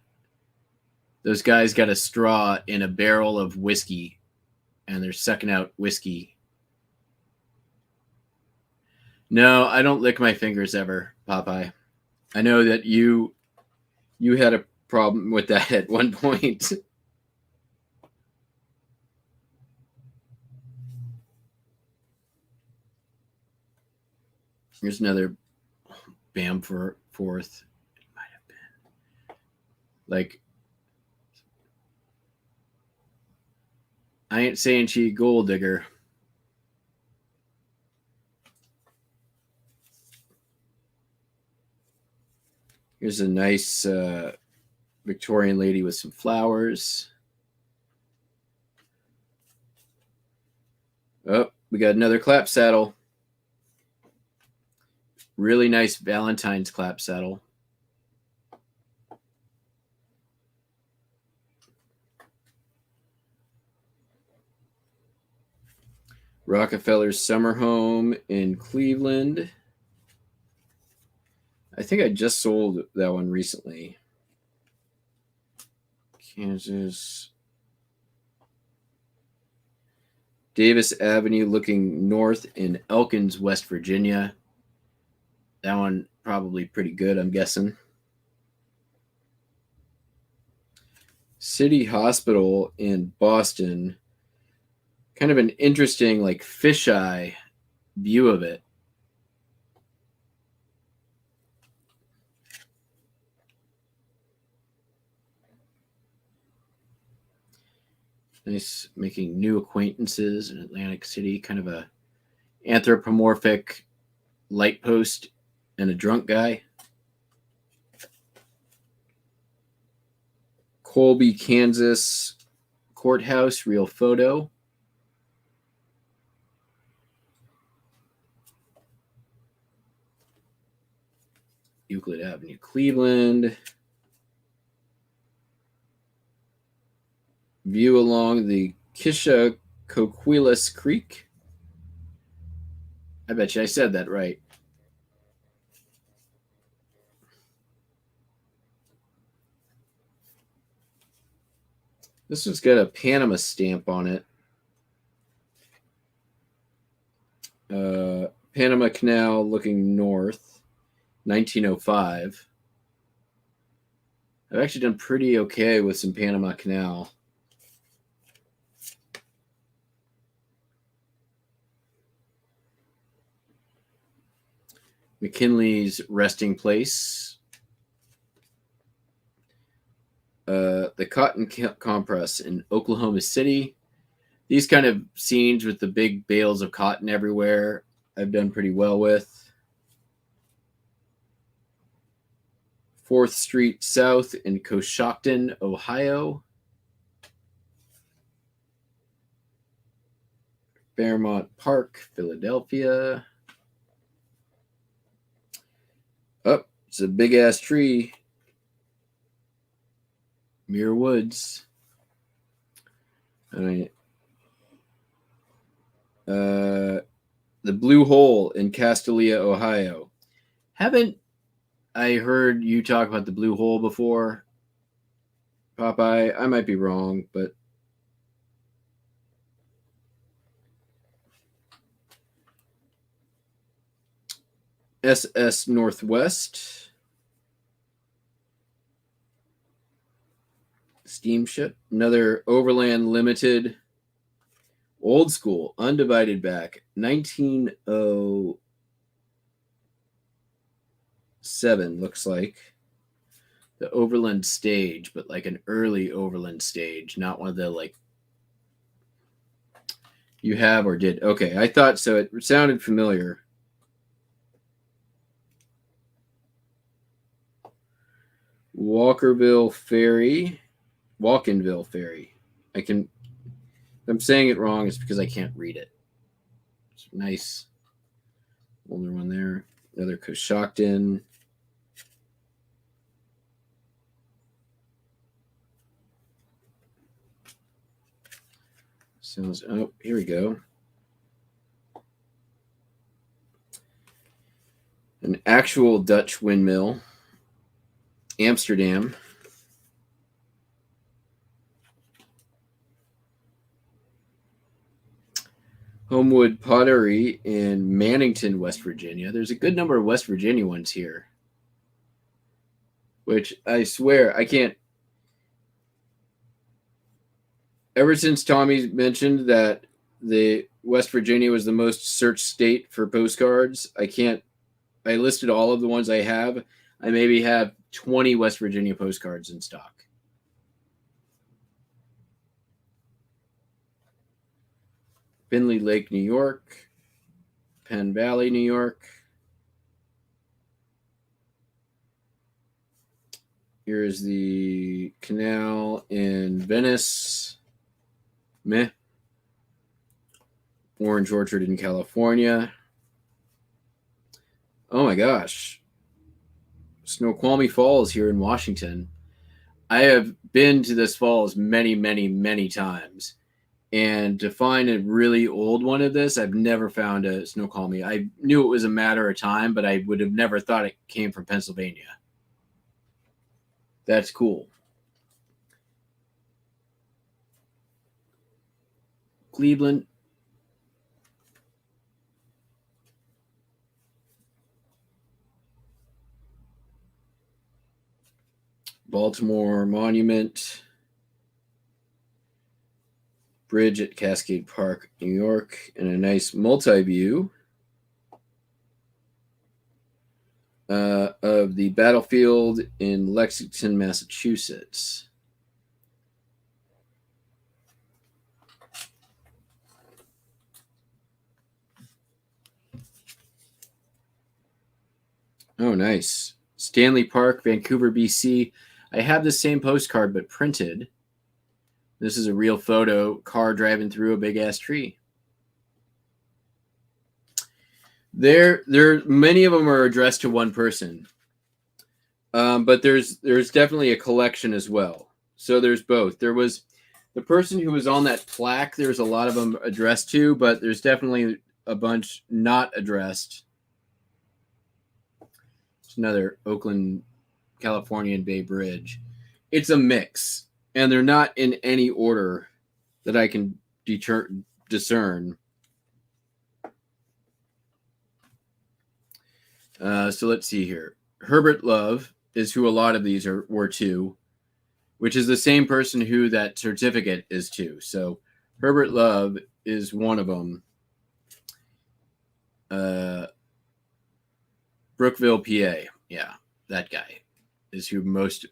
those guys got a straw in a barrel of whiskey, and they're sucking out whiskey. No, I don't lick my fingers ever, Popeye. I know that you had a problem with that at one point. Here's another Bamford Fourth. It might have been. Like, I ain't saying she a gold digger. Here's a nice Victorian lady with some flowers. Oh, we got another clap saddle. Really nice Valentine's clap saddle. Rockefeller's summer home in Cleveland. I think I just sold that one recently. Kansas. Davis Avenue looking north in Elkins, West Virginia. That one probably pretty good, I'm guessing. City Hospital in Boston. Kind of an interesting, like, fisheye view of it. Nice making new acquaintances in Atlantic City. Kind of a anthropomorphic light post and a drunk guy. Colby, Kansas courthouse, real photo. Euclid Avenue, Cleveland. View along the Kisha-Coquillas Creek. I bet you I said that right. This one's got a Panama stamp on it. Panama Canal looking north, 1905. I've actually done pretty okay with some Panama Canal. McKinley's resting place. The cotton compress in Oklahoma City. These kind of scenes with the big bales of cotton everywhere, I've done pretty well with. 4th Street South in Coshocton, Ohio. Fairmont Park, Philadelphia. Oh, it's a big ass tree. Muir Woods. All right. The Blue Hole in Castalia, Ohio. Haven't I heard you talk about the Blue Hole before, Popeye? I might be wrong, but SS Northwest. Steamship. Another Overland Limited. Old school, undivided back, 1907 looks like. The Overland stage, but like an early Overland stage, not one of the like you have or did. Okay, I thought so. It sounded familiar. Walkerville Ferry. If I'm saying it wrong, it's because I can't read it. It's nice. Older one there. Another Coshocton. Sounds. Oh, here we go. An actual Dutch windmill. Amsterdam. Homewood Pottery in Mannington, West Virginia. There's a good number of West Virginia ones here, which I swear I can't. Ever since Tommy mentioned that the West Virginia was the most searched state for postcards, I listed all of the ones I have. I maybe have 20 West Virginia postcards in stock. Findlay Lake, New York. Penn Valley, New York. Here's the canal in Venice. Meh. Orange Orchard in California. Oh my gosh. Snoqualmie Falls here in Washington. I have been to this falls many, many, many times. And to find a really old one of this, I've never found a Snoqualmie. I knew it was a matter of time, but I would have never thought it came from Pennsylvania. That's cool. Cleveland. Baltimore Monument. Bridge at Cascade Park, New York, and a nice multi-view of the battlefield in Lexington, Massachusetts. Oh, nice. Stanley Park, Vancouver, BC. I have the same postcard, but printed. This is a real photo, car driving through a big ass tree. There, many of them are addressed to one person, but there's definitely a collection as well. So there's both. There was the person who was on that plaque. There's a lot of them addressed to, but there's definitely a bunch not addressed. It's another Oakland, Californian Bay Bridge. It's a mix. And they're not in any order that I can discern. So let's see here. Herbert Love is who a lot of these were to, which is the same person who that certificate is to. So Herbert Love is one of them. Brookville, PA. Yeah, that guy is who most...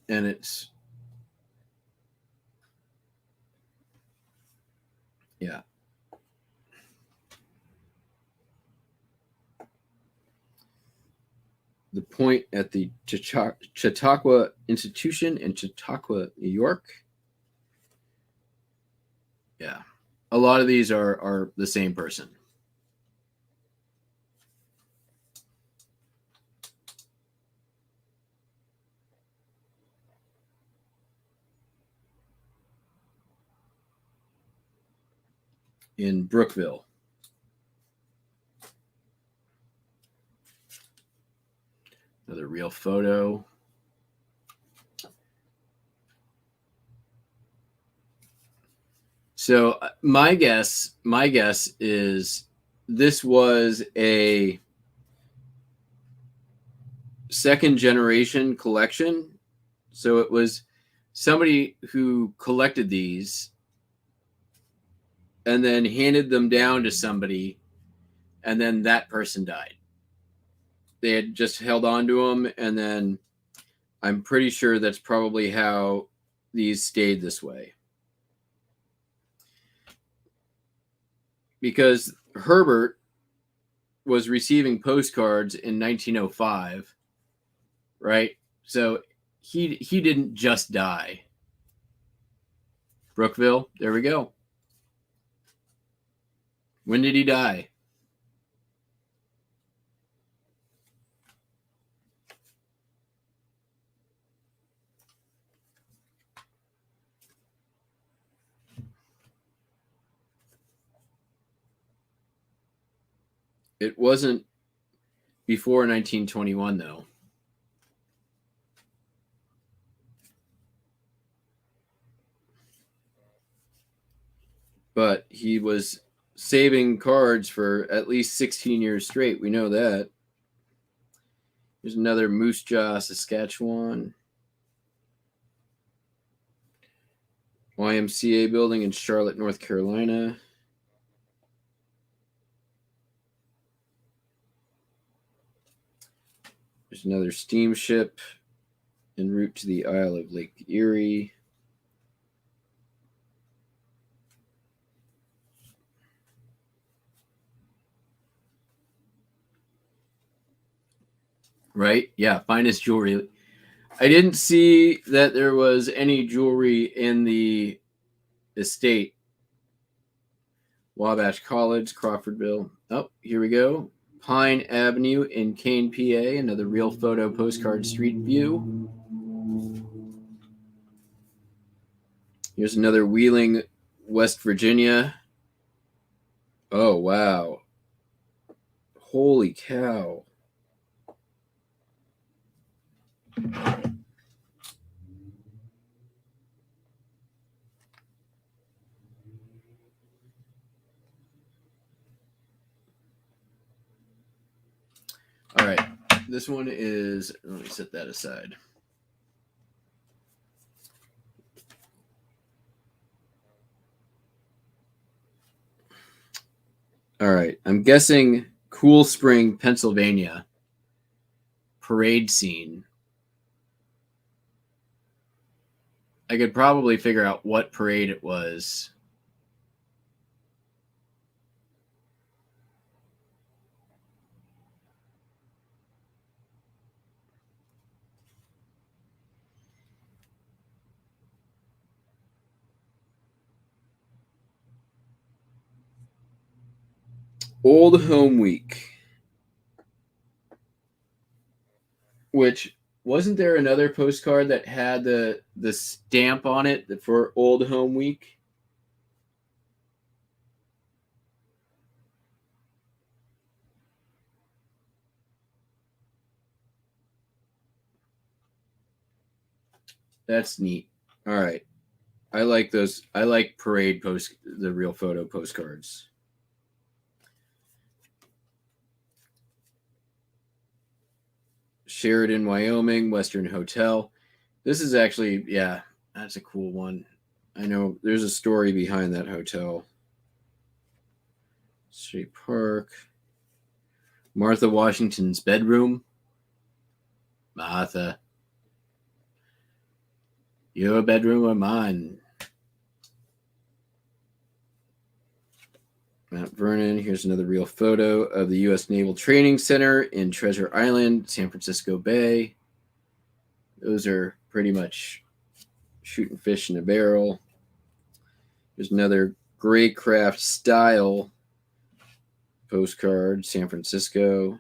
And it's, yeah. the point at the Chautauqua Institution in Chautauqua, New York. Yeah. A lot of these are the same person. In Brookville. Another real photo. So my guess is this was a second generation collection. So it was somebody who collected these and then handed them down to somebody, and then that person died. They had just held on to them, and then I'm pretty sure that's probably how these stayed this way. Because Herbert was receiving postcards in 1905, right? So he didn't just die. Brookville, there we go. When did he die? It wasn't before 1921, though. But he was saving cards for at least 16 years straight. We know that. There's another Moose Jaw, Saskatchewan. YMCA building in Charlotte, North Carolina. There's another steamship en route to the Isle of Lake Erie. Right? Yeah, finest jewelry. I didn't see that there was any jewelry in the estate. Wabash College, Crawfordville. Oh, here we go. Pine Avenue in Kane, PA. Another real photo postcard street view. Here's another Wheeling, West Virginia. Oh, wow. Holy cow. All right. This one is, let me set that aside. All right. I'm guessing Cool Spring, Pennsylvania. Parade scene. I could probably figure out what parade it was. Old Home Week. Which, wasn't there another postcard that had the stamp on it for Old Home Week? That's neat. All right. I like those. I like the real photo postcards. Sheridan, Wyoming, Western Hotel. This is actually, yeah, that's a cool one. I know there's a story behind that hotel. State Park. Martha Washington's bedroom. Martha. Your bedroom or mine? Mount Vernon. Here's another real photo of the U.S. Naval Training Center in Treasure Island, San Francisco Bay. Those are pretty much shooting fish in a barrel. There's another Graycraft style postcard, San Francisco.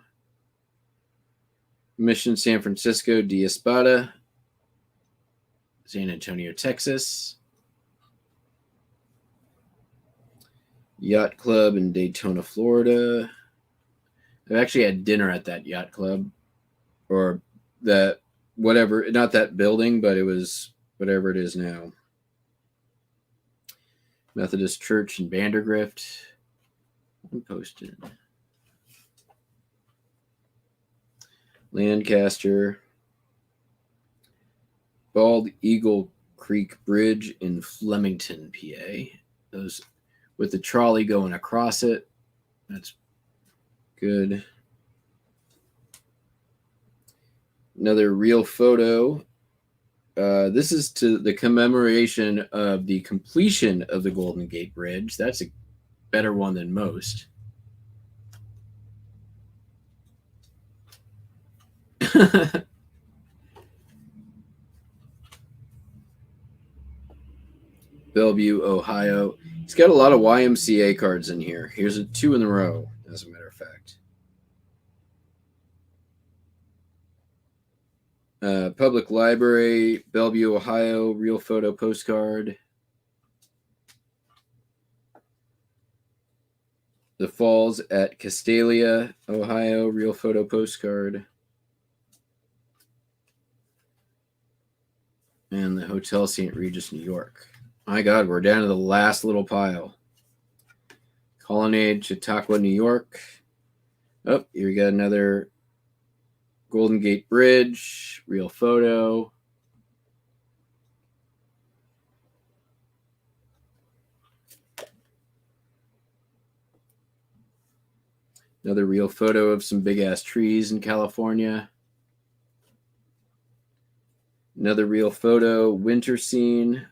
Mission San Francisco de Espada, San Antonio, Texas. Yacht Club in Daytona, Florida. I've actually had dinner at that yacht club, or that whatever, not that building, but it was whatever it is now. Methodist Church in Vandergrift. Posted. Lancaster. Bald Eagle Creek Bridge in Flemington, PA. Those with the trolley going across it. That's good. Another real photo. This is to the commemoration of the completion of the Golden Gate Bridge. That's a better one than most. Bellevue, Ohio. He's got a lot of YMCA cards in here. Here's a 2 in a row, as a matter of fact. Public Library, Bellevue, Ohio, real photo postcard. The Falls at Castalia, Ohio, real photo postcard. And the Hotel St. Regis, New York. My God, we're down to the last little pile. Colonnade, Chautauqua, New York. Oh, here we got another Golden Gate Bridge, real photo. Another real photo of some big-ass trees in California. Another real photo, winter scene.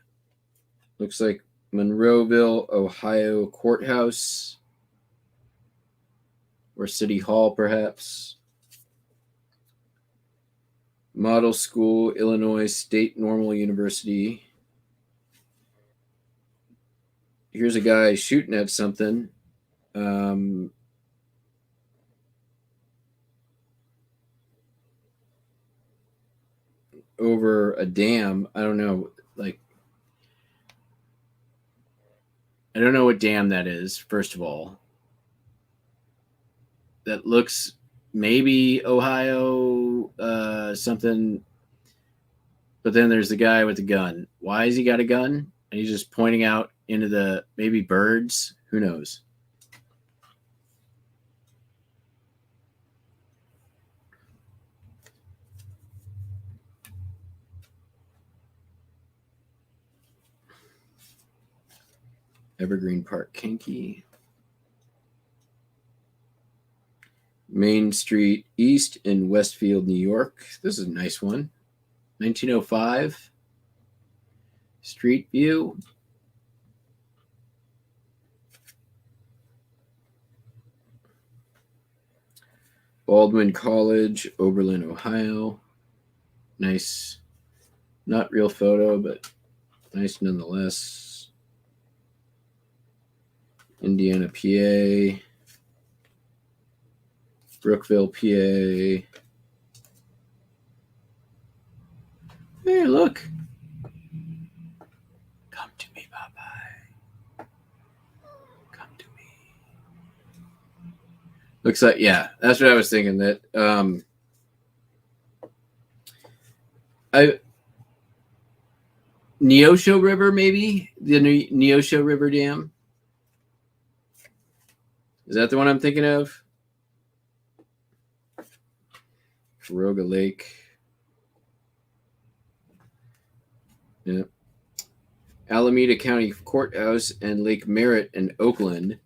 Looks like Monroeville, Ohio courthouse. Or City Hall, perhaps. Model School, Illinois State Normal University. Here's a guy shooting at something. Over a dam. I don't know. I don't know what dam that is, first of all. That looks maybe Ohio something. But then there's the guy with the gun. Why has he got a gun? And he's just pointing out into the maybe birds. Who knows? Evergreen Park, Kankakee. Main Street East in Westfield, New York. This is a nice one. 1905. Street View. Baldwin College, Oberlin, Ohio. Nice. Not real photo, but nice nonetheless. Indiana, PA. Brookville, PA. Hey, look. Come to me, Popeye. Come to me. Looks like, yeah, that's what I was thinking. That Neosho River, maybe? The Neosho River Dam? Is that the one I'm thinking of? Caroga Lake. Yeah. Alameda County Courthouse and Lake Merritt in Oakland.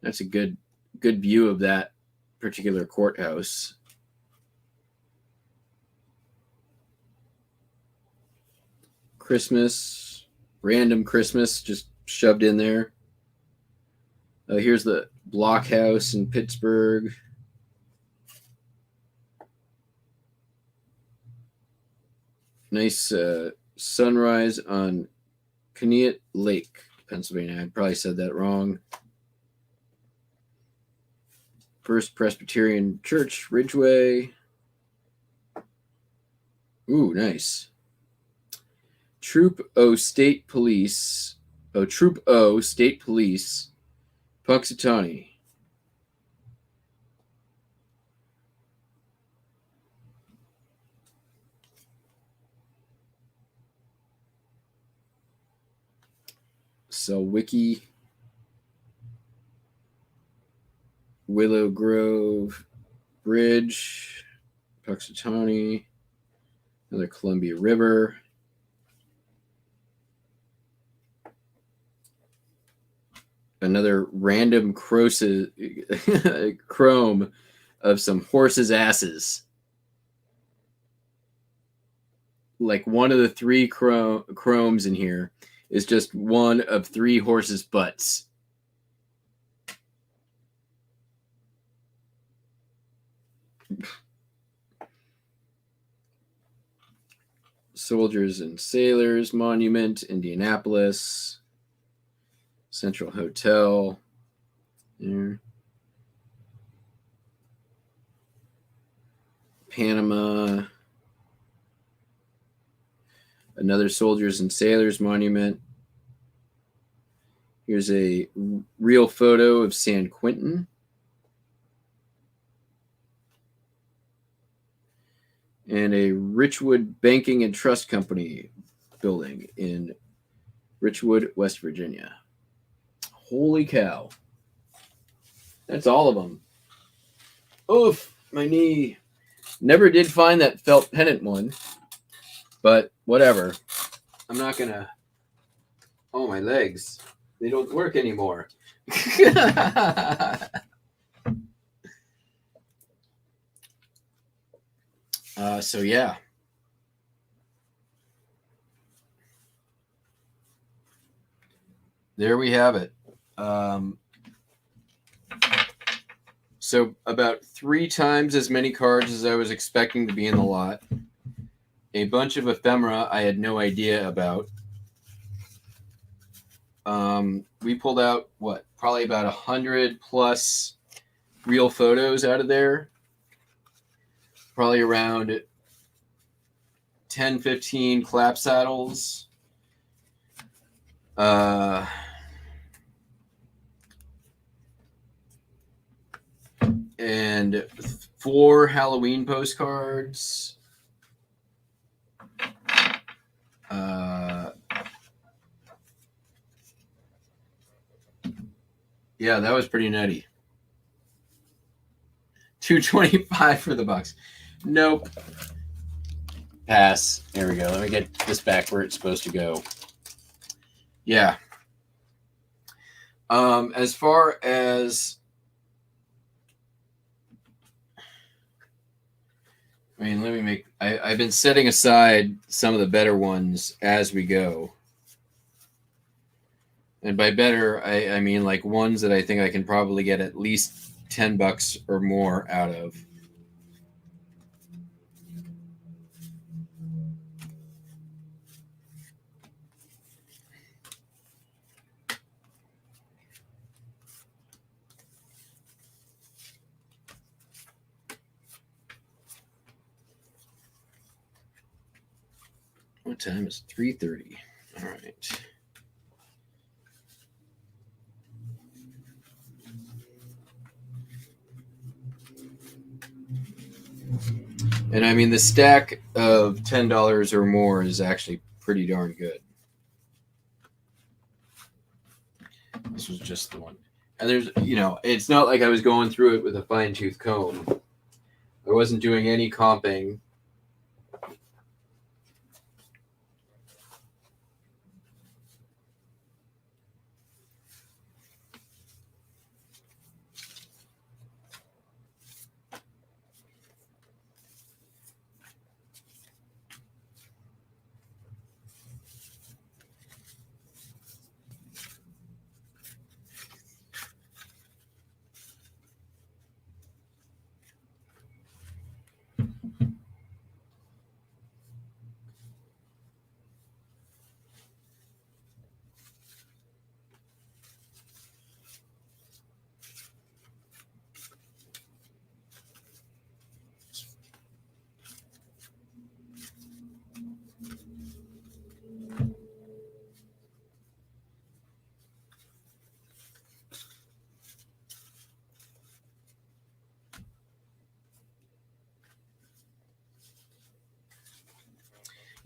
That's a good view of that particular courthouse. Christmas, random Christmas just shoved in there. Here's the blockhouse in Pittsburgh. Nice sunrise on Conneaut Lake, Pennsylvania. I probably said that wrong. First Presbyterian Church, Ridgeway. Ooh, nice. Troop O State Police. Oh, Troop O State Police, Punxsutawney. So Wiki, Willow Grove Bridge, Punxsutawney, another Columbia River. Another random chrome of some horses' asses. Like one of the three chromes in here is just one of three horses' butts. Soldiers and Sailors Monument, Indianapolis. Central Hotel. There. Panama. Another Soldiers and Sailors Monument. Here's a real photo of San Quentin. And a Richwood Banking and Trust Company building in Richwood, West Virginia. Holy cow. That's all of them. Oof, my knee. Never did find that felt pennant one, but whatever. I'm not going to... Oh, my legs. They don't work anymore. So, yeah. There we have it. So about 3 times as many cards as I was expecting to be in the lot. A bunch of ephemera I had no idea about. We pulled out, probably about 100 plus real photos out of there. Probably around 10, 15 clap saddles. And 4 Halloween postcards. Yeah, that was pretty nutty. $2.25 for the box. Nope. Pass. There we go. Let me get this back where it's supposed to go. Yeah. As far as... I've been setting aside some of the better ones as we go. And by better, I mean like ones that I think I can probably get at least $10 or more out of. What time is 3:30? All right. And I mean, the stack of $10 or more is actually pretty darn good. This was just the one. And there's, it's not like I was going through it with a fine-tooth comb. I wasn't doing any comping.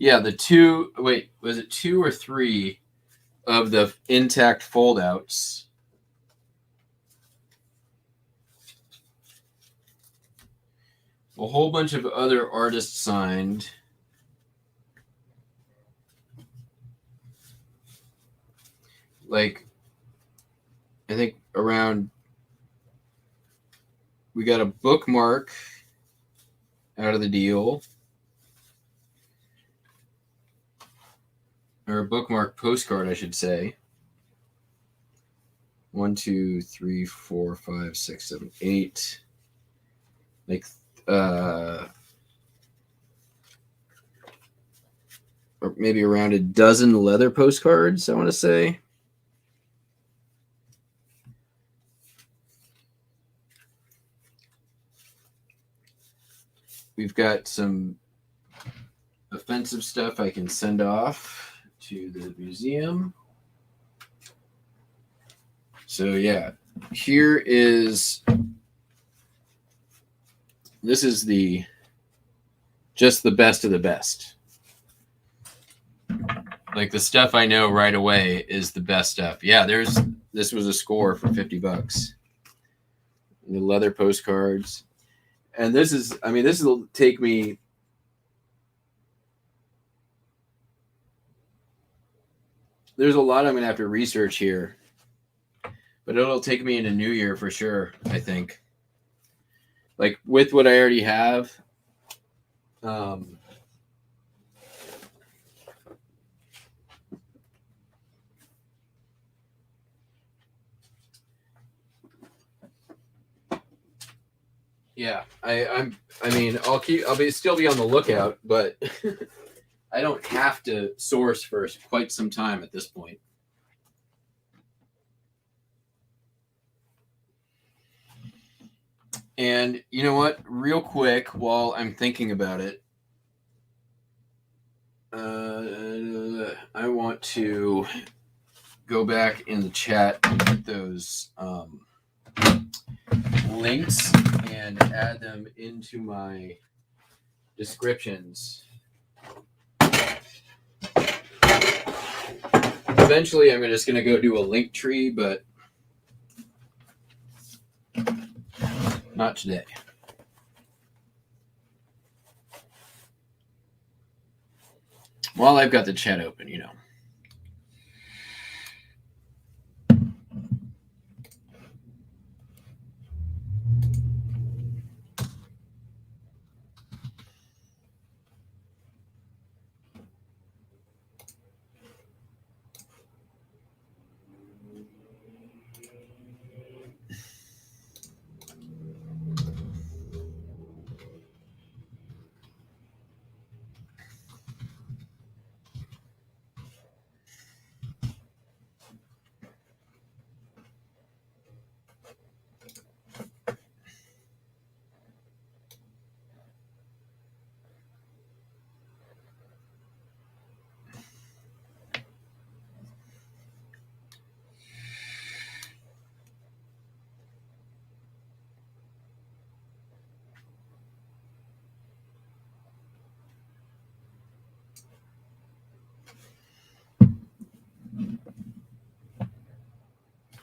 Yeah, the two. Wait, was it 2 or 3 of the intact foldouts? A whole bunch of other artists signed. Like, I think around. We got a bookmark out of the deal. Or a bookmark postcard, I should say. 1, 2, 3, 4, 5, 6, 7, 8. Like, or maybe around a dozen leather postcards, I want to say. We've got some offensive stuff I can send off to the museum. So yeah, here is, this is just the best of the best. Like the stuff I know right away is the best stuff. Yeah, this was a score for $50. The leather postcards. And this will take me, there's a lot I'm going to have to research here, but it'll take me in a new year for sure, I think. Like with what I already have, yeah, I'll still be on the lookout, but I don't have to source for quite some time at this point. And you know what? Real quick, while I'm thinking about it, I want to go back in the chat and put those links and add them into my descriptions. Eventually, I'm just going to go do a link tree, but not today. While I've got the chat open, you know.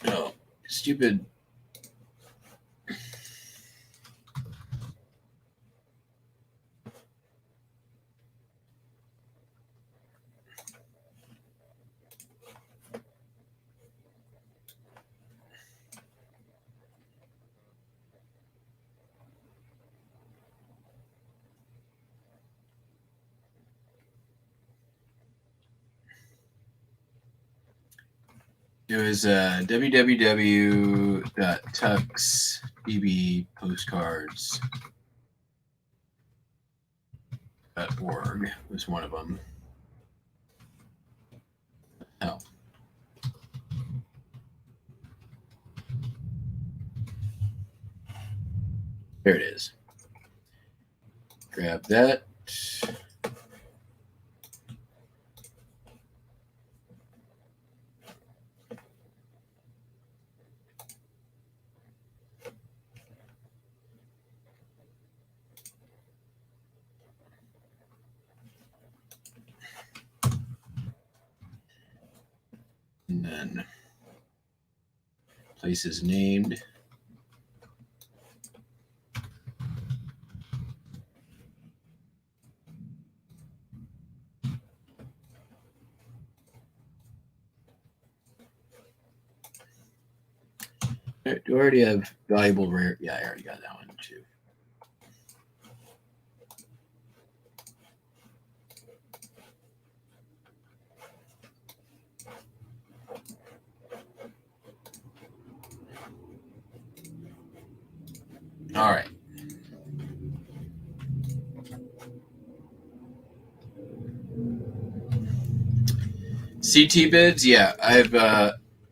Oh, stupid. It was www.tuxbbpostcards.org was one of them. Oh. There it is. Grab that. And then places named. Do I already have valuable rare? Yeah, I already got that one too. All right. CT bids, yeah, I've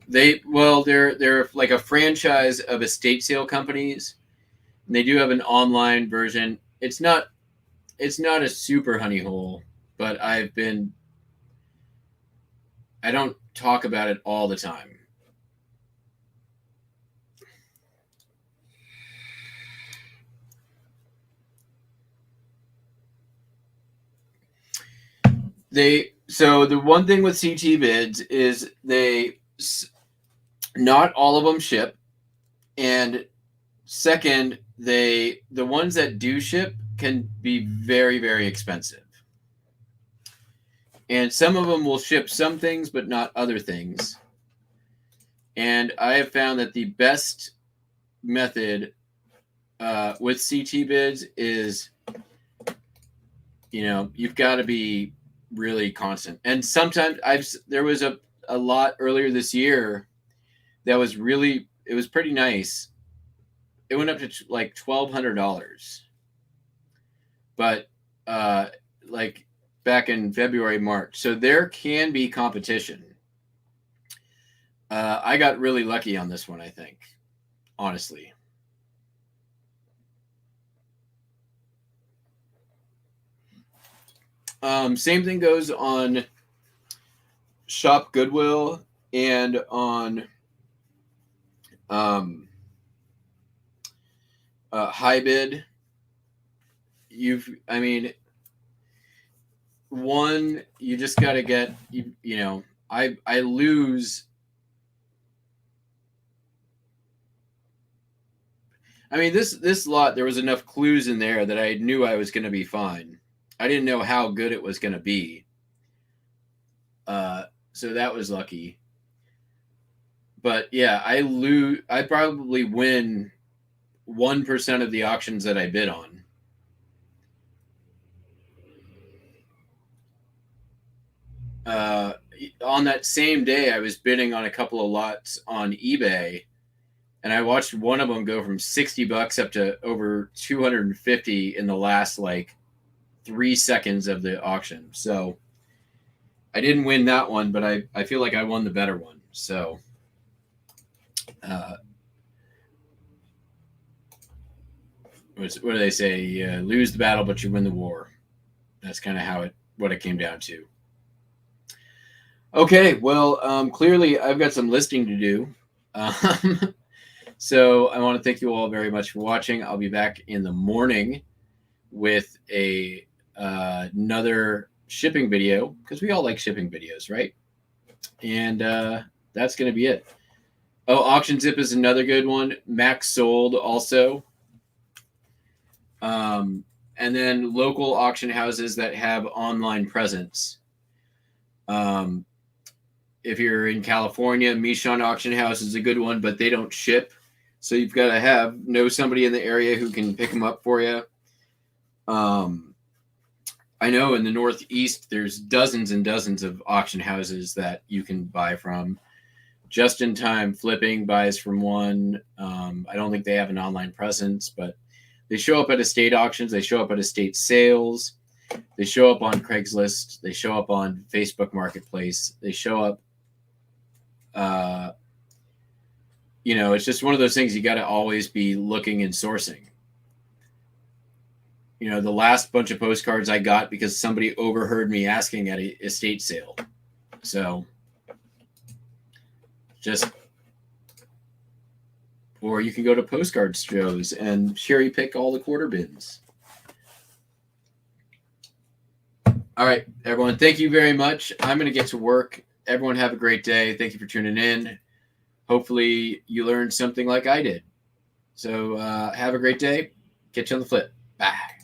they're like a franchise of estate sale companies. And they do have an online version. It's not a super honey hole, but I don't talk about it all the time. So the one thing with CT bids is not all of them ship, and second, the ones that do ship can be very, very expensive. And some of them will ship some things but not other things. And I have found that the best method with CT bids is, you've got to be really constant. And sometimes there was a lot earlier this year that was it was pretty nice. It went up to like $1,200, but like back in February, March. So there can be competition. I got really lucky on this one, I think, honestly. Same thing goes on Shop Goodwill and on Hybid. One, you just got to get, I lose. This lot, there was enough clues in there that I knew I was going to be fine. I didn't know how good it was going to be. So that was lucky. But yeah, I probably win 1% of the auctions that I bid on. On that same day, I was bidding on a couple of lots on eBay, and I watched one of them go from $60 up to over 250 in the last 3 seconds of the auction. So I didn't win that one, but I feel like I won the better one. So what do they say? Lose the battle, but you win the war. That's kind of what it came down to. Okay, well, clearly I've got some listing to do. So I want to thank you all very much for watching. I'll be back in the morning with another shipping video, because we all like shipping videos, right? And that's going to be it. Oh, Auction Zip is another good one. Max Sold also. And then local auction houses that have online presence. If you're in California, Michon Auction House is a good one, but they don't ship. So you've got to know somebody in the area who can pick them up for you. I know in the Northeast, there's dozens and dozens of auction houses that you can buy from. Just in Time Flipping buys from one. I don't think they have an online presence, but they show up at estate auctions. They show up at estate sales. They show up on Craigslist. They show up on Facebook Marketplace. They show up. It's just one of those things you got to always be looking and sourcing. The last bunch of postcards I got because somebody overheard me asking at an estate sale. So or you can go to postcard shows and cherry pick all the quarter bins. All right, everyone, thank you very much. I'm going to get to work everyone have a great day. Thank you for tuning in. Hopefully you learned something like I did. So have a great day. Catch you on the flip. Bye.